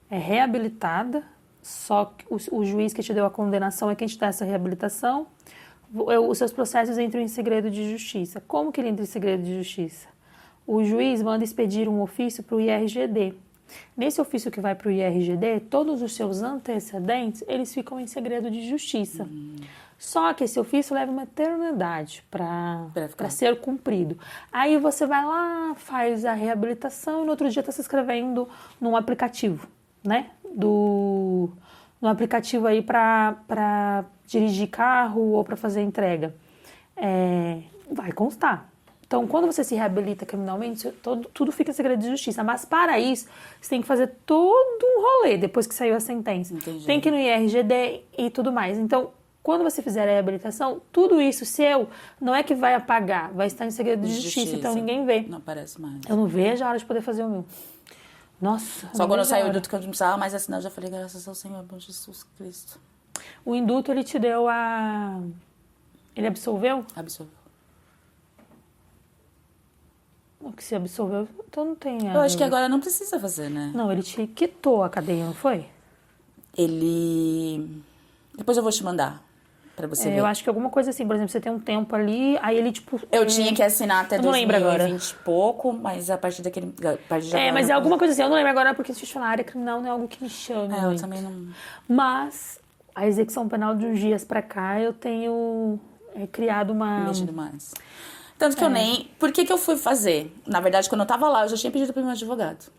é reabilitada, só que o juiz que te deu a condenação é quem te dá essa reabilitação. Os seus processos entram em segredo de justiça. Como que ele entra em segredo de justiça? O juiz manda expedir um ofício para o IRGD. Nesse ofício que vai para o IRGD, todos os seus antecedentes, eles ficam em segredo de justiça. Só que esse ofício leva uma eternidade para ser cumprido. Aí você vai lá, faz a reabilitação e no outro dia está se inscrevendo num aplicativo, né? No aplicativo aí para dirigir carro ou para fazer entrega. Vai constar. Então, quando você se reabilita criminalmente, tudo fica em segredo de justiça. Mas, para isso, você tem que fazer todo um rolê depois que saiu a sentença. Entendi. Tem que ir no IRGD e tudo mais. Então, quando você fizer a reabilitação, tudo isso seu não é que vai apagar, vai estar em segredo de justiça. Então, ninguém vê. Não aparece mais. Eu não vejo a hora de poder fazer o meu. Nossa. Só quando eu saí o indulto que eu não precisava mais assinar, eu já falei, graças ao Senhor, bom Jesus Cristo. O indulto, ele te deu a... Ele absolveu? Absolveu. O que se absolveu, então não tem... Eu acho que agora não precisa fazer, né? Não, ele te quitou a cadeia, não foi? Ele... Depois eu vou te mandar pra você ver. Eu acho que alguma coisa assim, por exemplo, você tem um tempo ali, aí ele tipo... Eu tinha que assinar até eu não lembro agora. 2020 e pouco, mas a partir daquele... mas é alguma coisa assim, eu não lembro agora, porque se eu te falar, a área criminal não é algo que me chama eu muito. também não... Mas a execução penal de uns dias pra cá, eu tenho criado uma... Mexido mais. Tanto que eu nem... Por que eu fui fazer? Na verdade, quando eu tava lá, eu já tinha pedido pro meu advogado.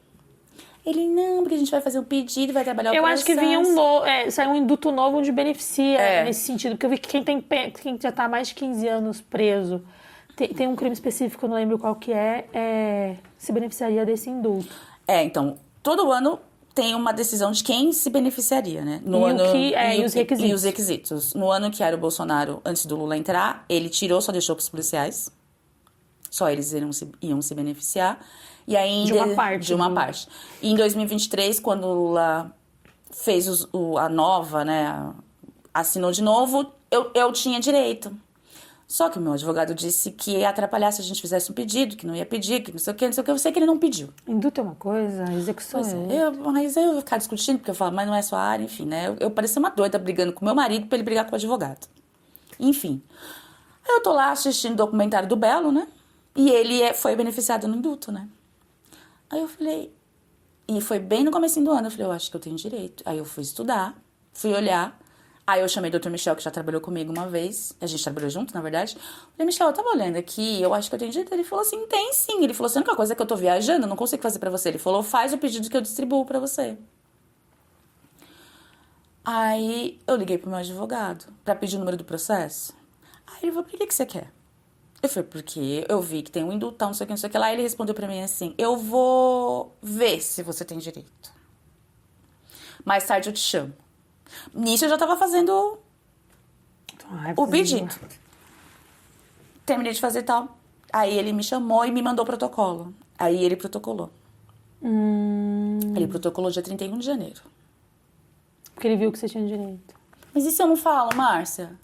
Ele, não, porque a gente vai fazer um pedido, vai trabalhar o processo. Eu acho que vinha saiu um induto novo onde beneficia nesse sentido. Porque eu vi que quem já tá há mais de 15 anos preso, tem um crime específico, eu não lembro qual que se beneficiaria desse indulto. Então, todo ano tem uma decisão de quem se beneficiaria, né? E os requisitos. E os requisitos. No ano que era o Bolsonaro, antes do Lula entrar, ele tirou, só deixou pros policiais. Só eles iam se beneficiar. E aí, de uma parte. De uma parte. E em 2023, quando o Lula fez a nova, né? Assinou de novo, eu tinha direito. Só que o meu advogado disse que ia atrapalhar se a gente fizesse um pedido, que não ia pedir, que não sei o que, não sei o que. Eu sei que ele não pediu. Indulto é uma coisa, execução Mas eu vou ficar discutindo, porque eu falo, mas não é sua área, enfim, né? Eu parecia uma doida brigando com meu marido pra ele brigar com o advogado. Enfim. Aí eu tô lá assistindo o documentário do Belo, né? E ele foi beneficiado no indulto, né? Aí eu falei... E foi bem no comecinho do ano. Eu falei, eu acho que eu tenho direito. Aí eu fui estudar, fui olhar. Aí eu chamei o Dr. Michel, que já trabalhou comigo uma vez. A gente trabalhou junto, na verdade. Falei, Michel, eu tava olhando aqui, eu acho que eu tenho direito. Ele falou assim, tem sim. Ele falou assim, a única coisa é que eu tô viajando, eu não consigo fazer pra você. Ele falou, faz o pedido que eu distribuo pra você. Aí eu liguei pro meu advogado pra pedir o número do processo. Aí ele falou, por que você quer? Eu falei, porque eu vi que tem um indultão, não sei o que, não sei o que lá. Ele respondeu pra mim assim, eu vou ver se você tem direito. Mais tarde eu te chamo. Nisso eu já tava fazendo o pedido. Terminei de fazer tal. Aí ele me chamou e me mandou o protocolo. Aí ele protocolou. Ele protocolou dia 31 de janeiro. Porque ele viu que você tinha direito. Mas isso eu não falo, Márcia?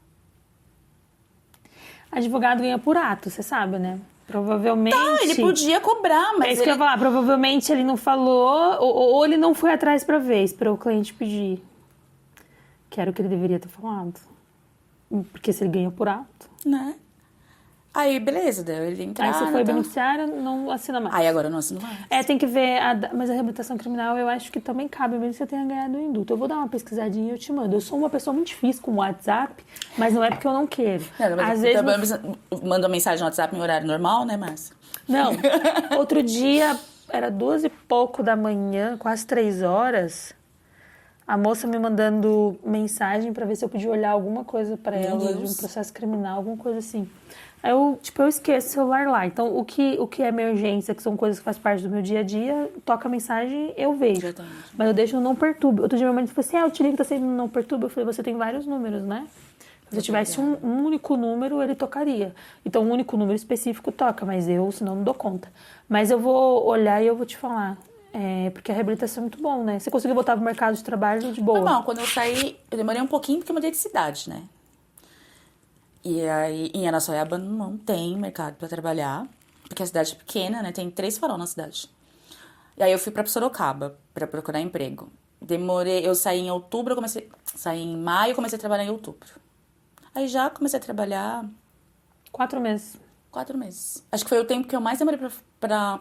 Advogado ganha por ato, você sabe, né? Provavelmente... Tá, ele podia cobrar, mas... É isso que eu ia falar. Provavelmente ele não falou, ou ele não foi atrás pra ver, esperou o cliente pedir. Que era o que ele deveria ter falado. Porque se ele ganha por ato... Né? Aí, beleza, daí ele entrar. Aí você foi então... beneficiária, não assina mais. Aí agora eu não assino mais. Tem que ver, mas a reabilitação criminal eu acho que também cabe, mesmo que você tenha ganhado o indulto. Eu vou dar uma pesquisadinha e eu te mando. Eu sou uma pessoa muito difícil com o WhatsApp, mas não é porque eu não quero. Não, mas Às vezes manda uma mensagem no WhatsApp em horário normal, né, Márcia? Não, outro dia, era 2 e pouco da manhã, quase 3 horas, a moça me mandando mensagem pra ver se eu podia olhar alguma coisa pra Meu ela, de Deus. um processo criminal, alguma coisa assim. Aí eu esqueço o celular lá. Então, o que é emergência, que são coisas que faz parte do meu dia a dia, toca a mensagem, eu vejo. Exatamente. Mas eu deixo no não perturbe. Outro dia minha mãe falou assim, eu te ligo, tá sendo no não perturbe. Eu falei, você tem vários números, né? Se eu tivesse um único número, ele tocaria. Então, um único número específico toca, mas eu, senão, não dou conta. Mas eu vou olhar e eu vou te falar. Porque a reabilitação é muito bom, né? Você conseguiu voltar pro mercado de trabalho de boa? Não, quando eu saí, eu demorei um pouquinho porque eu mudei de cidade, né? E aí, em Araçoiaba não tem mercado pra trabalhar, porque a cidade é pequena, né? Tem 3 farol na cidade. E aí eu fui pra Sorocaba pra procurar emprego. Eu saí em outubro, saí em maio, comecei a trabalhar em outubro. Aí já comecei a trabalhar 4 meses. 4 meses. Acho que foi o tempo que eu mais demorei pra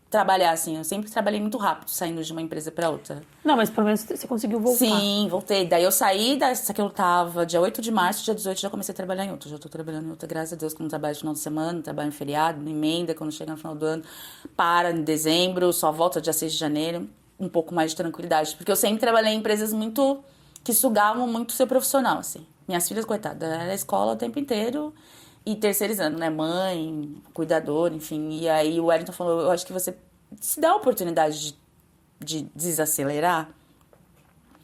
trabalhar, assim. Eu sempre trabalhei muito rápido, saindo de uma empresa pra outra. Não, mas pelo menos você conseguiu voltar. Sim, voltei. Daí eu saí dessa que eu tava dia 8 de março, dia 18 já comecei a trabalhar em outra. Já tô trabalhando em outra, graças a Deus, que não trabalho no final de semana, não trabalho em feriado, não emenda, quando chega no final do ano, para em dezembro, só volta dia 6 de janeiro. Um pouco mais de tranquilidade. Porque eu sempre trabalhei em empresas que sugavam muito o seu profissional, assim. Minhas filhas, coitadas, era escola o tempo inteiro e terceirizando, né? Mãe, cuidador, enfim. E aí o Wellington falou, eu acho que você se dá a oportunidade de desacelerar,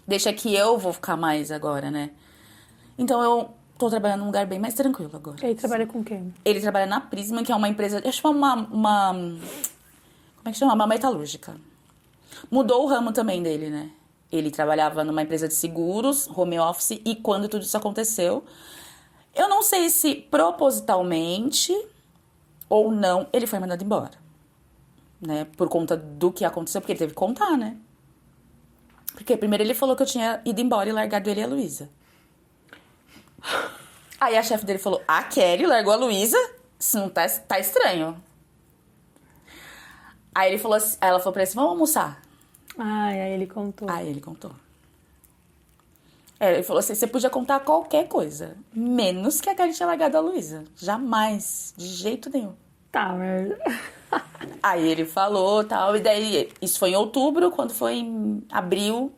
deixa que eu vou ficar mais agora, né? Então eu tô trabalhando num lugar bem mais tranquilo agora. E aí trabalha com quem? Ele trabalha na Prisma, que é uma empresa, eu acho que é como é que chama? Uma metalúrgica. Mudou o ramo também dele, né? Ele trabalhava numa empresa de seguros, home office, e quando tudo isso aconteceu, eu não sei se propositalmente ou não, ele foi mandado embora. Né? Por conta do que aconteceu, porque ele teve que contar, né? Porque primeiro ele falou que eu tinha ido embora e largado ele e a Luísa. Aí a chefe dele falou, a Kelly largou a Luísa? Isso não tá estranho. Aí ela falou pra ele assim, vamos almoçar. Aí ele contou. Aí ele contou. Ele falou assim, você podia contar qualquer coisa, menos que a Kelly tinha largado a Luísa. Jamais, de jeito nenhum. Tá, mas... Aí ele falou tal, e daí, isso foi em outubro, quando foi em abril,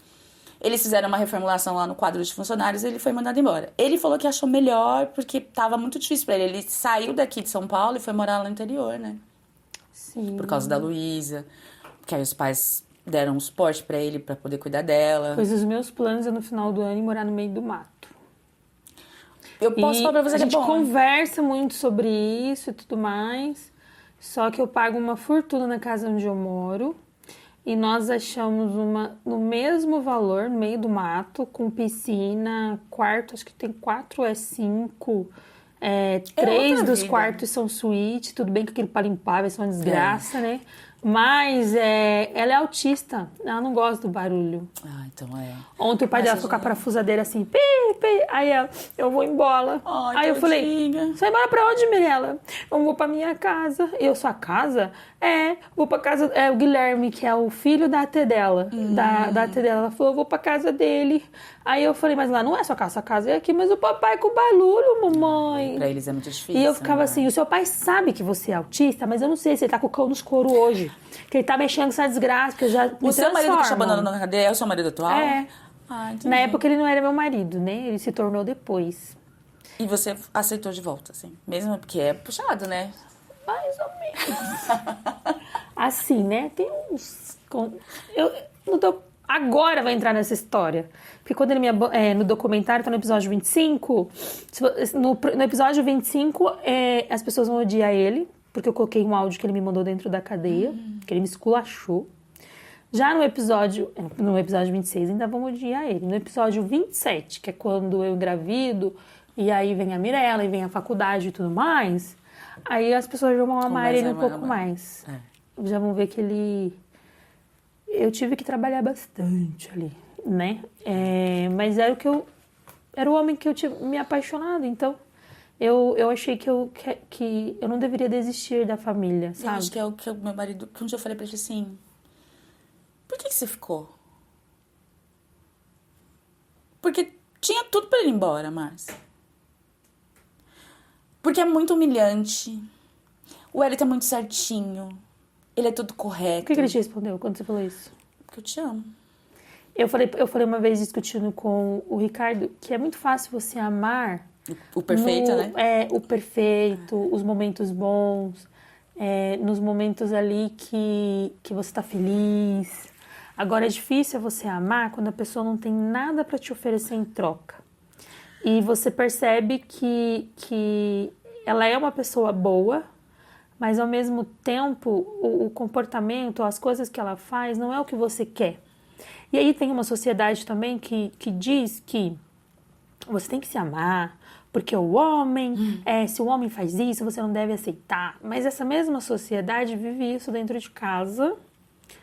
eles fizeram uma reformulação lá no quadro de funcionários e ele foi mandado embora. Ele falou que achou melhor porque tava muito difícil pra ele. Ele saiu daqui de São Paulo e foi morar lá no interior, né? Sim. Por causa da Luísa, porque aí os pais deram um suporte pra ele, pra poder cuidar dela. Pois os meus planos é no final do ano ir morar no meio do mato. Eu posso falar pra você a que é gente bom, né? conversa muito sobre isso e tudo mais, só que eu pago uma fortuna na casa onde eu moro e nós achamos uma no mesmo valor, no meio do mato, com piscina, quarto, acho que tem 4 ou 5, 3 outra dos vida. quartos são suíte, tudo bem que aquele para limpar vai ser uma desgraça, né? Mas ela é autista, ela não gosta do barulho. Ah, então é. Ontem o pai dela ficou com a parafusadeira assim, pi, pi. Aí ela, eu vou embora. Ai, Aí eu falei, tadinha. você vai embora pra onde, Mirella? Eu vou pra minha casa. E eu, sua casa? Vou pra casa. O Guilherme, que é o filho da AT dela. Da AT dela. Ela falou, eu vou pra casa dele. Aí eu falei, mas lá não é sua casa é aqui. Mas o papai com barulho, mamãe. Pra eles é muito difícil. E eu ficava né? assim, o seu pai sabe que você é autista, mas eu não sei se ele tá com o cão nos couro hoje. Que ele tá mexendo com essa desgraça, que eu já me O seu marido que te transformo. abandonou na cadeia é o seu marido atual? É. Ah, entendi. Na época ele não era meu marido, né? Ele se tornou depois. E você aceitou de volta, assim? Mesmo porque é puxado, né? Mais ou menos. Assim, né? Tem uns... Eu não tô... Agora vai entrar nessa história. Porque quando ele no documentário, tá no episódio 25, no episódio 25, as pessoas vão odiar ele, porque eu coloquei um áudio que ele me mandou dentro da cadeia, que ele me esculachou. Já no episódio 26 ainda vão odiar ele. No episódio 27, que é quando eu engravido, e aí vem a Mirella, e vem a faculdade e tudo mais, aí as pessoas já vão amar ele um pouco mais. Já vão ver que ele... Eu tive que trabalhar bastante ali, né? Mas era o homem que eu tinha me apaixonado, então Eu achei que eu não deveria desistir da família, Eu sabe? acho que é o que o meu marido... Que um dia eu falei pra ele assim... Por que você ficou? Porque tinha tudo pra ele ir embora, Márcia. Porque é muito humilhante. O Hélio é muito certinho. Ele é tudo correto. O que ele te respondeu quando você falou isso? Porque eu te amo. Eu falei uma vez discutindo com o Ricardo que é muito fácil você amar... O perfeito, né? O perfeito, os momentos bons, nos momentos ali que você tá feliz. Agora, é difícil você amar quando a pessoa não tem nada para te oferecer em troca. E você percebe que ela é uma pessoa boa, mas ao mesmo tempo o comportamento, as coisas que ela faz não é o que você quer. E aí tem uma sociedade também que diz que você tem que se amar, porque o homem, se o homem faz isso, você não deve aceitar. Mas essa mesma sociedade vive isso dentro de casa,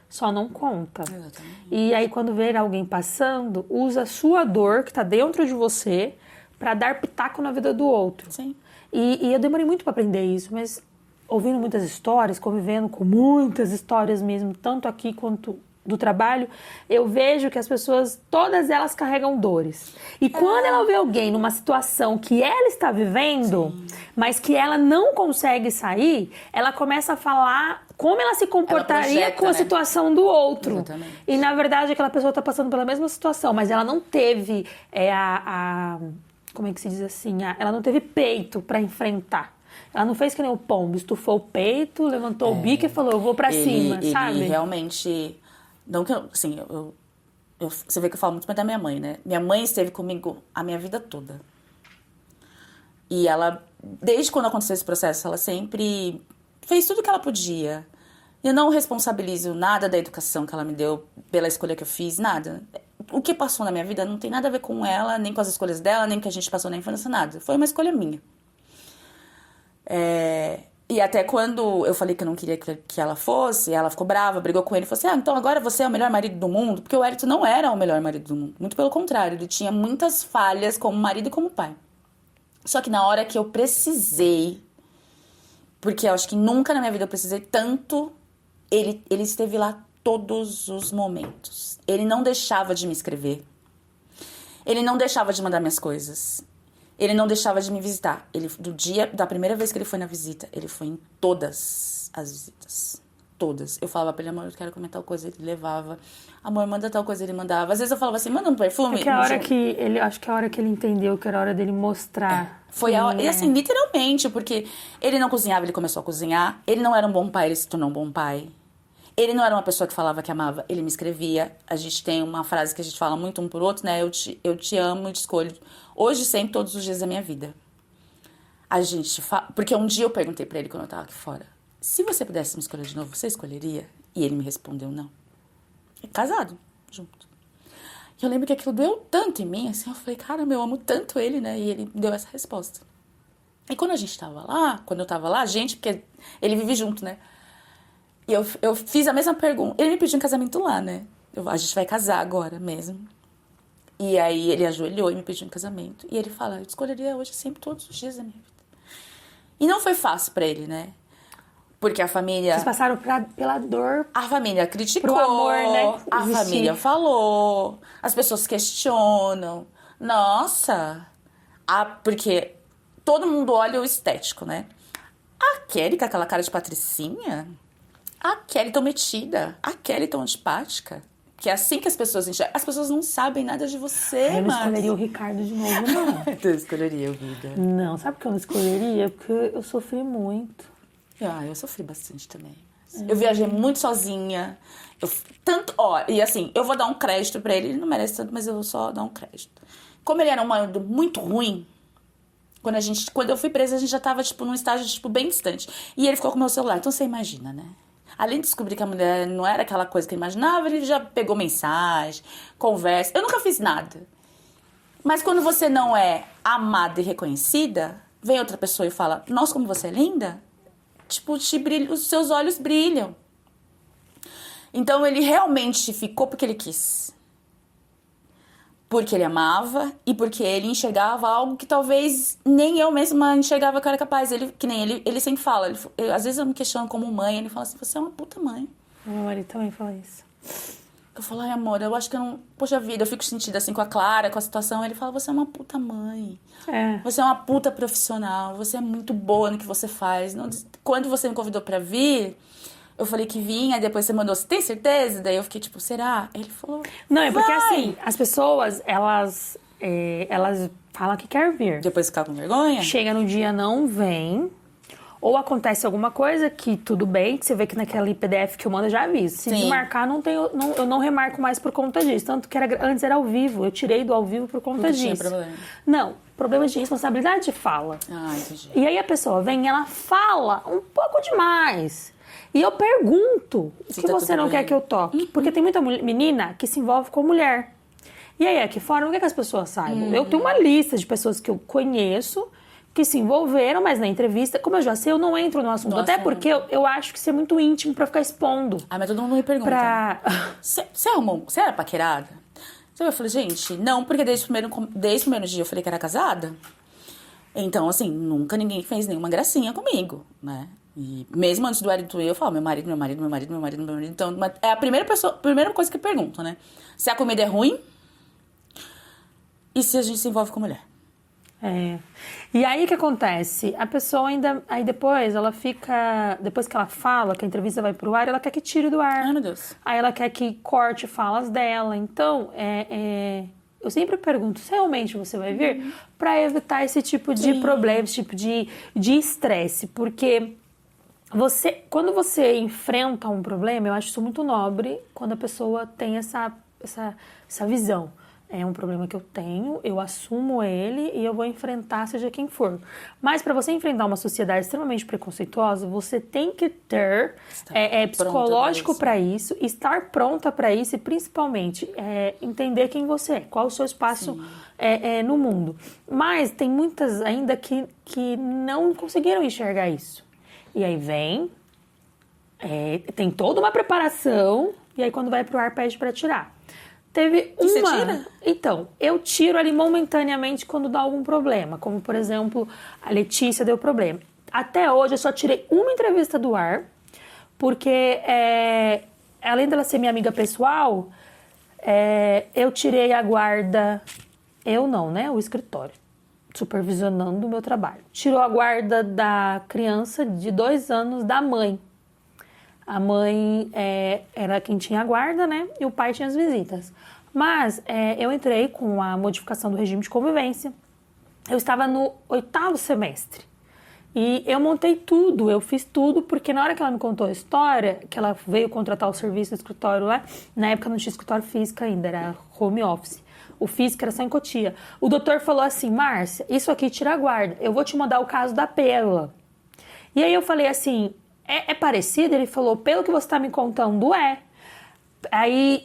só não conta. Exatamente. E aí quando ver alguém passando, usa a sua dor que tá dentro de você para dar pitaco na vida do outro. Sim. E eu demorei muito para aprender isso, mas ouvindo muitas histórias, convivendo com muitas histórias mesmo, tanto aqui quanto do trabalho, eu vejo que as pessoas, todas elas carregam dores. E quando ela vê alguém numa situação que ela está vivendo, mas que ela não consegue sair, ela começa a falar como ela se comportaria projeta, com a né? situação do outro. Exatamente. E na verdade aquela pessoa está passando pela mesma situação, mas ela não teve como é que se diz assim? Ela não teve peito para enfrentar. Ela não fez que nem o pombo, estufou o peito, levantou o bico e falou, eu vou pra cima, sabe? Ele realmente... Não que eu... Assim, você vê que eu falo muito mais da minha mãe, né? Minha mãe esteve comigo a minha vida toda. E ela, desde quando aconteceu esse processo, ela sempre fez tudo o que ela podia. Eu não responsabilizo nada da educação que ela me deu pela escolha que eu fiz, nada. O que passou na minha vida não tem nada a ver com ela, nem com as escolhas dela, nem com o que a gente passou na infância, nada. Foi uma escolha minha. E até quando eu falei que eu não queria que ela fosse, ela ficou brava, brigou com ele, falou assim, então agora você é o melhor marido do mundo? Porque o Hélio não era o melhor marido do mundo, muito pelo contrário, ele tinha muitas falhas como marido e como pai. Só que na hora que eu precisei, porque eu acho que nunca na minha vida eu precisei tanto, ele esteve lá todos os momentos. Ele não deixava de me escrever, ele não deixava de mandar minhas coisas. Ele não deixava de me visitar. Da primeira vez que ele foi na visita, ele foi em todas as visitas. Todas. Eu falava pra ele, amor, eu quero comer tal coisa. Ele levava. Amor, manda tal coisa. Ele mandava. Às vezes eu falava assim, manda um perfume. Acho que a hora que ele entendeu que era hora dele mostrar. Foi a hora. E assim, literalmente, porque ele não cozinhava, ele começou a cozinhar. Ele não era um bom pai, ele se tornou um bom pai. Ele não era uma pessoa que falava que amava, ele me escrevia. A gente tem uma frase que a gente fala muito um por outro, né? Eu te amo e te escolho. Hoje, sempre, todos os dias da minha vida. A gente fala... Porque um dia eu perguntei pra ele, quando eu tava aqui fora, se você pudesse me escolher de novo, você escolheria? E ele me respondeu, não. É casado, junto. E eu lembro que aquilo doeu tanto em mim, assim, eu falei, caramba, eu amo tanto ele, né? E ele deu essa resposta. E quando a gente tava lá, porque ele vive junto, né? E eu fiz a mesma pergunta. Ele me pediu um casamento lá, né? A gente vai casar agora mesmo. E aí ele ajoelhou e me pediu um casamento. E ele fala, eu te escolheria hoje sempre, todos os dias da minha vida. E não foi fácil pra ele, né? Porque a família... Vocês passaram pela dor. A família criticou. Pro amor, né? A Existir. família falou. As pessoas questionam. Nossa! Porque todo mundo olha o estético, né? A Kelly com aquela cara de patricinha... A Kelly tão metida, a Kelly tão antipática. Que é assim que as pessoas enxergam. As pessoas não sabem nada de você, Eu não escolheria o Ricardo de novo, não. Tu escolheria, vida. Não, sabe por que eu não escolheria? Porque eu sofri muito. Eu sofri bastante também. Eu viajei muito sozinha. E assim, eu vou dar um crédito pra ele. Ele não merece tanto, mas eu vou só dar um crédito. Como ele era um marido muito ruim, quando eu fui presa, a gente já tava, num estágio, bem distante. E ele ficou com o meu celular. Então você imagina, né? Além de descobrir que a mulher não era aquela coisa que ele imaginava, ele já pegou mensagem, conversa. Eu nunca fiz nada. Mas quando você não é amada e reconhecida, vem outra pessoa e fala, nossa, como você é linda. Os seus olhos brilham. Então ele realmente ficou porque ele quis. Porque ele amava e porque ele enxergava algo que talvez nem eu mesma enxergava que eu era capaz. Que nem ele sempre fala. Às vezes eu me questiono como mãe, ele fala assim, você é uma puta mãe. Meu marido também fala isso. Eu falo, ai amor, eu acho que eu não... Poxa vida, eu fico sentida assim com a Clara, com a situação. Ele fala, você é uma puta mãe. Você é uma puta profissional. Você é muito boa no que você faz. Quando você me convidou pra vir... Eu falei que vinha, depois você mandou, você tem certeza? Daí eu fiquei tipo, será? Ele falou, não, é porque vai. assim, as pessoas, elas falam que quer vir. Depois ficar com vergonha? Chega no dia, não vem. Ou acontece alguma coisa que tudo bem, que você vê que naquele PDF que eu mando eu já aviso. Se desmarcar, eu não remarco mais por conta disso. Tanto que antes era ao vivo, eu tirei do ao vivo por conta disso. Tinha problema. Não, problema de responsabilidade de fala. Entendi. E aí a pessoa vem e ela fala um pouco demais. E eu pergunto, o que você não quer que eu toque? Porque tem muita menina que se envolve com mulher. E aí, aqui fora, não quer que as pessoas saibam. Eu tenho uma lista de pessoas que eu conheço, que se envolveram, mas na entrevista, como eu já sei, eu não entro no assunto. Até porque eu acho que isso é muito íntimo pra ficar expondo. Mas todo mundo me pergunta. Você era paquerada? Eu falei, gente, não, porque desde o primeiro dia eu falei que era casada. Então, assim, nunca ninguém fez nenhuma gracinha comigo, né? E mesmo antes do Wellington eu falo, meu marido. Então, é a primeira coisa que eu pergunto, né? Se a comida é ruim e se a gente se envolve com mulher. E aí o que acontece? A pessoa ainda... Aí depois ela fica... Depois que ela fala, que a entrevista vai pro ar, ela quer que tire do ar. Ai, meu Deus. Aí ela quer que corte falas dela. Então, eu sempre pergunto, se realmente você vai vir? Pra evitar esse tipo de problema, esse tipo de estresse. Porque... quando você enfrenta um problema, eu acho isso muito nobre quando a pessoa tem essa visão. É um problema que eu tenho, eu assumo ele e eu vou enfrentar seja quem for. Mas para você enfrentar uma sociedade extremamente preconceituosa, você tem que ter psicológico para isso, estar pronta para isso e principalmente entender quem você é, qual o seu espaço no mundo. Mas tem muitas ainda que não conseguiram enxergar isso. E aí vem, tem toda uma preparação, e aí quando vai pro ar pede pra tirar. Teve uma... Você tira? Então, eu tiro ali momentaneamente quando dá algum problema. Como, por exemplo, a Letícia deu problema. Até hoje eu só tirei uma entrevista do ar, porque além dela ser minha amiga pessoal, eu tirei a guarda... Eu não, né? O escritório. Supervisionando o meu trabalho. Tirou a guarda da criança de 2 anos da mãe. A mãe era quem tinha a guarda, né? E o pai tinha as visitas. Mas eu entrei com a modificação do regime de convivência. Eu estava no 8º semestre. E eu montei tudo, eu fiz tudo, porque na hora que ela me contou a história, que ela veio contratar o serviço do escritório lá, na época não tinha escritório físico ainda, era home office. O físico era só em Cotia. O doutor falou assim, Márcia, isso aqui tira a guarda, eu vou te mandar o caso da Pérola. E aí eu falei assim, é parecido? Ele falou, pelo que você está me contando, é. Aí,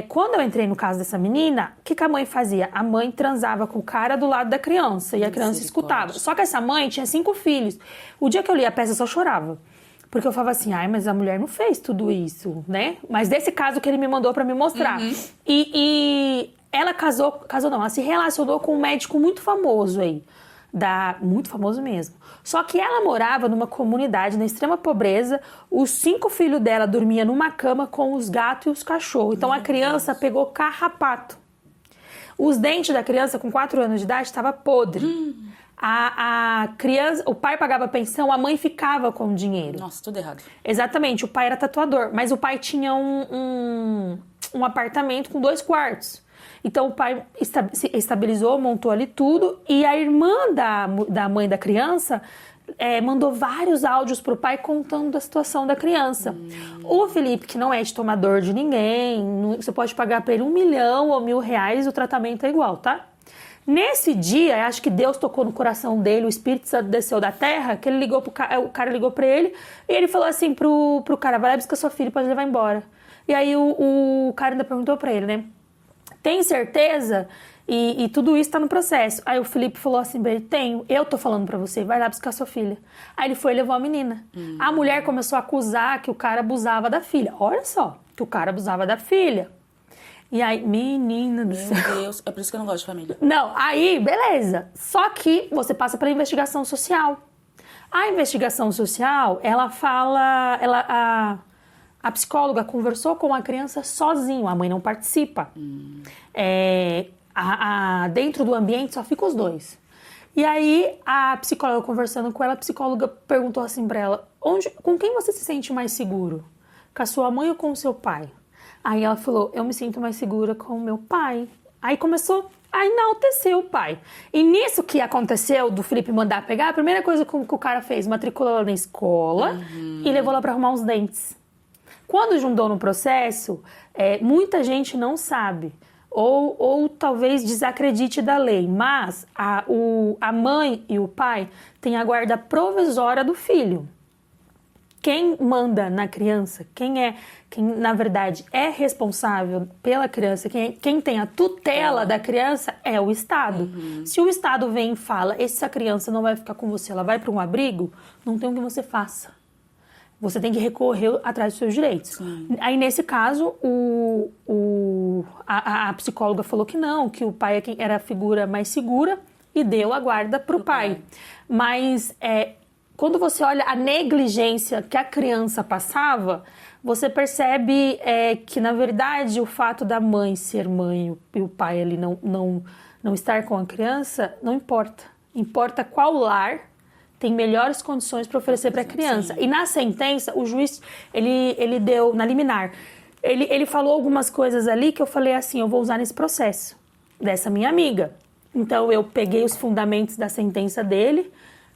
quando eu entrei no caso dessa menina, o que a mãe fazia? A mãe transava com o cara do lado da criança e a criança escutava. Só que essa mãe tinha 5 filhos. O dia que eu li a peça, eu só chorava. Porque eu falava assim, mas a mulher não fez tudo isso, né? Mas desse caso que ele me mandou pra me mostrar. Uhum. E ela ela se relacionou com um médico muito famoso aí. Muito famoso mesmo. Só que ela morava numa comunidade na extrema pobreza. Os 5 filhos dela dormiam numa cama com os gatos e os cachorros. Então a criança pegou carrapato. Os dentes da criança com 4 anos de idade estavam podres. A criança, o pai pagava pensão, a mãe ficava com o dinheiro. Nossa, tudo errado. Exatamente, o pai era tatuador, mas o pai tinha um apartamento com 2 quartos. Então o pai se estabilizou, montou ali tudo, e a irmã da mãe da criança mandou vários áudios pro pai contando da situação da criança. O Felipe, que não é de tomador de ninguém, você pode pagar pra ele 1 milhão ou R$1.000, o tratamento é igual, tá? Nesse dia, acho que Deus tocou no coração dele, o Espírito Santo desceu da terra, que ele ligou o cara ligou pra ele, e ele falou assim pro cara, vai lá buscar sua filha, pode levar embora. E aí o cara ainda perguntou pra ele, né? Tem certeza? E tudo isso tá no processo. Aí o Felipe falou assim pra ele, tenho, eu tô falando pra você, vai lá buscar sua filha. Aí ele foi e levou a menina. A mulher começou a acusar que o cara abusava da filha. Olha só, que o cara abusava da filha. E aí, menina do céu. Meu Deus, é por isso que eu não gosto de família. Não, aí, beleza. Só que você passa pela investigação social. A investigação social, ela fala... A psicóloga conversou com a criança sozinho, a mãe não participa. Dentro do ambiente só ficam os dois. E aí, a psicóloga conversando com ela, a psicóloga perguntou assim pra ela, com quem você se sente mais seguro? Com a sua mãe ou com o seu pai? Aí ela falou, eu me sinto mais segura com o meu pai. Aí começou a enaltecer o pai. E nisso que aconteceu do Felipe mandar pegar, a primeira coisa que o cara fez, matriculou ela na escola e levou ela pra arrumar os dentes. Quando juntou no processo, muita gente não sabe. Ou talvez desacredite da lei, mas a mãe e o pai têm a guarda provisória do filho. Quem manda na criança, quem na verdade é responsável pela criança, quem tem a tutela da criança é o Estado. Se o Estado vem e fala, essa criança não vai ficar com você, ela vai para um abrigo, não tem o que você faça. Você tem que recorrer atrás dos seus direitos. Sim. Aí, nesse caso, a psicóloga falou que não, que o pai era a figura mais segura e deu a guarda para o pai. Mas, quando você olha a negligência que a criança passava, você percebe que, na verdade, o fato da mãe ser mãe e o pai ali não estar com a criança, não importa. Importa qual lar tem melhores condições para oferecer para a criança. Sim. E na sentença, o juiz, ele deu, na liminar, ele falou algumas coisas ali que eu falei assim, eu vou usar nesse processo, dessa minha amiga. Então, eu peguei os fundamentos da sentença dele,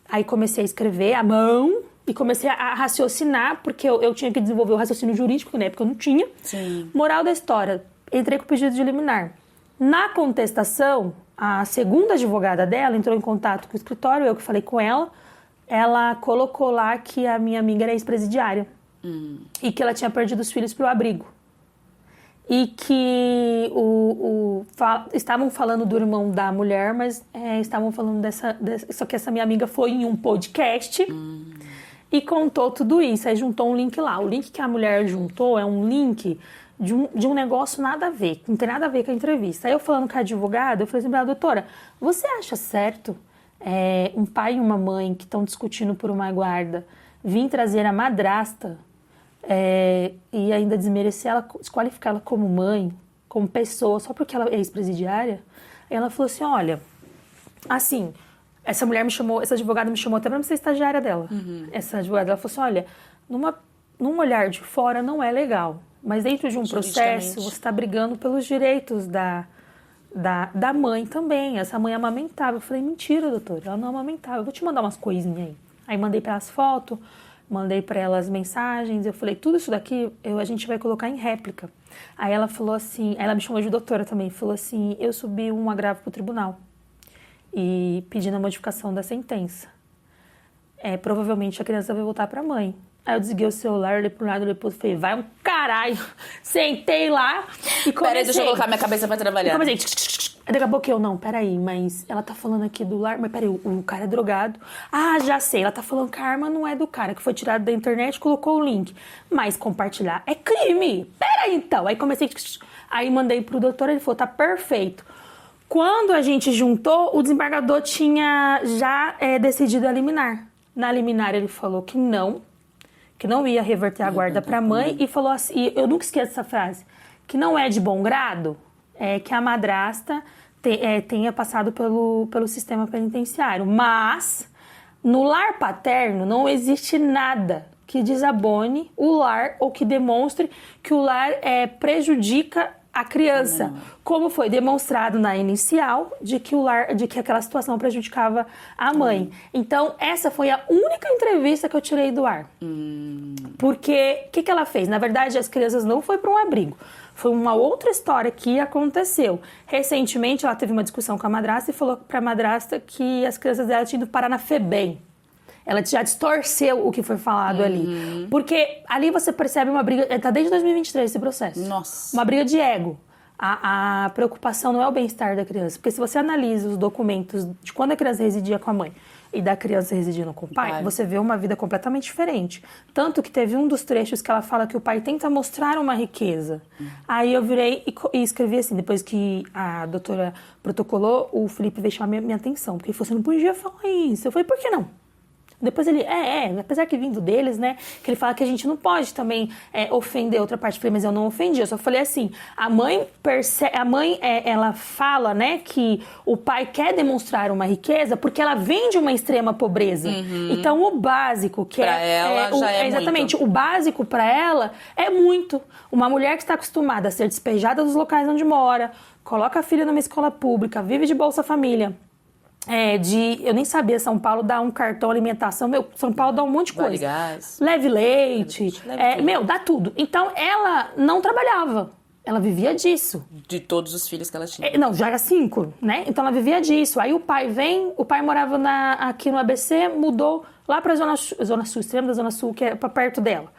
aí comecei a escrever à mão e comecei a raciocinar, porque eu tinha que desenvolver o raciocínio jurídico, que na época eu não tinha. Sim. Moral da história, entrei com o pedido de liminar. Na contestação, a segunda advogada dela entrou em contato com o escritório, eu que falei com ela, ela colocou lá que a minha amiga era ex-presidiária e que ela tinha perdido os filhos para o abrigo. E que estavam falando do irmão da mulher, mas estavam falando só que essa minha amiga foi em um podcast e contou tudo isso. Aí juntou um link lá. O link que a mulher juntou é um link de um negócio nada a ver, que não tem nada a ver com a entrevista. Aí eu falando com a advogada, eu falei assim, doutora, você acha certo um pai e uma mãe que estão discutindo por uma guarda vir trazer a madrasta e ainda desmerecer ela, desqualificar ela como mãe, como pessoa, só porque ela é ex-presidiária? Aí ela falou assim, olha, assim, essa advogada me chamou até pra ser estagiária dela. Essa advogada, ela falou assim, olha, num olhar de fora não é legal, mas dentro de um processo você está brigando pelos direitos da mãe também. Essa mãe amamentava. Eu falei, mentira, doutora, ela não amamentava. Eu vou te mandar umas coisinhas aí. Aí mandei para elas fotos, mandei para elas mensagens. Eu falei, tudo isso daqui a gente vai colocar em réplica. Aí ela falou assim, ela me chamou de doutora também, falou assim, eu subi um agravo pro tribunal e pedindo a modificação da sentença. Provavelmente a criança vai voltar pra mãe. Aí eu desliguei o celular, olhei pro lado, depois falei, vai um caralho. Sentei lá e comecei. Peraí, deixa eu colocar minha cabeça pra trabalhar. E comecei. Daqui a pouco não, peraí, mas ela tá falando aqui do lar, mas peraí, o cara é drogado. Ah, já sei, ela tá falando que a arma não é do cara, que foi tirado da internet, colocou o link. Mas compartilhar é crime. Peraí, então. Aí comecei, aí mandei pro doutor, ele falou, tá perfeito. Quando a gente juntou, o desembargador tinha já decidido a liminar. Na liminar ele falou que não ia reverter a guarda para a mãe e falou assim, e eu nunca esqueço essa frase, que não é de bom grado que a madrasta tenha passado pelo sistema penitenciário, mas no lar paterno não existe nada que desabone o lar ou que demonstre que o lar prejudica a criança, como foi demonstrado na inicial de que aquela situação prejudicava a mãe. Então, essa foi a única entrevista que eu tirei do ar. Porque, o que ela fez? Na verdade, as crianças não foi para um abrigo. Foi uma outra história que aconteceu. Recentemente, ela teve uma discussão com a madrasta e falou para a madrasta que as crianças dela tinham ido parar na FEBEM. Ela já distorceu o que foi falado ali. Porque ali você percebe uma briga... Tá desde 2023 esse processo. Nossa. Uma briga de ego. A preocupação não é o bem-estar da criança. Porque se você analisa os documentos de quando a criança residia com a mãe e da criança residindo com o pai, você vê uma vida completamente diferente. Tanto que teve um dos trechos que ela fala que o pai tenta mostrar uma riqueza. Aí eu virei e escrevi assim, depois que a doutora protocolou, o Felipe veio chamar minha atenção, porque ele falou, você não podia falar isso. Eu falei, por que não? Depois ele, apesar que vindo deles, né, que ele fala que a gente não pode também ofender outra parte. Eu falei, mas eu não ofendi, eu só falei assim, a mãe, ela fala, né, que o pai quer demonstrar uma riqueza porque ela vem de uma extrema pobreza. Então, o básico, que pra ela já é exatamente, muito. o básico para ela é muito. Uma mulher que está acostumada a ser despejada dos locais onde mora, coloca a filha numa escola pública, vive de Bolsa Família, eu nem sabia, São Paulo dá um cartão alimentação, São Paulo dá um monte de coisa. Gás. Leve leite, tudo. dá tudo. Então, ela não trabalhava, ela vivia disso. De todos os filhos que ela tinha. Não, já era 5, né? Então, ela vivia disso. Aí o pai morava aqui no ABC, mudou lá pra Zona Sul, extremo da Zona Sul, que é pra perto dela.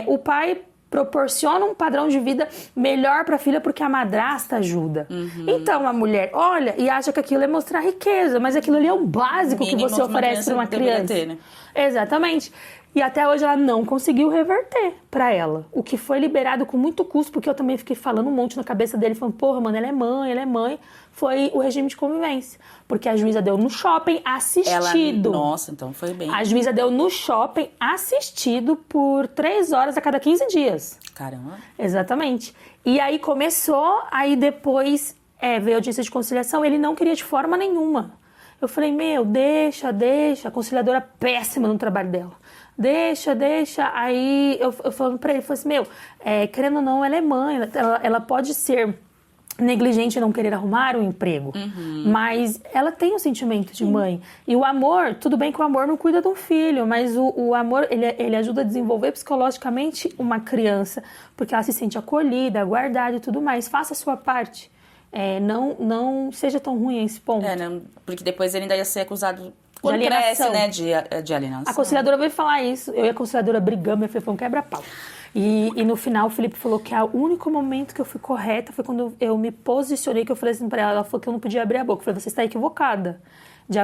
O pai proporciona um padrão de vida melhor para a filha porque a madrasta ajuda. Então a mulher olha e acha que aquilo é mostrar riqueza, mas aquilo ali é o básico que você oferece para uma criança. Ter, né? Exatamente. E até hoje ela não conseguiu reverter para ela. O que foi liberado com muito custo, porque eu também fiquei falando um monte na cabeça dele, falando, porra, mano, ela é mãe, foi o regime de convivência. Porque a juíza deu no shopping assistido. Nossa, então foi bem. A juíza deu no shopping assistido por 3 horas a cada 15 dias. Caramba. Exatamente. E aí começou, aí depois veio a audiência de conciliação, ele não queria de forma nenhuma. Eu falei, deixa, a conciliadora péssima no trabalho dela. Deixa. Aí eu falando pra ele, falei assim, querendo ou não, ela é mãe, ela pode ser negligente em não querer arrumar um emprego, mas ela tem um sentimento de mãe. E o amor, tudo bem que o amor não cuida de um filho, mas o amor, ele ajuda a desenvolver psicologicamente uma criança, porque ela se sente acolhida, guardada e tudo mais. Faça a sua parte. Não seja tão ruim a esse ponto. Porque depois ele ainda ia ser acusado quando cresce, né, de alienação. A conciliadora veio falar isso, eu e a conciliadora brigamos, eu falei, foi um quebra-pau. E no final o Felipe falou que o único momento que eu fui correta foi quando eu me posicionei, que eu falei assim pra ela falou que eu não podia abrir a boca. Eu falei, você está equivocada.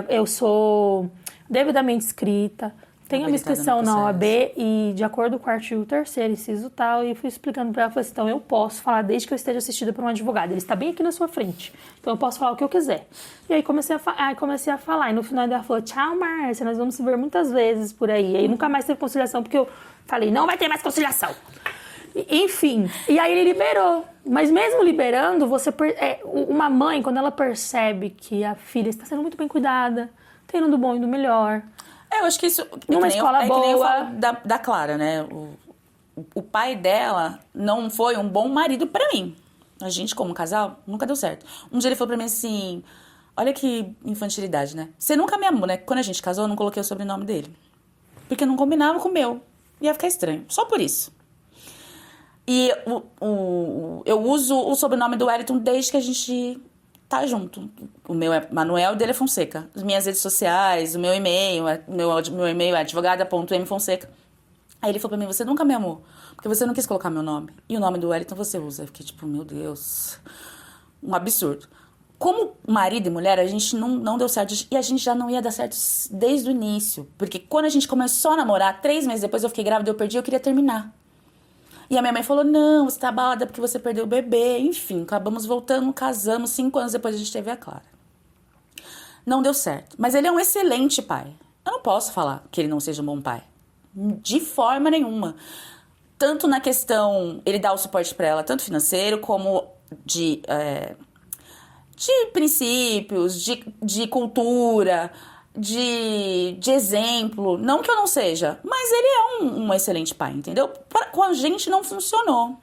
Eu sou devidamente inscrita, tenho uma inscrição na OAB e de acordo com o artigo 3º, inciso tal, e fui explicando pra ela, falei assim, então eu posso falar desde que eu esteja assistida por um advogado, ele está bem aqui na sua frente, então eu posso falar o que eu quiser. E aí comecei a falar, e no final ela falou, tchau, Márcia, nós vamos se ver muitas vezes por aí. E aí nunca mais teve conciliação, porque eu falei, não vai ter mais conciliação. Enfim, e aí ele liberou. Mas mesmo liberando, uma mãe, quando ela percebe que a filha está sendo muito bem cuidada, tendo do bom e do melhor, eu acho que isso... Numa escola boa. Que nem eu falo da Clara, né? O pai dela não foi um bom marido pra mim. A gente, como casal, nunca deu certo. Um dia ele falou pra mim assim... Olha que infantilidade, né? Você nunca me amou, né? Quando a gente casou, eu não coloquei o sobrenome dele. Porque não combinava com o meu. Ia ficar estranho. Só por isso. E eu uso o sobrenome do Wellington desde que a gente... tá junto. O meu é Manuel, o dele é Fonseca. As minhas redes sociais, o meu e-mail, meu e-mail é advogada.mfonseca. Aí ele falou pra mim, você nunca me amou, porque você não quis colocar meu nome. E o nome do Wellington você usa. Eu fiquei tipo, meu Deus, um absurdo. Como marido e mulher, a gente não deu certo. E a gente já não ia dar certo desde o início. Porque quando a gente começou a namorar, 3 meses depois eu fiquei grávida, eu perdi, eu queria terminar. E a minha mãe falou, não, você tá abalada porque você perdeu o bebê. Enfim, acabamos voltando, casamos. 5 anos depois a gente teve a Clara. Não deu certo. Mas ele é um excelente pai. Eu não posso falar que ele não seja um bom pai. De forma nenhuma. Tanto na questão, ele dá o suporte pra ela, tanto financeiro como de princípios, de cultura, de exemplo. Não que eu não seja, mas ele é um excelente pai, entendeu? Com a gente não funcionou.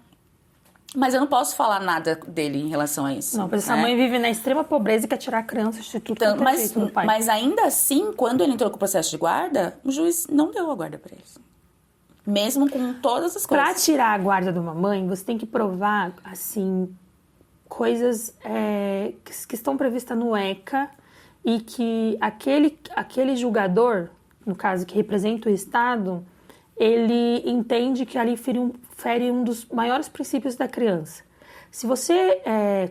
Mas eu não posso falar nada dele em relação a isso. Não, porque essa mãe vive na extrema pobreza e quer tirar a criança de tudo então, do pai. Mas ainda assim, quando ele entrou com o processo de guarda, o juiz não deu a guarda pra ele. Mesmo com todas as coisas. Pra tirar a guarda de uma mãe, você tem que provar, assim, coisas que estão previstas no ECA e que aquele julgador, no caso que representa o Estado, ele entende que ali fere um dos maiores princípios da criança. Se você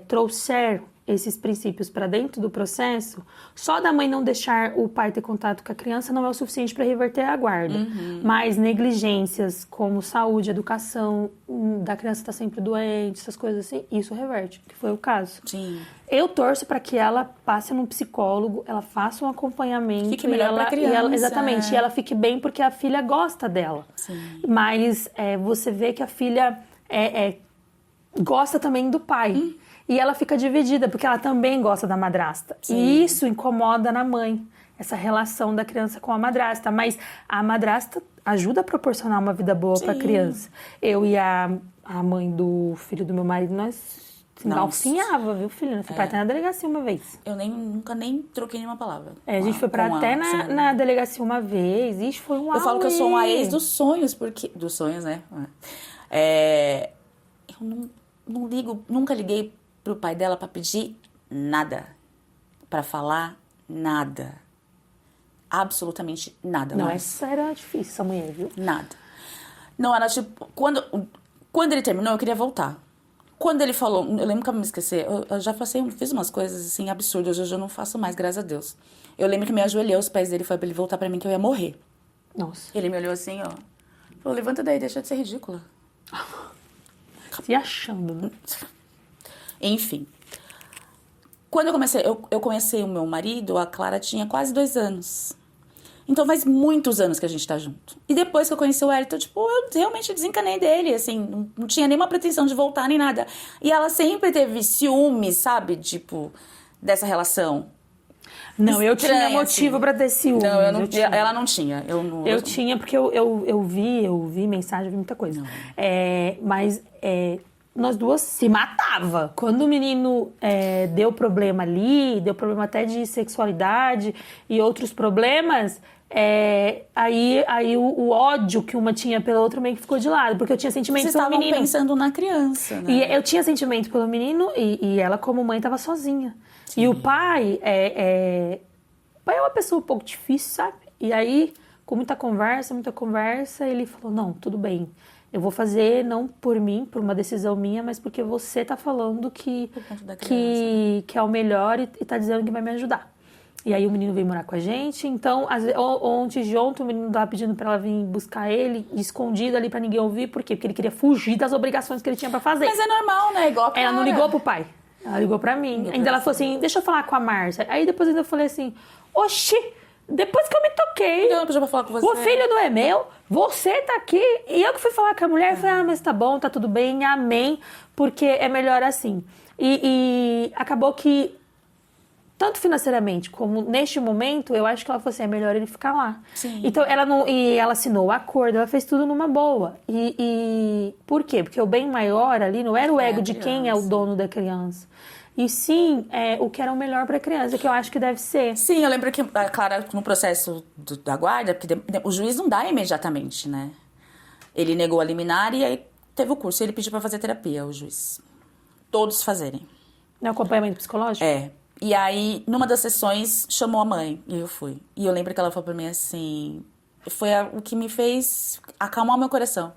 trouxer esses princípios para dentro do processo, só da mãe não deixar o pai ter contato com a criança não é o suficiente para reverter a guarda. Mas negligências como saúde, educação, da criança estar sempre doente, essas coisas assim, isso reverte, que foi o caso. Sim. Eu torço para que ela passe num psicólogo, ela faça um acompanhamento. Fique melhor pra criança. Exatamente, e ela fique bem porque a filha gosta dela. Sim. Mas você vê que a filha gosta também do pai. E ela fica dividida, porque ela também gosta da madrasta. Sim. E isso incomoda na mãe, essa relação da criança com a madrasta. Mas a madrasta ajuda a proporcionar uma vida boa para a criança. Eu e a mãe do filho do meu marido, nós se engalfinhava, viu, filho? Eu fui pra até na delegacia uma vez. Eu nunca nem troquei nenhuma palavra. A gente foi pra até na delegacia uma vez. Ixi, foi um Eu falo que eu sou uma ex dos sonhos, porque... Dos sonhos, né? Eu não ligo, nunca liguei pro pai dela pra pedir nada. Pra falar nada. Absolutamente nada. Não, mais. essa era difícil, essa mulher, viu? Nada. Não, era tipo... Quando ele terminou, eu queria voltar. Quando ele falou... Eu lembro que eu me esqueci. Eu já fiz umas coisas, assim, absurdas. Hoje eu não faço mais, graças a Deus. Eu lembro que eu me ajoelhei aos pés dele e falei pra ele voltar pra mim que eu ia morrer. Nossa. Ele me olhou assim, ó. Falou, levanta daí, deixa de ser ridícula. Se achando, né? Enfim. Quando eu comecei o meu marido, a Clara tinha quase 2 anos. Então faz muitos anos que a gente tá junto. E depois que eu conheci o Elton, tipo, eu realmente desencanei dele, assim, não tinha nenhuma pretensão de voltar nem nada. E ela sempre teve ciúme, sabe, tipo, dessa relação. Não, eu tinha Estranha, motivo assim. pra ter ciúmes. Não, tinha. ela não tinha. Eu tinha, porque eu vi mensagem, eu vi muita coisa. Mas nós duas se matava. Quando o menino deu problema ali, deu problema até de sexualidade e outros problemas, aí o ódio que uma tinha pela outra meio que ficou de lado, porque eu tinha sentimento Vocês pelo estavam menino. pensando na criança, né? E eu tinha sentimento pelo menino e ela, como mãe, estava sozinha. Sim. E o pai o pai é uma pessoa um pouco difícil, sabe? E aí, com muita conversa, ele falou, não, tudo bem. Eu vou fazer, não por mim, por uma decisão minha, mas porque você tá falando que é o melhor e tá dizendo que vai me ajudar. E aí o menino veio morar com a gente, então ontem o menino tava pedindo pra ela vir buscar ele, escondido ali pra ninguém ouvir, por quê? Porque ele queria fugir das obrigações que ele tinha pra fazer. Mas é normal, né? Igual a Clara. Ela não ligou pro pai, ela ligou pra mim. Ainda ela falou assim, deixa eu falar com a Márcia. Aí depois ainda eu falei assim, oxi, depois que eu me toquei, Eu pedi pra falar com você. O filho não é meu, você tá aqui. E eu que fui falar com a mulher, falei, mas tá bom, tá tudo bem, amém, porque é melhor assim. E acabou que, tanto financeiramente como neste momento, eu acho que ela falou assim, é melhor ele ficar lá. Sim. Então ela assinou o acordo, ela fez tudo numa boa. E por quê? Porque o bem maior ali não era o ego de quem é o dono da criança. E sim, o que era o melhor para a criança, que eu acho que deve ser. Sim, eu lembro que a Clara, no processo da guarda, porque o juiz não dá imediatamente, né? Ele negou a liminar e aí teve o curso. Ele pediu para fazer terapia, o juiz. Todos fazerem. No acompanhamento psicológico? E aí, numa das sessões, chamou a mãe. E eu fui. E eu lembro que ela falou pra mim assim... Foi o que me fez acalmar o meu coração.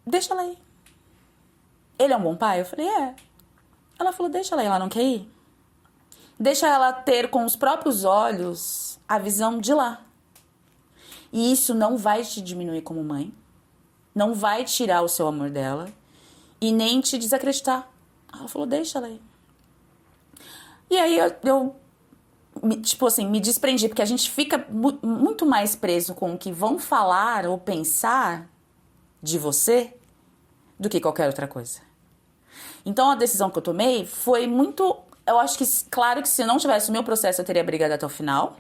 Deixa ela ir. Ele é um bom pai? Eu falei, Ela falou, deixa ela ir, ela não quer ir? Deixa ela ter com os próprios olhos a visão de lá. E isso não vai te diminuir como mãe. Não vai tirar o seu amor dela. E nem te desacreditar. Ela falou, deixa ela ir. E aí eu tipo assim, me desprendi. Porque a gente fica muito mais preso com o que vão falar ou pensar de você do que qualquer outra coisa. Então, a decisão que eu tomei foi muito... Eu acho que, claro que se eu não tivesse o meu processo, eu teria brigado até o final.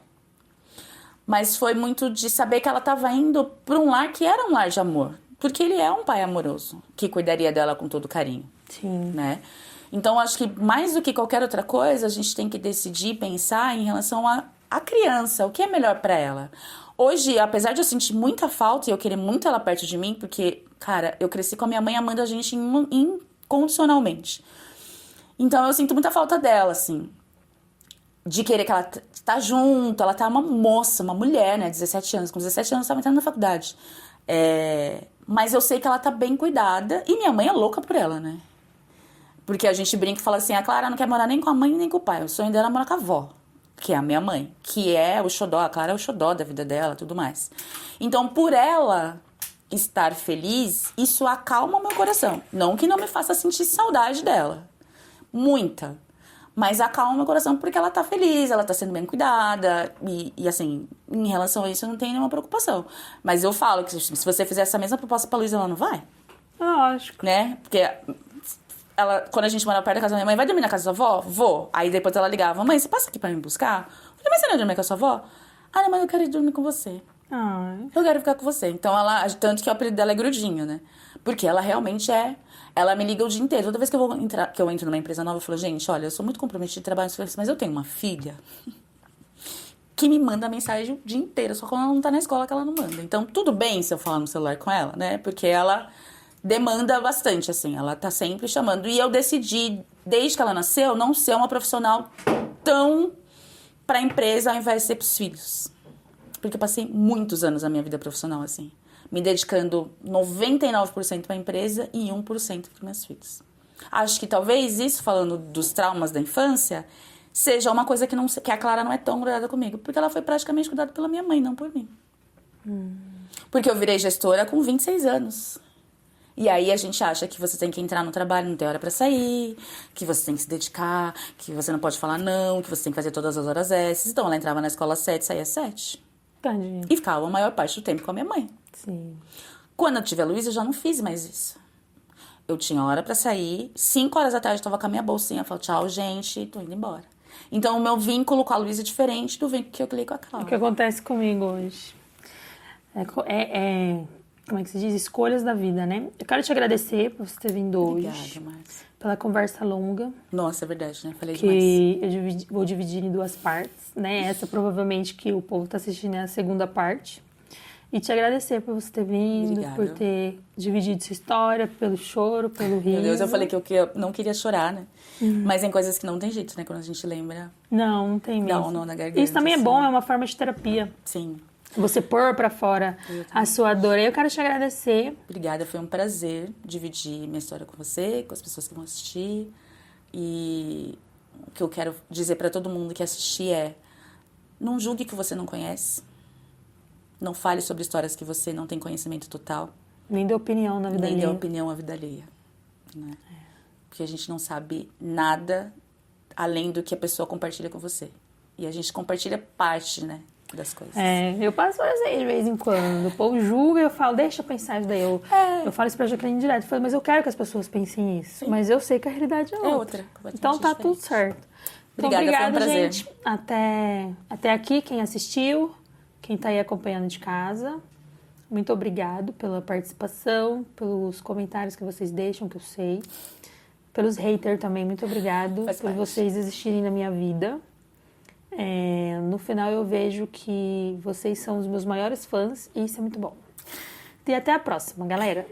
Mas foi muito de saber que ela estava indo para um lar que era um lar de amor. Porque ele é um pai amoroso, que cuidaria dela com todo carinho. Sim. Né? Então, acho que mais do que qualquer outra coisa, a gente tem que decidir, pensar em relação à criança. O que é melhor para ela? Hoje, apesar de eu sentir muita falta e eu querer muito ela perto de mim, porque, cara, eu cresci com a minha mãe amando a gente incondicionalmente. Então eu sinto muita falta dela, assim. De querer que ela tá junto, ela tá uma moça, uma mulher, né? 17 anos. Com 17 anos, ela tava entrando na faculdade. Mas eu sei que ela tá bem cuidada. E minha mãe é louca por ela, né? Porque a gente brinca e fala assim, a Clara não quer morar nem com a mãe nem com o pai. O sonho dela é morar com a avó, que é a minha mãe. Que é o xodó, a Clara é o xodó da vida dela, tudo mais. Então, por ela estar feliz, isso acalma o meu coração. Não que não me faça sentir saudade dela. Muita. Mas acalma o meu coração porque ela tá feliz, ela tá sendo bem cuidada. E assim, em relação a isso, eu não tenho nenhuma preocupação. Mas eu falo que se você fizer essa mesma proposta pra Luísa, ela não vai. Lógico. Né? Porque ela, quando a gente morava perto da casa da minha mãe, vai dormir na casa da avó? Vou. Aí depois ela ligava, mãe, você passa aqui pra me buscar? Eu falei, mas você não vai dormir com a sua avó? Ah, não, mas eu quero ir dormir com você. Ai. Eu quero ficar com você. Então ela, tanto que o apelido dela é Grudinho, né? Porque ela realmente é. Ela me liga o dia inteiro. Toda vez que eu entro numa empresa nova, eu falo, gente, olha, eu sou muito comprometida de trabalho, mas eu tenho uma filha que me manda mensagem o dia inteiro, só quando ela não tá na escola que ela não manda. Então, tudo bem se eu falar no celular com ela, né? Porque ela demanda bastante, assim, ela tá sempre chamando. E eu decidi, desde que ela nasceu, não ser uma profissional tão pra empresa ao invés de ser pros filhos. Porque eu passei muitos anos na minha vida profissional, assim, me dedicando 99% pra empresa e 1% pros meus filhos. Acho que talvez isso, falando dos traumas da infância, seja uma coisa que a Clara não é tão grudada comigo, porque ela foi praticamente cuidada pela minha mãe, não por mim. Porque eu virei gestora com 26 anos. E aí a gente acha que você tem que entrar no trabalho, não tem hora pra sair, que você tem que se dedicar, que você não pode falar não, que você tem que fazer todas as horas extras. Então ela entrava na escola às 7, saía às 7. Tadinha. E ficava a maior parte do tempo com a minha mãe. Sim. Quando eu tive a Luísa, eu já não fiz mais isso. Eu tinha hora pra sair, 5 horas da tarde eu tava com a minha bolsinha, eu falava, tchau, gente, tô indo embora. Então o meu vínculo com a Luísa é diferente do vínculo que eu criei com a Clara. O que acontece comigo hoje como é que se diz? Escolhas da vida, né? Eu quero te agradecer por você ter vindo hoje. Obrigada, Márcia. Pela conversa longa. Nossa, é verdade, né? Falei demais. Que eu vou dividir em 2 partes, né? Essa provavelmente que o povo tá assistindo é a segunda parte. E te agradecer por você ter vindo, Obrigada. por ter dividido sua história, pelo choro, pelo riso. Meu Deus, eu falei que eu não queria chorar, né? Mas tem coisas que não tem jeito, né? Quando a gente lembra, Não tem mesmo. dá um nó na garganta. Isso também é assim. bom, é uma forma de terapia. Sim. Você pôr pra fora a sua dor. Eu quero te agradecer. Obrigada, foi um prazer dividir minha história com você, com as pessoas que vão assistir. E o que eu quero dizer pra todo mundo que assistir é: não julgue o que você não conhece. Não fale sobre histórias que você não tem conhecimento total. Nem dê opinião na vida Nem dê alheia. opinião à vida alheia. Né? Porque a gente não sabe nada além do que a pessoa compartilha com você. E a gente compartilha parte, né, das coisas. Eu passo por isso aí de vez em quando. O povo julga e eu falo, deixa eu pensar isso daí. Eu falo isso pra Jaqueline direto. Eu falo, mas eu quero que as pessoas pensem isso. Sim. Mas eu sei que a realidade é outra. completamente Então tá diferente. tudo certo. Então, Obrigada, foi um prazer. gente. Até aqui, quem assistiu, quem tá aí acompanhando de casa. Muito obrigado pela participação, pelos comentários que vocês deixam, que eu sei. Pelos haters também, muito obrigado Faz por parte. vocês existirem na minha vida. No final eu vejo que vocês são os meus maiores fãs e isso é muito bom. E até a próxima, galera!